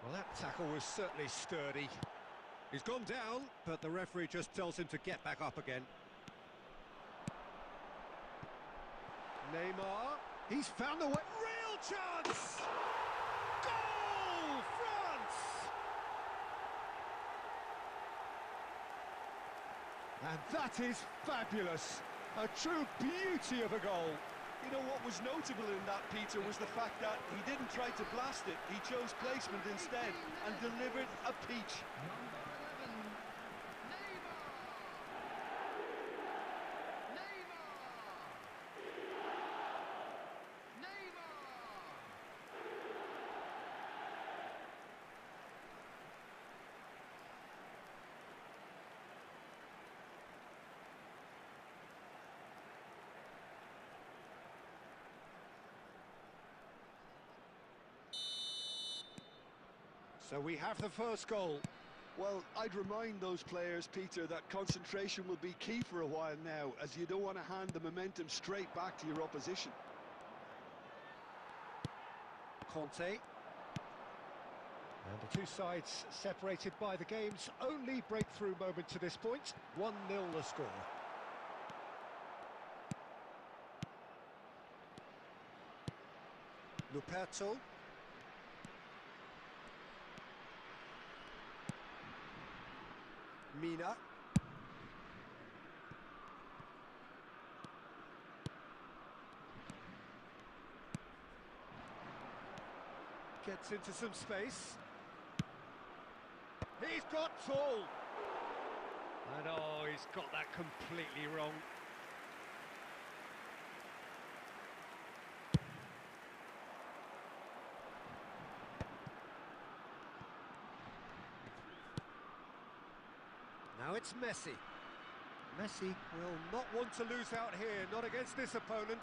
Well, that tackle was certainly sturdy. He's gone down, but the referee just tells him to get back up again. Neymar, he's found the way. Real chance! Goal, France! And that is fabulous. A true beauty of a goal. You know what was notable in that, Peter, was the fact that he didn't try to blast it. He chose placement instead and delivered a peach. So we have the first goal. Well, I'd remind those players, Peter, that concentration will be key for a while now, as you don't want to hand the momentum straight back to your opposition. Conte. And the two sides separated by the game's only breakthrough moment to this point. 1-0 the score. Luperto. Mina. Gets into some space. He's got tall. And oh, he's got that completely wrong. Now it's Messi. Messi will not want to lose out here, not against this opponent.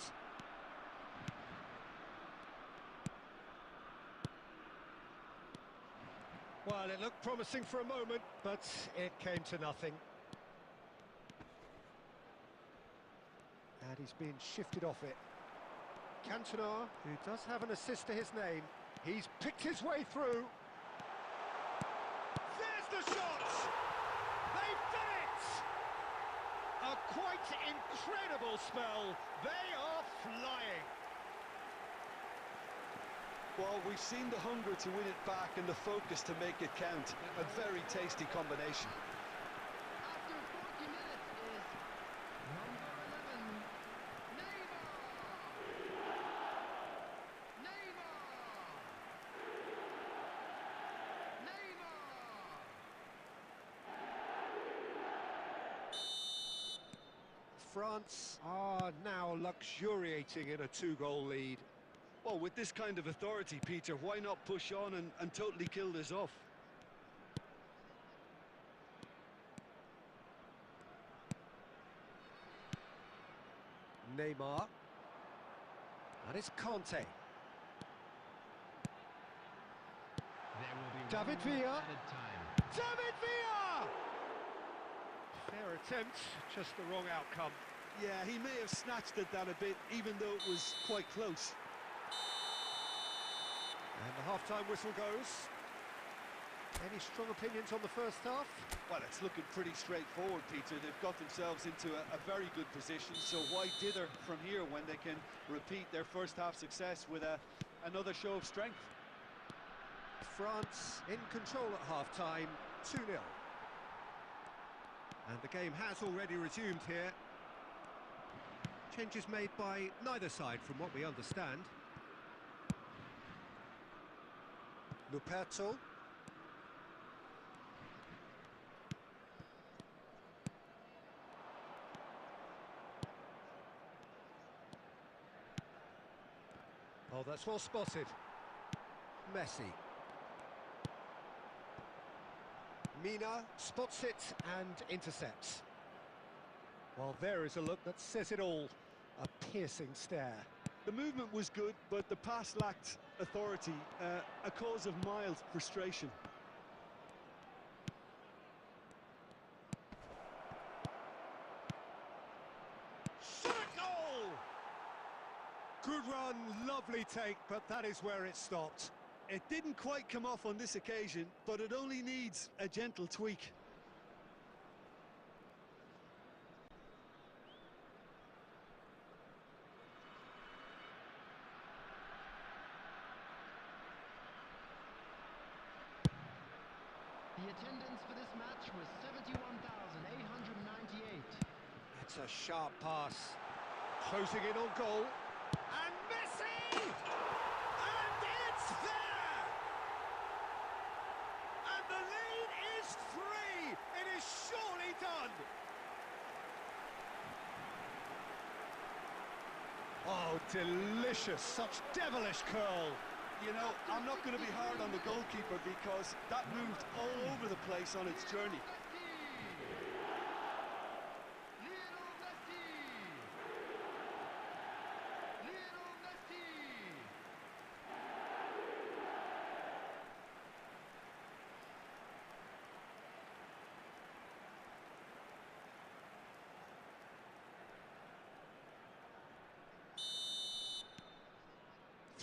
Well, it looked promising for a moment, but it came to nothing. And he's been shifted off it. Cantona, who does have an assist to his name, he's picked his way through. There's the shot! They've done it! A quite incredible spell. They are flying. Well, we've seen the hunger to win it back and the focus to make it count. A very tasty combination. After 40 minutes is number 11, Neymar! France are now luxuriating in a two-goal lead. Well, with this kind of authority, Peter, why not push on and totally kill this off? Neymar. And it's Conte. There will be David 1 minute Villa. added time. David Villa! Fair attempt, just the wrong outcome. Yeah, he may have snatched at that a bit, even though it was quite close. And the half-time whistle goes. Any strong opinions on the first half? Well, it's looking pretty straightforward, Peter. They've got themselves into a very good position, so why dither from here when they can repeat their first half success with another show of strength? France in control at half-time, 2-0. And the game has already resumed here. Changes made by neither side from what we understand. Luperto. Oh, that's well spotted. Messi. Mina spots it and intercepts. Well, there is a look that says it all. A piercing stare. The movement was good, but the pass lacked authority, a cause of mild frustration. Shot a goal! Good run, lovely take, but that is where it stopped. It didn't quite come off on this occasion, but it only needs a gentle tweak. The attendance for this match was 71,898. That's a sharp pass. Closing in on goal. And Messi! And it's there! And the lead is 3! It is surely done! Oh, delicious. Such devilish curl. You know, I'm not going to be hard on the goalkeeper because that moved all over the place on its journey.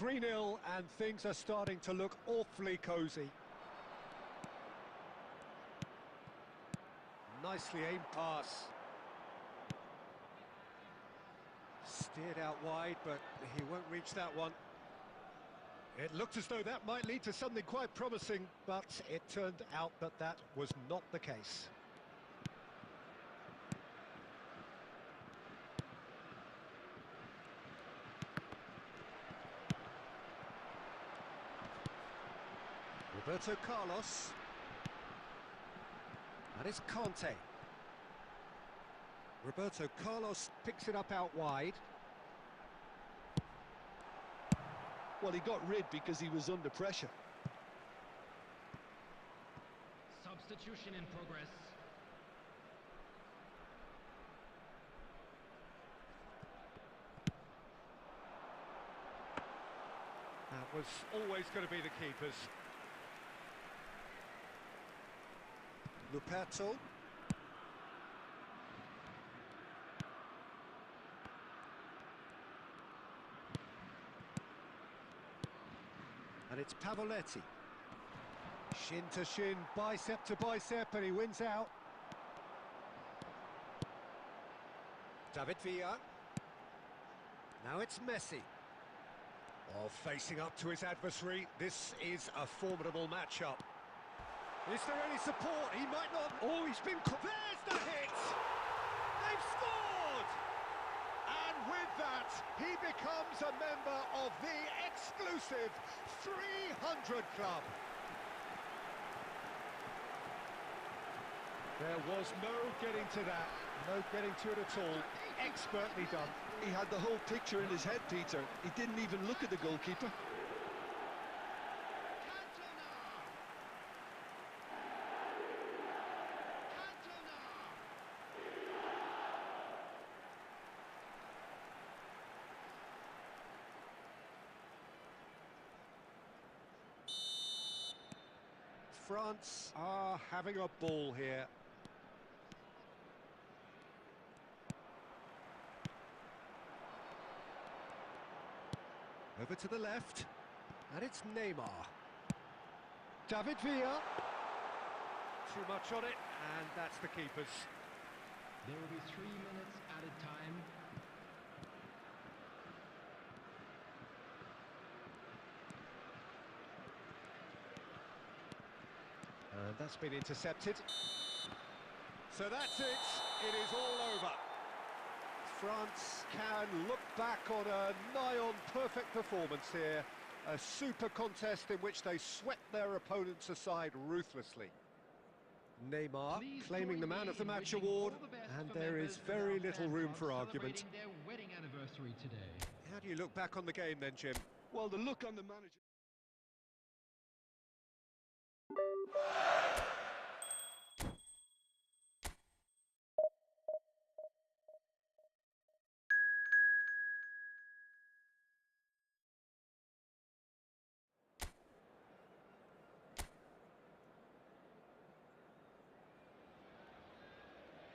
Little 3-0 and things are starting to look awfully cosy. Nicely aimed pass. Steered out wide, but he won't reach that one. It looked as though that might lead to something quite promising, but it turned out that that was not the case. Roberto Carlos. That is Conte. Roberto Carlos picks it up out wide. Well, he got rid because he was under pressure. Substitution in progress. That was always going to be the keepers. Luperto. And it's Pavoletti. Shin to shin, bicep to bicep, and he wins out. David Villa. Now it's Messi. Oh, facing up to his adversary. This is a formidable matchup. Is there any support? He might not. Oh, he's been. There's the hit! They've scored! And with that, he becomes a member of the exclusive 300 Club. There was no getting to that. No getting to it at all. Expertly done. He had the whole picture in his head, Peter. He didn't even look at the goalkeeper. France are having a ball here. Over to the left, and it's Neymar. David Villa. Too much on it, and that's the keepers. There will be 3 minutes added time. And that's been intercepted. So that's it. It is all over. France can look back on a nigh-on perfect performance here. A super contest in which they swept their opponents aside ruthlessly. Neymar claiming the Man of the Match award, and there is very little room for argument. Their wedding anniversary today. How do you look back on the game then, Jim? Well, the look on the manager...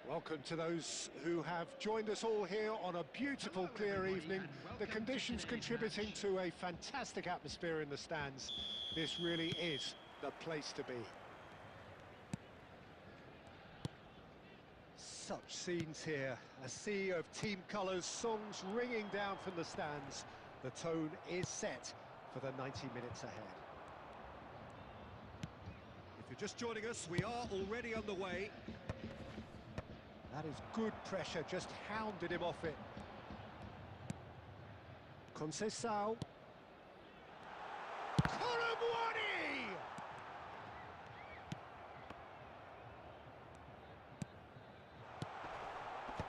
Welcome to those who have joined us all here on a beautiful, clear evening. The conditions contributing to a fantastic atmosphere in the stands. This really is the place to be. Such scenes here, a sea of team colours, songs ringing down from the stands. The tone is set for the 90 minutes ahead. If you're just joining us, we are already underway. That is good pressure, just hounded him off it. Conceição. Colomwani!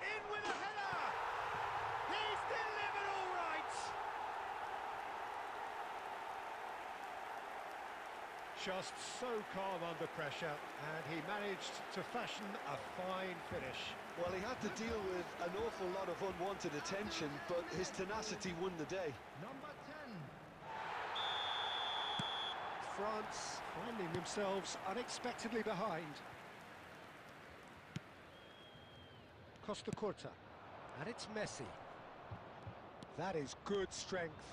In with a header! He's delivered all right! Just so calm under pressure, and he managed to fashion a fine finish. Well, he had to deal with an awful lot of unwanted attention, but his tenacity won the day. Number 10. France finding themselves unexpectedly behind. Costa Curta, and it's Messi. That is good strength.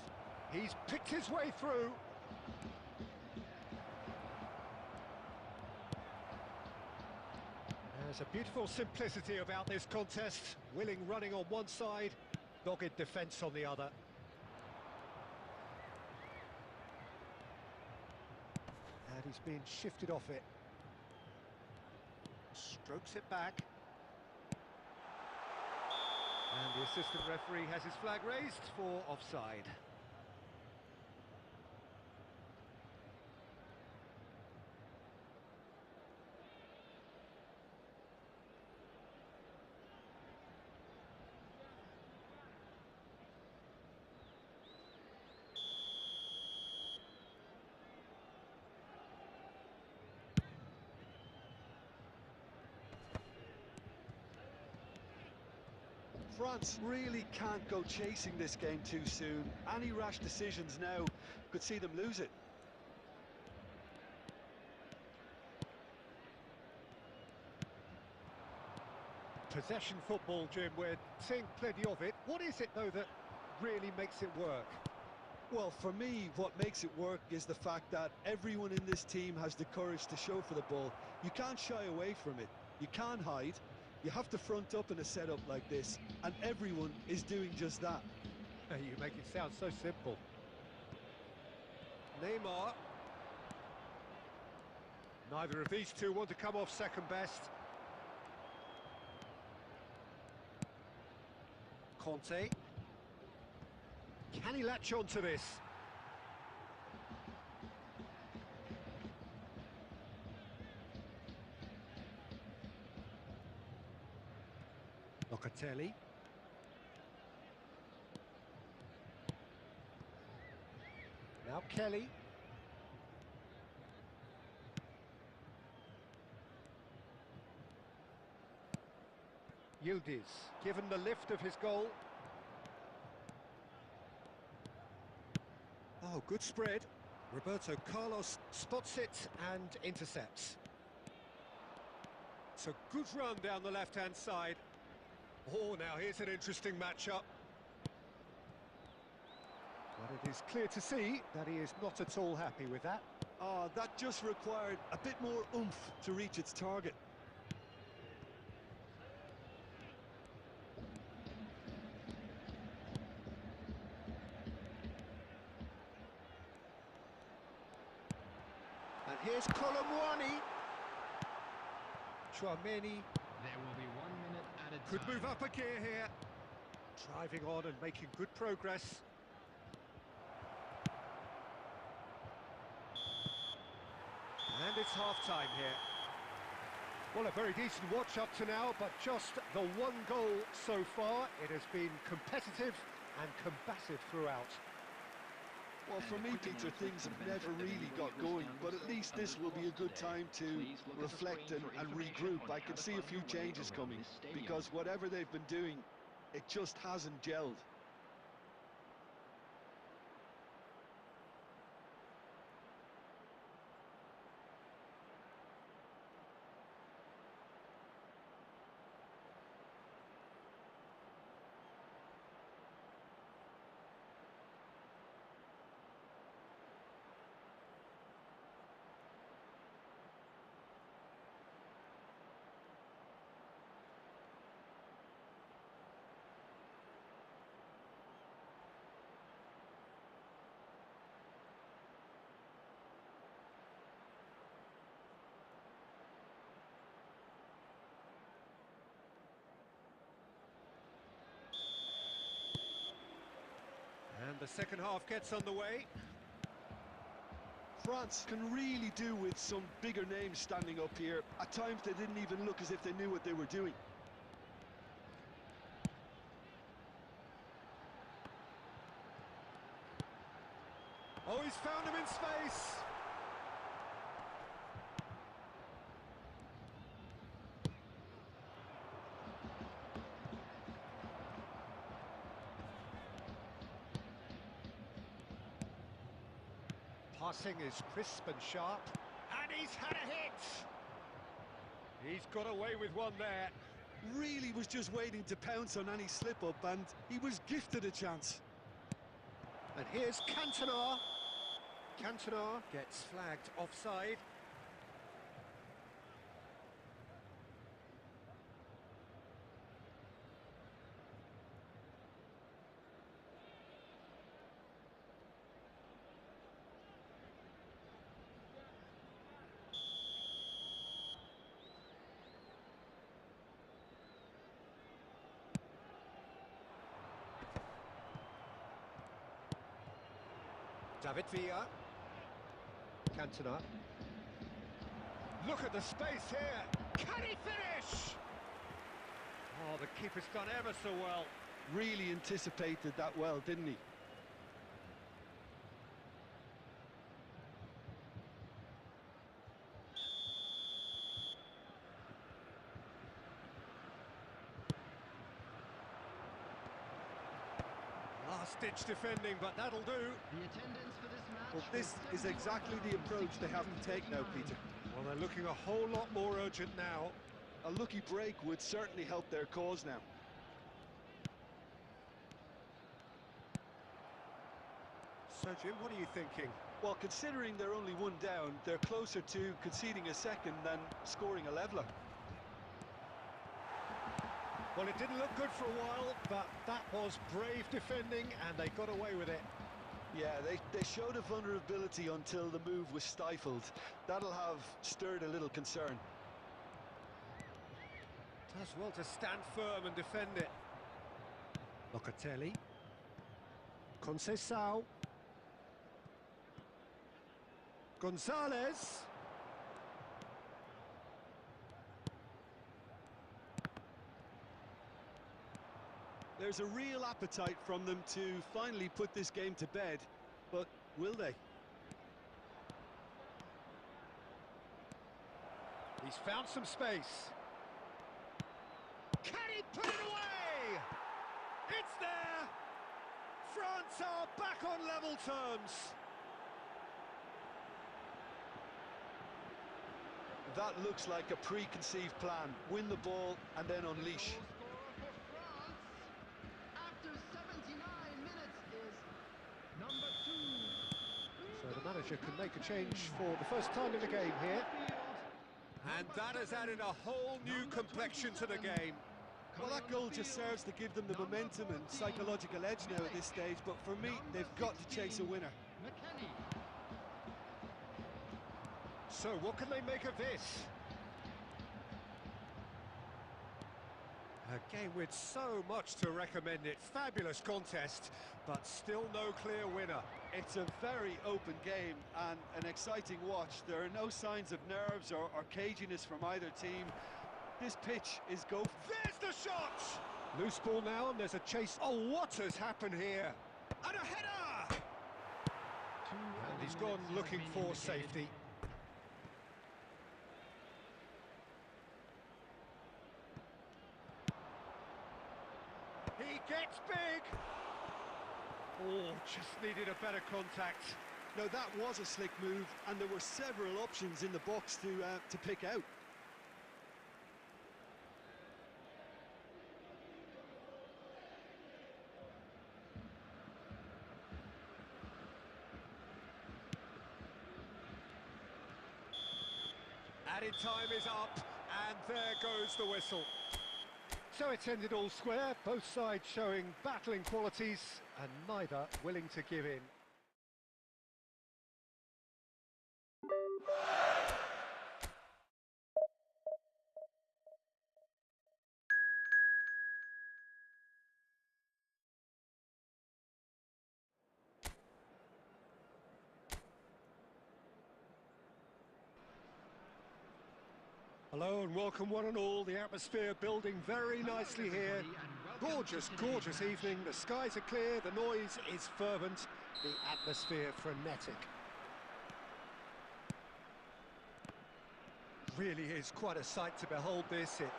He's picked his way through. There's a beautiful simplicity about this contest. Willing running on one side, dogged defence on the other. And he's being shifted off it. Strokes it back. And the assistant referee has his flag raised for offside. France really can't go chasing this game too soon. Any rash decisions now could see them lose it. Possession football, Jim, we're seeing plenty of it. What is it, though, that really makes it work? Well, for me, what makes it work is the fact that everyone in this team has the courage to show for the ball. You can't shy away from it. You can't hide. You have to front up in a setup like this, and everyone is doing just that. You make it sound so simple. Neymar. Neither of these two want to come off second best. Conte. Can he latch on to this? Locatelli. Now Kelly. Yildiz, given the lift of his goal. Oh, good spread. Roberto Carlos spots it and intercepts. It's a good run down the left-hand side. Oh, now here's an interesting matchup. But it is clear to see that he is not at all happy with that. That just required a bit more oomph to reach its target. And here's Colomwani. Chouameni There will be 1 minute added could time. move up a gear here. Driving on and making good progress. And it's half-time here. Well, a very decent watch up to now, but just the one goal so far. It has been competitive and combative throughout. Well, for me, Peter, things have never really got going, but at least this will be a good time to reflect and regroup. I can see a few changes coming, because whatever they've been doing, it just hasn't gelled. And the second half gets underway. France can really do with some bigger names standing up here. At times they didn't even look as if they knew what they were doing. Oh, he's found him in space. Passing is crisp and sharp, and he's had a hit! He's got away with one there. Really was just waiting to pounce on any slip-up, and he was gifted a chance. And here's Cantona. Cantona gets flagged offside. David Villa. Cantona. Look at the space here. Can he finish? Oh, the keeper's done ever so well. Really anticipated that well, didn't he? Last-ditch defending, but that'll do. The attendance for this match. Well, this is exactly the approach they have to take now, Peter. Well, they're looking a whole lot more urgent now. A lucky break would certainly help their cause now. So, Jim, what are you thinking? Well, considering they're only one down, they're closer to conceding a second than scoring a leveller. Well, it didn't look good for a while, but that was brave defending, and they got away with it. Yeah, they showed a vulnerability until the move was stifled. That'll have stirred a little concern. Does well to stand firm and defend it. Locatelli. Conceição. Gonzalez. There's a real appetite from them to finally put this game to bed, but will they? He's found some space. Can he put it away? It's there! France are back on level terms. That looks like a preconceived plan. Win the ball and then unleash. So the manager can make a change for the first time in the game here. And that has added a whole new complexion to the game. Well, that goal just serves to give them the momentum and psychological edge now at this stage, but for me, they've got to chase a winner. So what can they make of this? A game with so much to recommend it. Fabulous contest, but still no clear winner. It's a very open game and an exciting watch. There are no signs of nerves or caginess from either team. This pitch is go. There's the shot! Loose ball now, and there's a chase. Oh, what has happened here? And a header! And he's gone looking for safety. He gets big! Oh, just needed a better contact. No, that was a slick move, and there were several options in the box to pick out. Added time is up, and there goes the whistle. So it's ended all square, both sides showing battling qualities, and neither willing to give in. Hello and welcome one and all. The atmosphere building very nicely here. Gorgeous, gorgeous evening. The skies are clear, the noise is fervent, the atmosphere frenetic. Really is quite a sight to behold this. It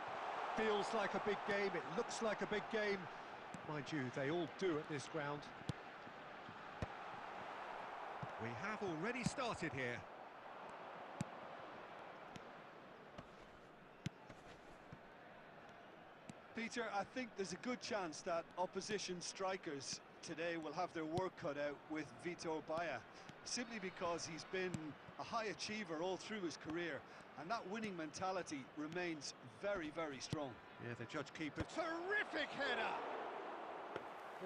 feels like a big game, it looks like a big game. Mind you, they all do at this ground. We have already started here. Peter, I think there's a good chance that opposition strikers today will have their work cut out with Vitor Baia, simply because he's been a high achiever all through his career, and that winning mentality remains very, very strong. Yeah, the judge keeper, terrific header!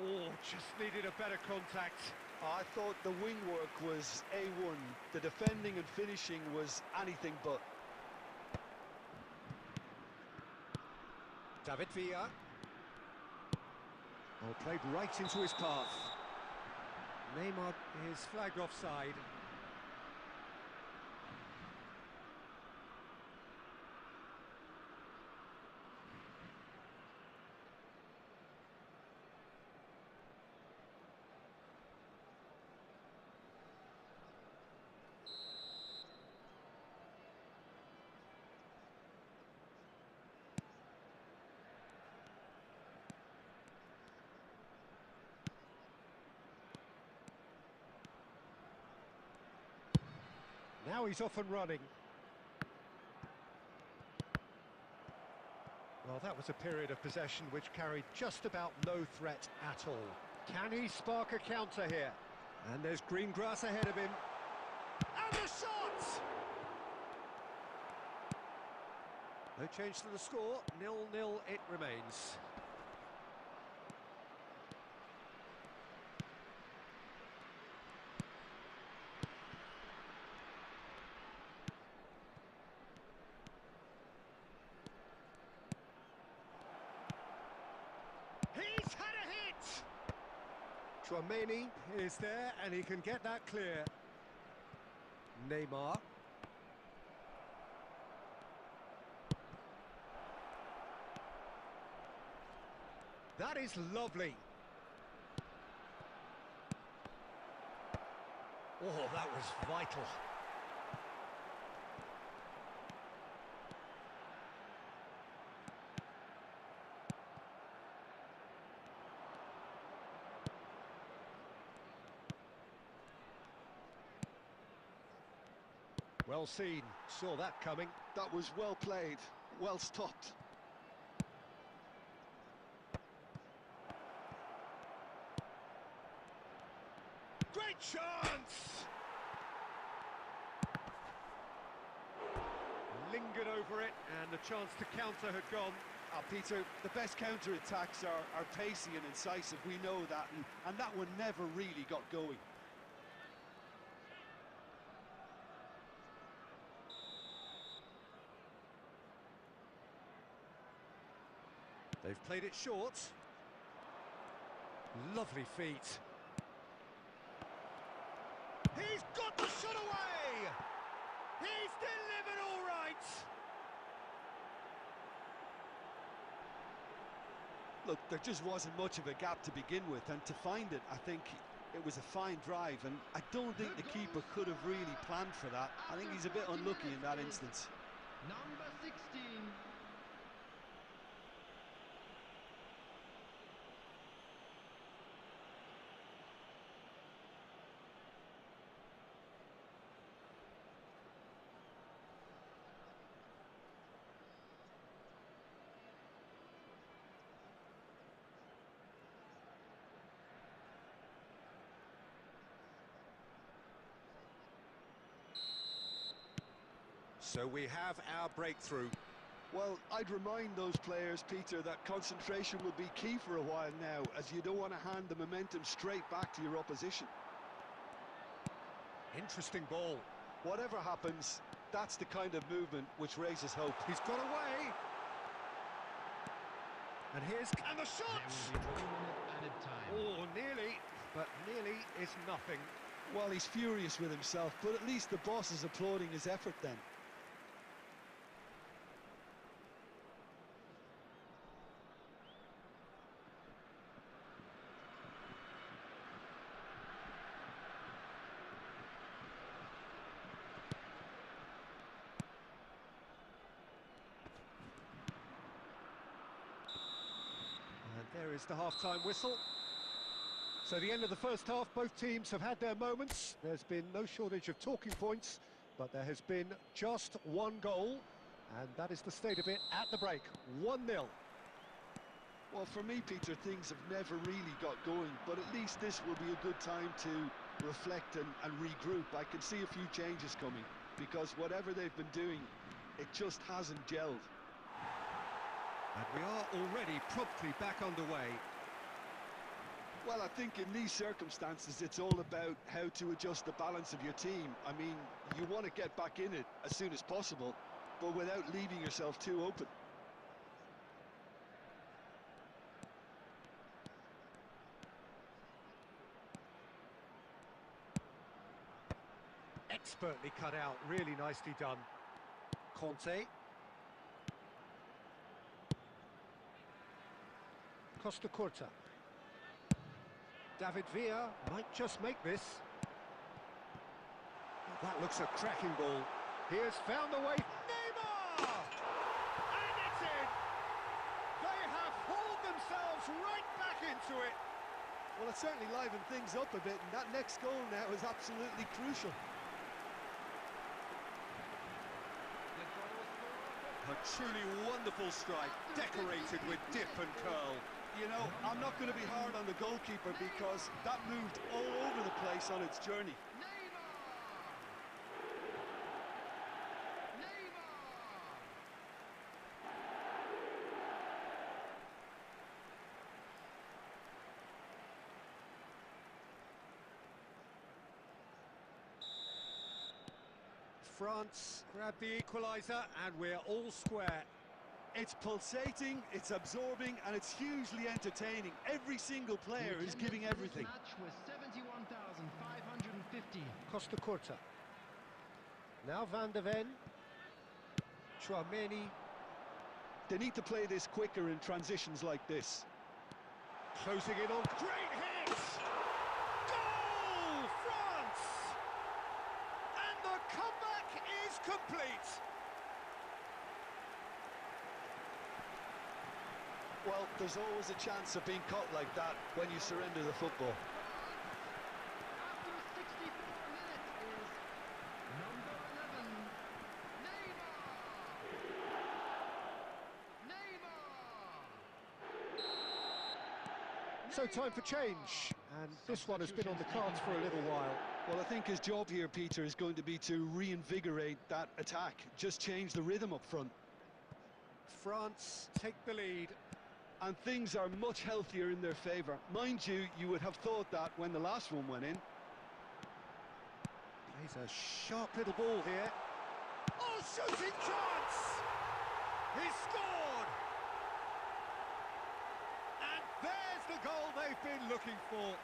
Oh, just needed a better contact. I thought the wing work was A1, the defending and finishing was anything but. David Villa. Oh, played right into his path. Neymar is flagged offside. Now he's off and running. Well, that was a period of possession which carried just about no threat at all. Can he spark a counter here? And there's green grass ahead of him. And the shot! No change to the score, 0-0 it remains. He's had a hit! Chouameni is there and he can get that clear. Neymar. That is lovely. Oh, that was vital. Well seen, saw that coming. That was well played, well stopped. Great chance! Lingered over it, and the chance to counter had gone. Peter, the best counter-attacks are pacey and incisive, we know that, and that one never really got going. They've played it short. Lovely feet. He's got the shot away! He's delivered all right! Look, there just wasn't much of a gap to begin with, and to find it, I think it was a fine drive, and I don't think the keeper could have really planned for that. I think he's a bit unlucky in that instance. Number 16. So we have our breakthrough. Well, I'd remind those players, Peter, that concentration will be key for a while now, as you don't want to hand the momentum straight back to your opposition. Interesting ball. Whatever happens, that's the kind of movement which raises hope. He's got away. And the shot! There will be 1 minute added time. Oh, nearly, but nearly is nothing. Well, he's furious with himself, but at least the boss is applauding his effort then. And there is the half-time whistle. So the end of the first half, both teams have had their moments. There's been no shortage of talking points, but there has been just one goal, and that is the state of it at the break. 1-0. Well, for me, Peter, things have never really got going, but at least this will be a good time to reflect and regroup. I can see a few changes coming, because whatever they've been doing, it just hasn't gelled. And we are already promptly back underway. Well, I think in these circumstances, it's all about how to adjust the balance of your team. I mean, you want to get back in it as soon as possible, but without leaving yourself too open. Expertly cut out, really nicely done. Conte. Costa Curta. David Villa might just make this. That looks a cracking ball. He has found the way. Neymar! And it's in! They have hauled themselves right back into it. Well, it certainly livened things up a bit, and that next goal now is absolutely crucial. A truly wonderful strike, decorated with dip and curl. You know, I'm not going to be hard on the goalkeeper because that moved all over the place on its journey. France grab the equaliser and we're all square. It's pulsating, it's absorbing, and it's hugely entertaining. Every single player is giving everything. Match was 71,550. Costa Curta. Now Van de Ven. Chouameni. They need to play this quicker in transitions like this. Closing in on. Great hit! Goal! France! And the comeback is complete. Well, there's always a chance of being caught like that when you surrender the football. After 64 minutes is number 11, Neymar! So time for change, and this one has been on the cards for a little while. Well, I think his job here, Peter, is going to be to reinvigorate that attack. Just change the rhythm up front. France take the lead. And things are much healthier in their favour. Mind you, you would have thought that when the last one went in. Plays a sharp little ball here. Oh, shooting chance! He scored! goal they've been looking for.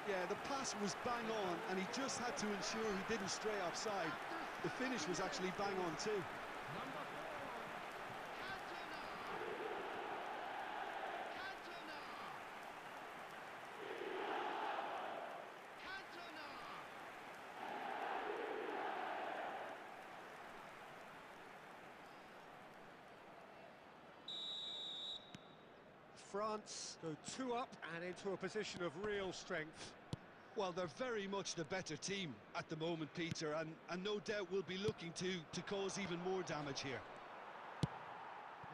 Yeah, the pass was bang on, and he just had to ensure he didn't stray offside. The finish was actually bang on too. Number 4, Cantona. Cantona. France go 2 up and into a position of real strength. Well, they're very much the better team at the moment, Peter, and no doubt will be looking to cause even more damage here.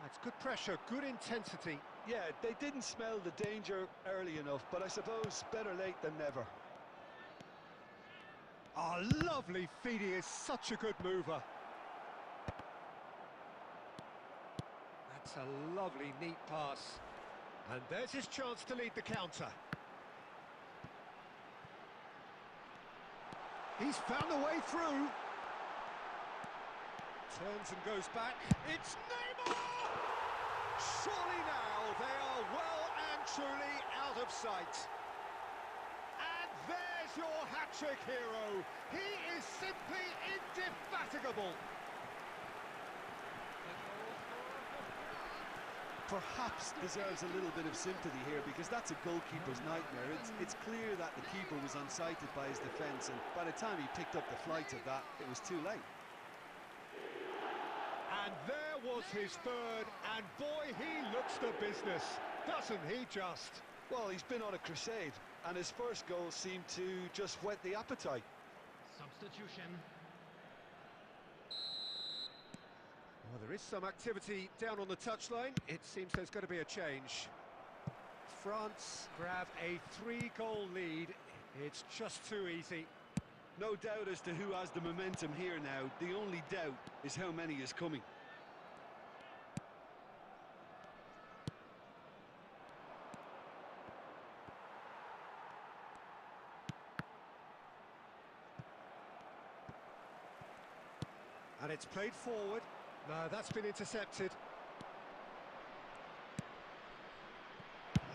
That's good pressure, good intensity. Yeah, they didn't smell the danger early enough, but I suppose better late than never. Oh, lovely feed, he is such a good mover. That's a lovely, neat pass. And there's his chance to lead the counter. He's found a way through. Turns and goes back. It's Neymar! Surely now they are well and truly out of sight. And there's your hat-trick hero. He is simply indefatigable. Perhaps deserves a little bit of sympathy here, because that's a goalkeeper's nightmare. It's clear that the keeper was unsighted by his defence, and by the time he picked up the flight of that, it was too late. And there was his third, and boy, he looks the business, doesn't he just? Well, he's been on a crusade, and his first goal seemed to just whet the appetite. Substitution. Well, there is some activity down on the touchline. It seems there's going to be a change. France grab a 3-goal lead. It's just too easy. No doubt as to who has the momentum here now. The only doubt is how many is coming. And it's played forward. No, that's been intercepted.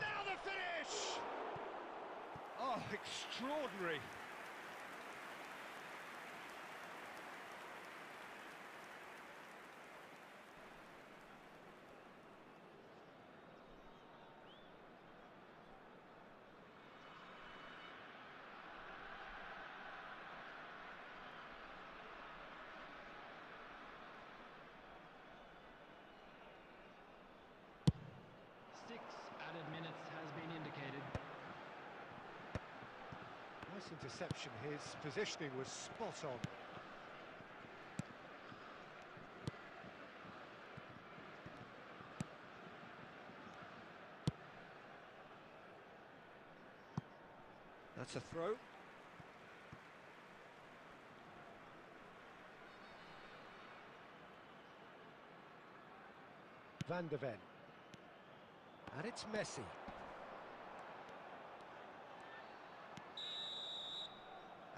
Now the finish! Oh, extraordinary. Added minutes has been indicated. Nice interception. His positioning was spot on. That's a throw. Van de Ven. And it's Messi.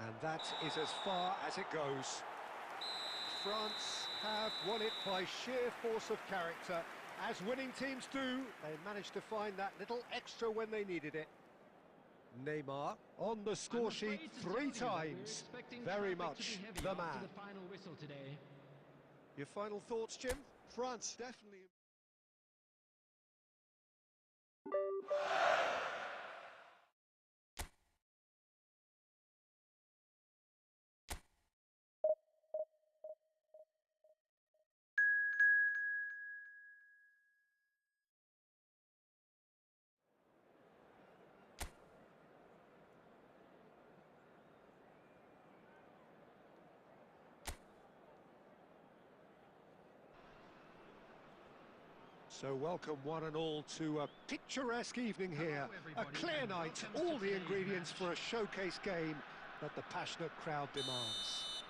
And that is as far as it goes. France have won it by sheer force of character. As winning teams do, they managed to find that little extra when they needed it. Neymar on the score sheet 3 times. Very much the man. The final whistle today. Your final thoughts, Jim? France definitely... So welcome one and all to a picturesque evening here. A clear night, all the ingredients for a showcase game that the passionate crowd demands.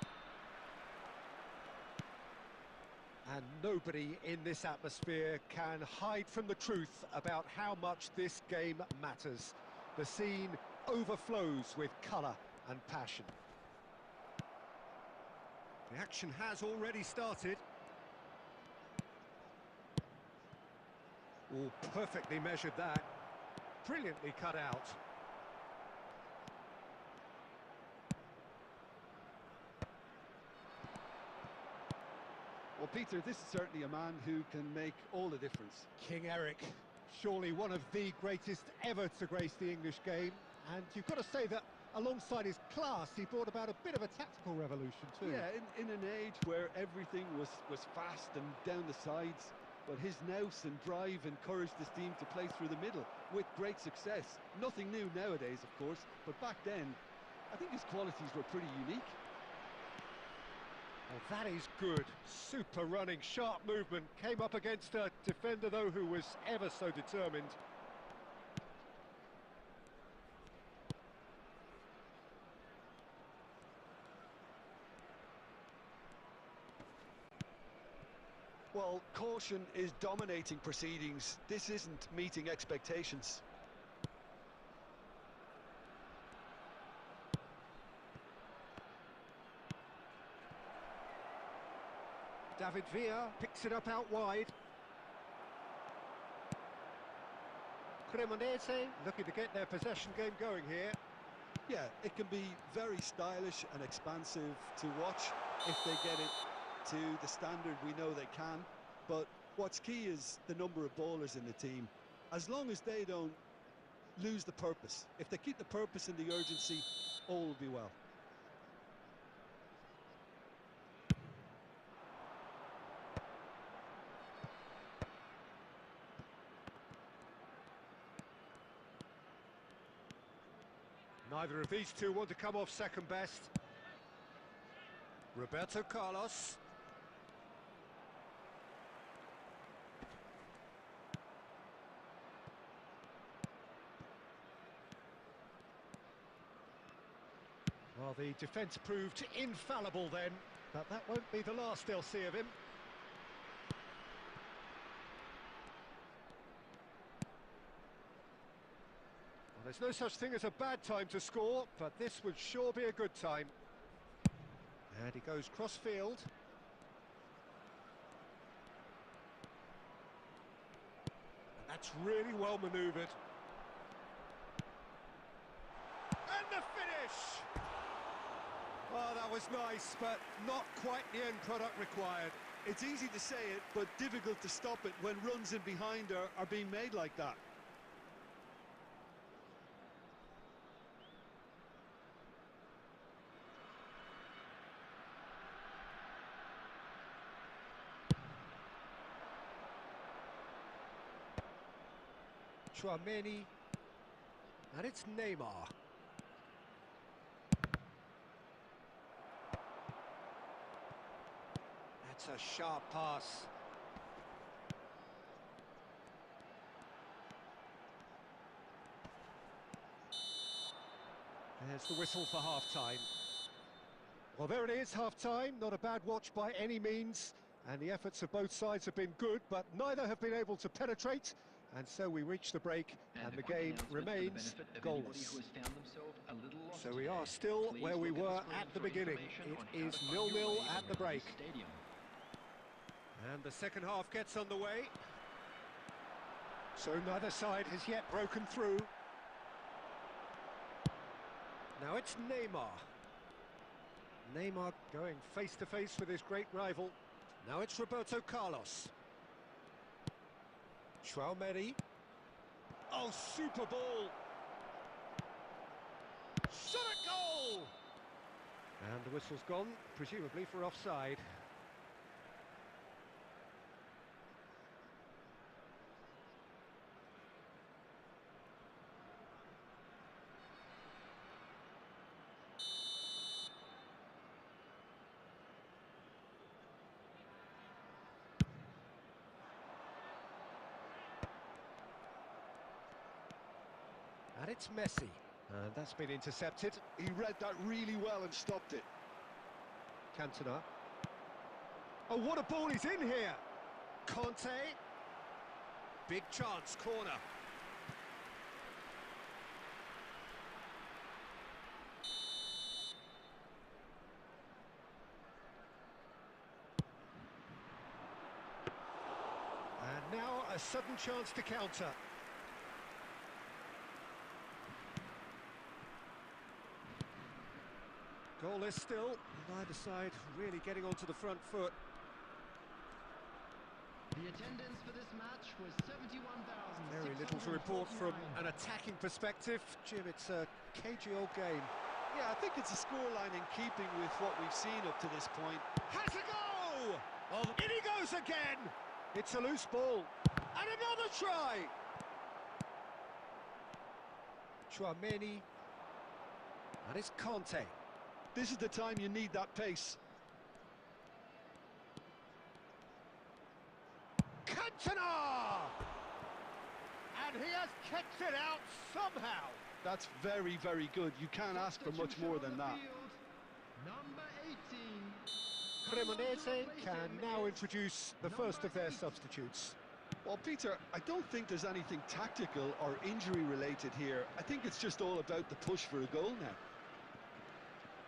And nobody in this atmosphere can hide from the truth about how much this game matters. The scene overflows with colour and passion. The action has already started. Oh, perfectly measured that. Brilliantly cut out. Well, Peter, this is certainly a man who can make all the difference. King Eric, surely one of the greatest ever to grace the English game. And you've got to say that alongside his class, he brought about a bit of a tactical revolution too. Yeah, in an age where everything was fast and down the sides, but his nous and drive encouraged his team to play through the middle with great success. Nothing new nowadays, of course, but back then, I think his qualities were pretty unique. Well, that is good. Super running, sharp movement. Came up against a defender, though, who was ever so determined. Well, caution is dominating proceedings. This isn't meeting expectations. David Villa picks it up out wide. Cremonese looking to get their possession game going here. Yeah, it can be very stylish and expansive to watch if they get it to the standard we know they can. But what's key is the number of ballers in the team. As long as they don't lose the purpose, if they keep the purpose and the urgency, all will be well. Neither of these two want to come off second best. Roberto Carlos. Well, the defence proved infallible then, but that won't be the last they'll see of him. Well, there's no such thing as a bad time to score, but this would sure be a good time. And he goes cross-field. And that's really well manoeuvred. And the finish! Oh, that was nice, but not quite the end product required. It's easy to say it, but difficult to stop it when runs in behind are being made like that. Chouameni, and it's Neymar. That's a sharp pass. There's the whistle for half-time. Well, there it is, half-time. Not a bad watch by any means. And the efforts of both sides have been good, but neither have been able to penetrate. And so we reach the break, and the game remains goalless. So we are still where we were at the beginning. It is 0-0 at the break. And the second half gets underway. So neither side has yet broken through. Now it's Neymar. Neymar going face-to-face with his great rival. Now it's Roberto Carlos. Chouameni. Oh, super ball! Shot at goal! And the whistle's gone, presumably for offside. And it's Messi. And that's been intercepted. He read that really well and stopped it. Cantona. Oh, what a ball he's in here! Conte. Big chance, corner. And Now a sudden chance to counter. Goalless still, neither side really getting onto the front foot. The attendance for this match was 71,000. Very little to report from an attacking perspective. Jim, it's a cagey old game. Yeah, I think it's a scoreline in keeping with what we've seen up to this point. Has a go! Oh, in he goes again! It's a loose ball. And another try! Chouameni. And it's Conte. This is the time you need that pace. Cantona! And he has kicked it out somehow. That's very, very good. You can't ask for much more than that. Number 18. Cremonese can now introduce the first of their substitutes. Well, Peter, I don't think there's anything tactical or injury related here. I think it's just all about the push for a goal now.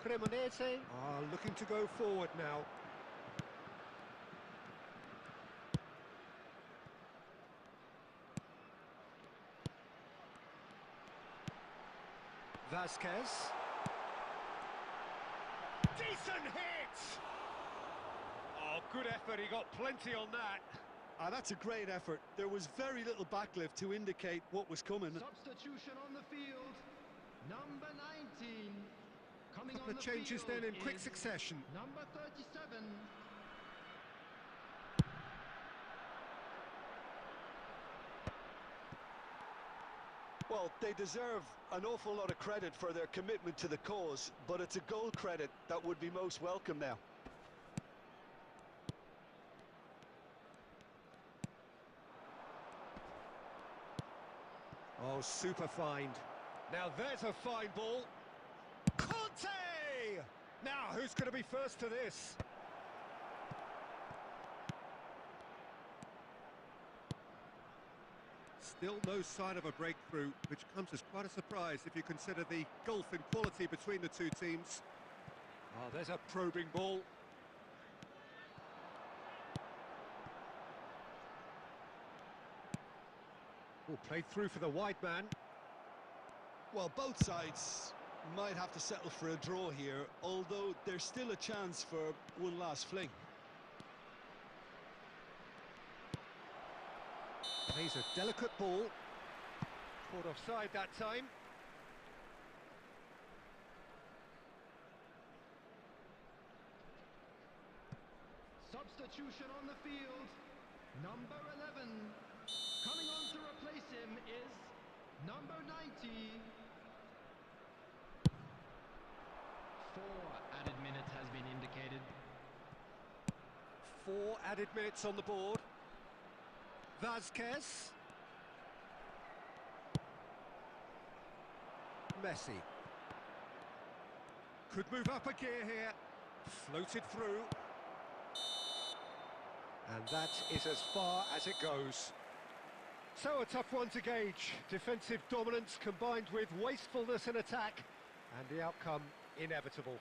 Cremonese are looking to go forward now. Vasquez. Decent hit! Oh, good effort, he got plenty on that. That's a great effort. There was very little backlift to indicate what was coming. Substitution on the field. Number 19. Coming Couple on of the changes field then in quick is succession. Number 37. Well, they deserve an awful lot of credit for their commitment to the cause, but it's a goal credit that would be most welcome now. Oh, super find. Now there's a fine ball. Conte! Now, who's going to be first to this? Still no sign of a breakthrough, which comes as quite a surprise if you consider the gulf in quality between the two teams. Oh, there's a probing ball. Oh, played through for the wide man. Well, both sides might have to settle for a draw here, although there's still a chance for one last fling. Plays a delicate ball. Caught offside that time. Substitution on the field. Number 11. Coming on to replace him is number 90. 4 added minutes has been indicated. 4 added minutes on the board. Vasquez. Messi. Could move up a gear here. Floated through. And that is as far as it goes. So a tough one to gauge. Defensive dominance combined with wastefulness in attack. And the outcome inevitable.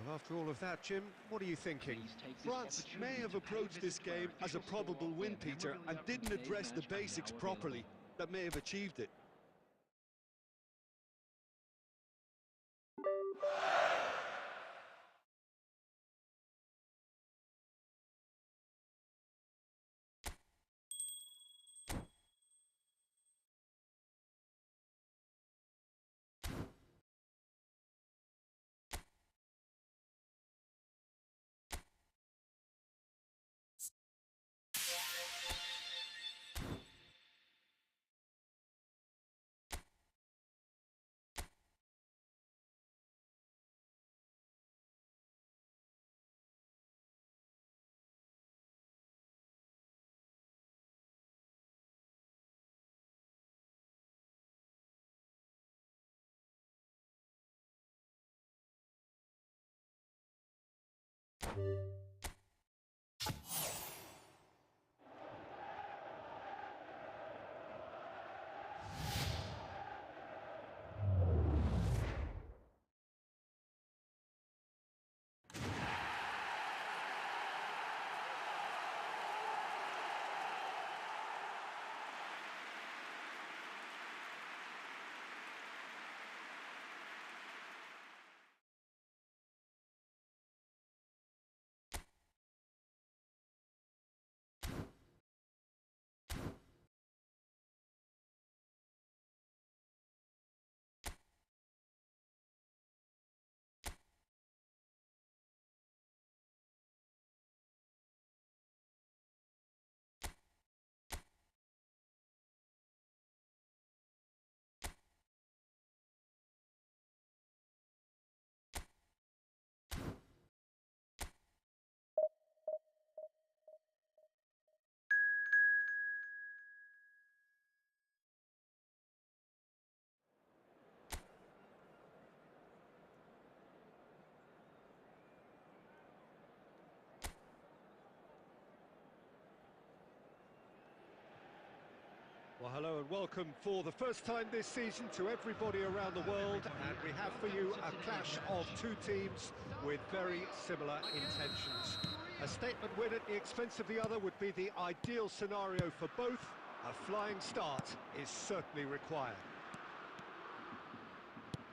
Well, after all of that, Jim, what are you thinking? France may have approached this game as a probable win, Peter, and didn't address the basics properly that may have achieved it. Well, hello and welcome for the first time this season to everybody around the world, and we have for you a clash of two teams with very similar intentions. A statement win at the expense of the other would be the ideal scenario for both. A flying start is certainly required.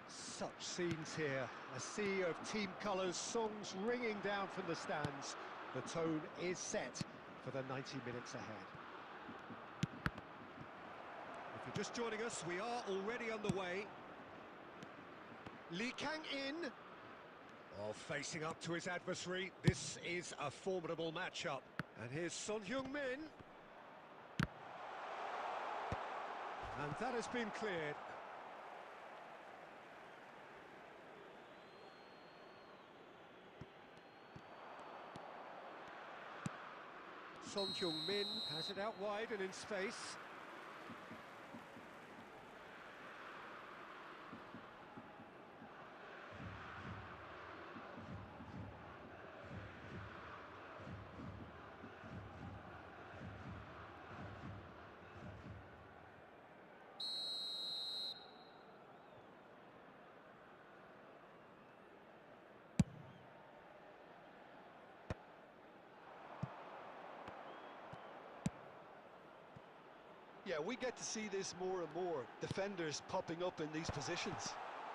Such scenes here, a sea of team colours, songs ringing down from the stands. The tone is set for the 90 minutes ahead. If you're just joining us, we are already underway. Lee Kang-in. Oh, facing up to his adversary. This is a formidable matchup. And here's Son Heung-min. And that has been cleared. Son Heung-min has it out wide and in space. Yeah, we get to see this more and more. Defenders popping up in these positions.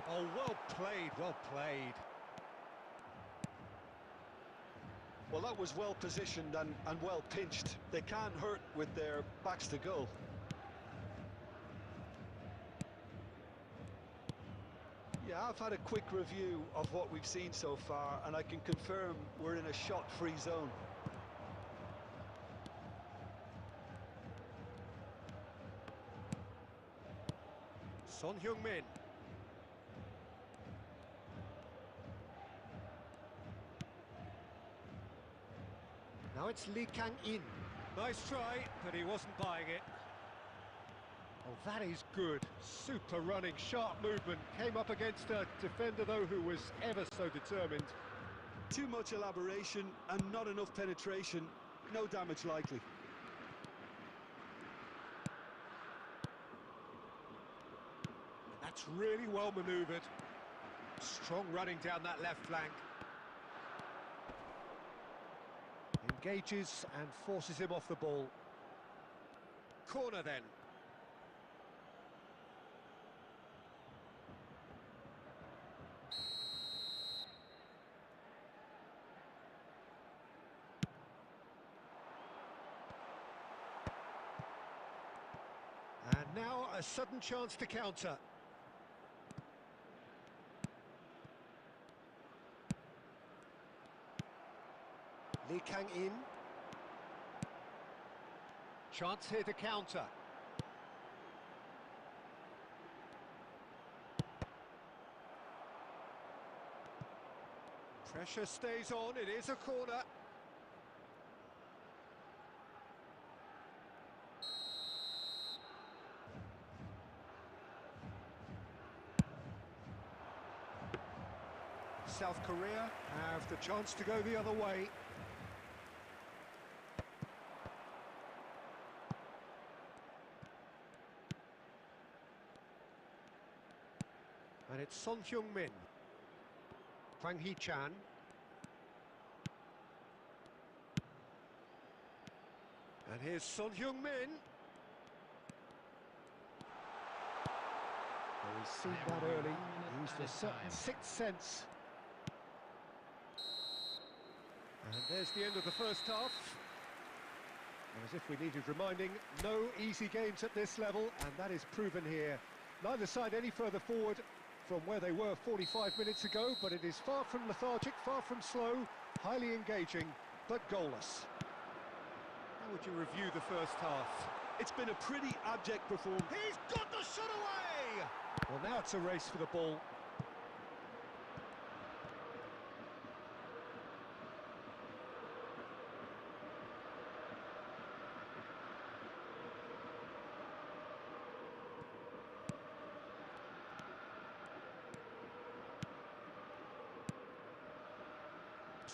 Oh, well played, well played. Well, that was well positioned and well pinched. They can't hurt with their backs to goal. Yeah, I've had a quick review of what we've seen so far, and I can confirm we're in a shot-free zone. Son Heung-min. Now it's Lee Kang-in. Nice try, but he wasn't buying it. Oh, that is good. Super running, sharp movement. Came up against a defender, though, who was ever so determined. Too much elaboration and not enough penetration. No damage likely. That's really well manoeuvred. Strong running down that left flank. Engages and forces him off the ball. Corner then. And now a sudden chance to counter. Lee Kang-in. Chance here to counter. Pressure stays on, it is a corner. South Korea have the chance to go the other way. And it's Son Heung-min. Hwang Hee-chan. And here's Son Heung-min. Well, he's seen that early. Used a certain sixth sense. And there's the end of the first half. And as if we needed reminding, no easy games at this level, and that is proven here. Neither side any further forward from where they were 45 minutes ago, but it is far from lethargic, far from slow, highly engaging, but goalless. How would you review the first half? It's been a pretty abject performance. He's got the shot away! Well, now it's a race for the ball.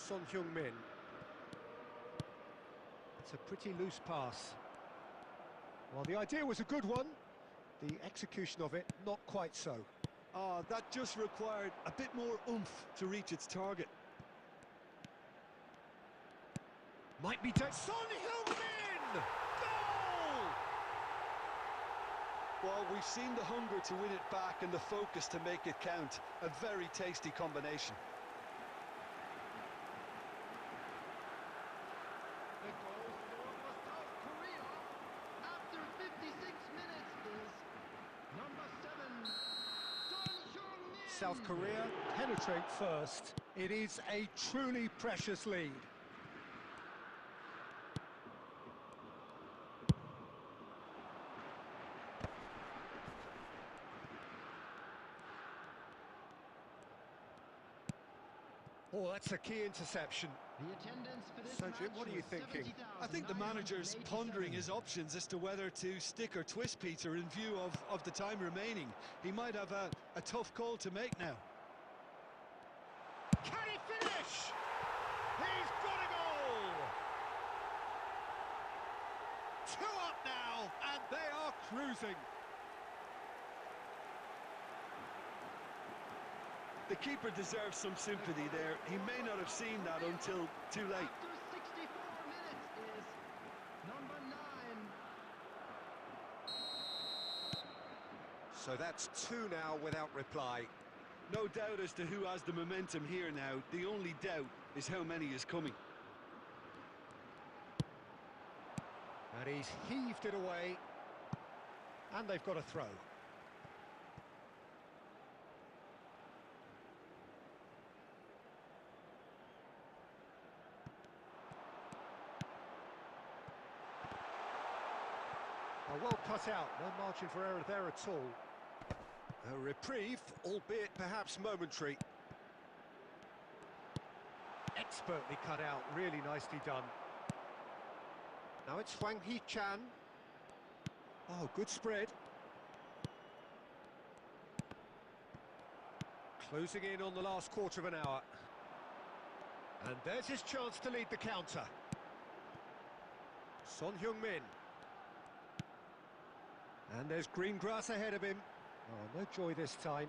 Son Heung-min. It's a pretty loose pass. Well, the idea was a good one. The execution of it, not quite so. Ah, that just required a bit more oomph to reach its target. Might be Son Heung-min! Goal! Well, we've seen the hunger to win it back and the focus to make it count. A very tasty combination. The goal scored for South Korea after 56 minutes is number 7, Son Heung-min. South Korea penetrate first. It is a truly precious lead. Oh, that's a key interception. The attendance for this So, Jim, match what are you was thinking? I think the manager's 70,987. pondering his options as to whether to stick or twist Peter in view of the time remaining. He might have a tough call to make now. Can he finish? He's got a goal! 2 up now, and they are cruising. The keeper deserves some sympathy there. He may not have seen that until too late. After 64 minutes is number 9. So that's 2 now without reply. No doubt as to who has the momentum here now. The only doubt is how many is coming. And he's heaved it away. And they've got a throw. Well cut out, no margin for error there at all. A reprieve, albeit perhaps momentary. Expertly cut out, really nicely done. Now it's Hwang Hee-chan. Oh, good spread. Closing in on the last quarter of an hour. And there's his chance to lead the counter. Son Heung-min. And there's green grass ahead of him. Oh, no joy this time.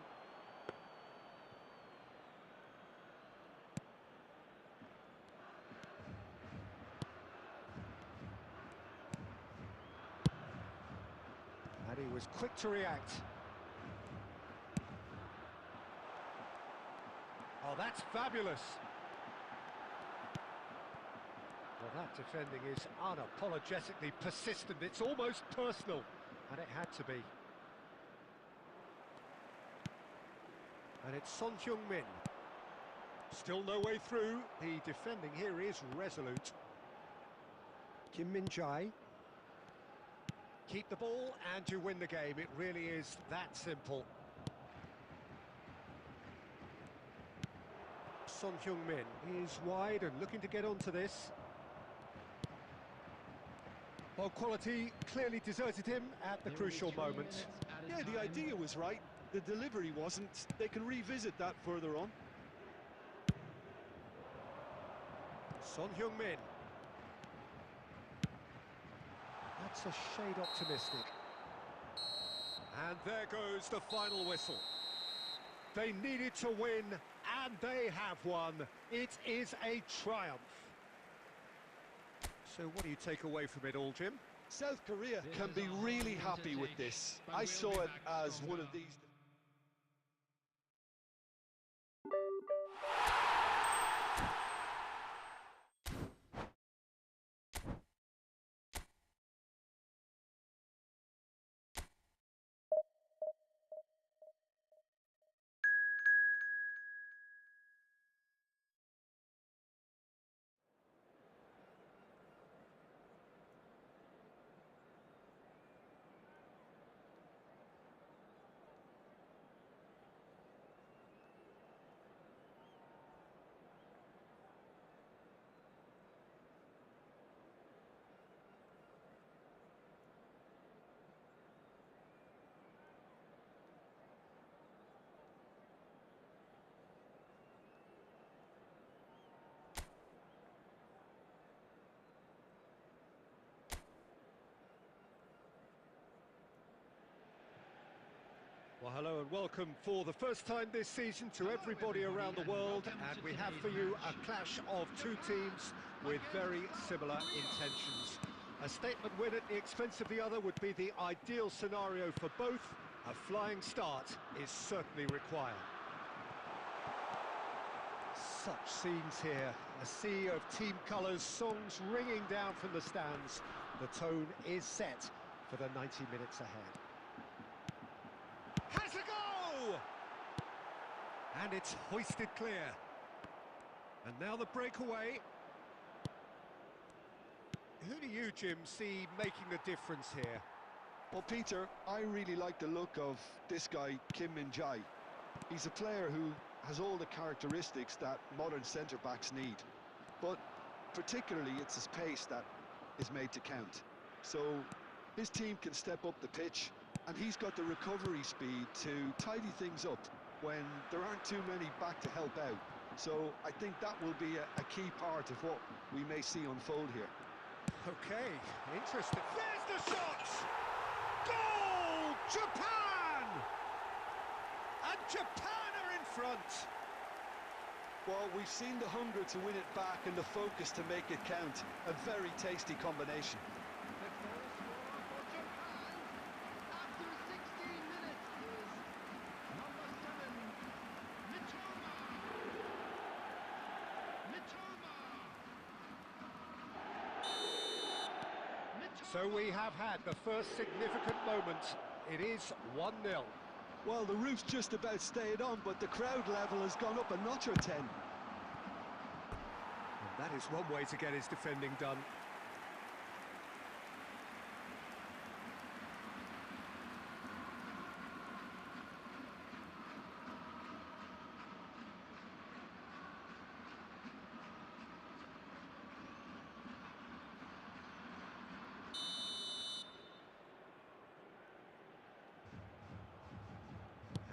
And he was quick to react. Oh, that's fabulous. Well, that defending is unapologetically persistent. It's almost personal. And it had to be. And it's Son Heung-min. Still no way through. The defending here is resolute. Kim Min-jae. Keep the ball and you win the game. It really is that simple. Son Heung-min is wide and looking to get onto this. Well, quality clearly deserted him at the crucial moment. Yeah, the idea was right. The delivery wasn't. They can revisit that further on. Son Heung-min. That's a shade optimistic. And there goes the final whistle. They needed to win, and they have won. It is a triumph. So what do you take away from it all, Jim? South Korea can be really happy with this. I saw it as one of these... Well, hello and welcome for the first time this season to everybody around the world, and we have for you a clash of two teams with very similar intentions. A statement win at the expense of the other would be the ideal scenario for both. A flying start is certainly required. Such scenes here, a sea of team colours, songs ringing down from the stands. The tone is set for the 90 minutes ahead. Has a go! And it's hoisted clear. And now the breakaway. Who do you, Jim, see making the difference here? Well, Peter, I really like the look of this guy, Kim Min-jae. He's a player who has all the characteristics that modern centre-backs need. But particularly, it's his pace that is made to count. So his team can step up the pitch, and he's got the recovery speed to tidy things up when there aren't too many back to help out. So I think that will be a key part of what we may see unfold here. Okay, interesting. There's the shot! Goal! Japan! And Japan are in front. Well, we've seen the hunger to win it back and the focus to make it count. A very tasty combination. The goal scorer for Japan after 16 minutes is number 7, Mitoma. So we have had the first significant moment. It is 1-0. Well, the roof's just about stayed on, but the crowd level has gone up a notch or 10. And that is one way to get his defending done.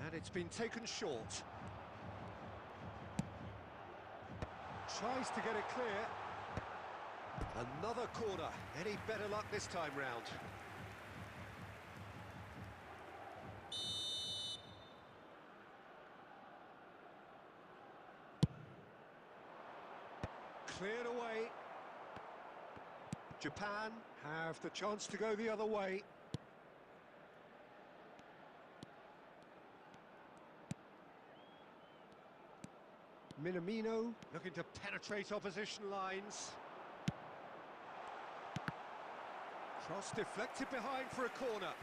And it's been taken short. Tries to get it clear. Another corner. Any better luck this time round? Cleared away. Japan have the chance to go the other way. Minamino looking to penetrate opposition lines. Cross deflected behind for a corner.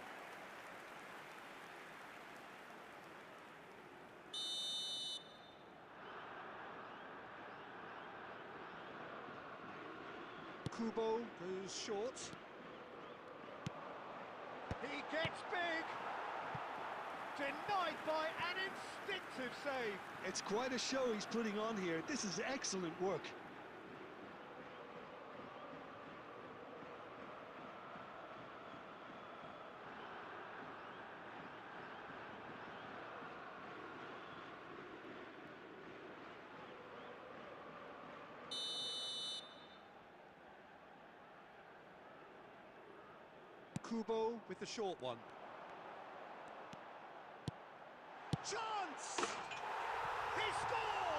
Kubo goes short. He gets big. Denied by an instinctive save. It's quite a show he's putting on here. This is excellent work. Kubo with the short one. Chance! He scores!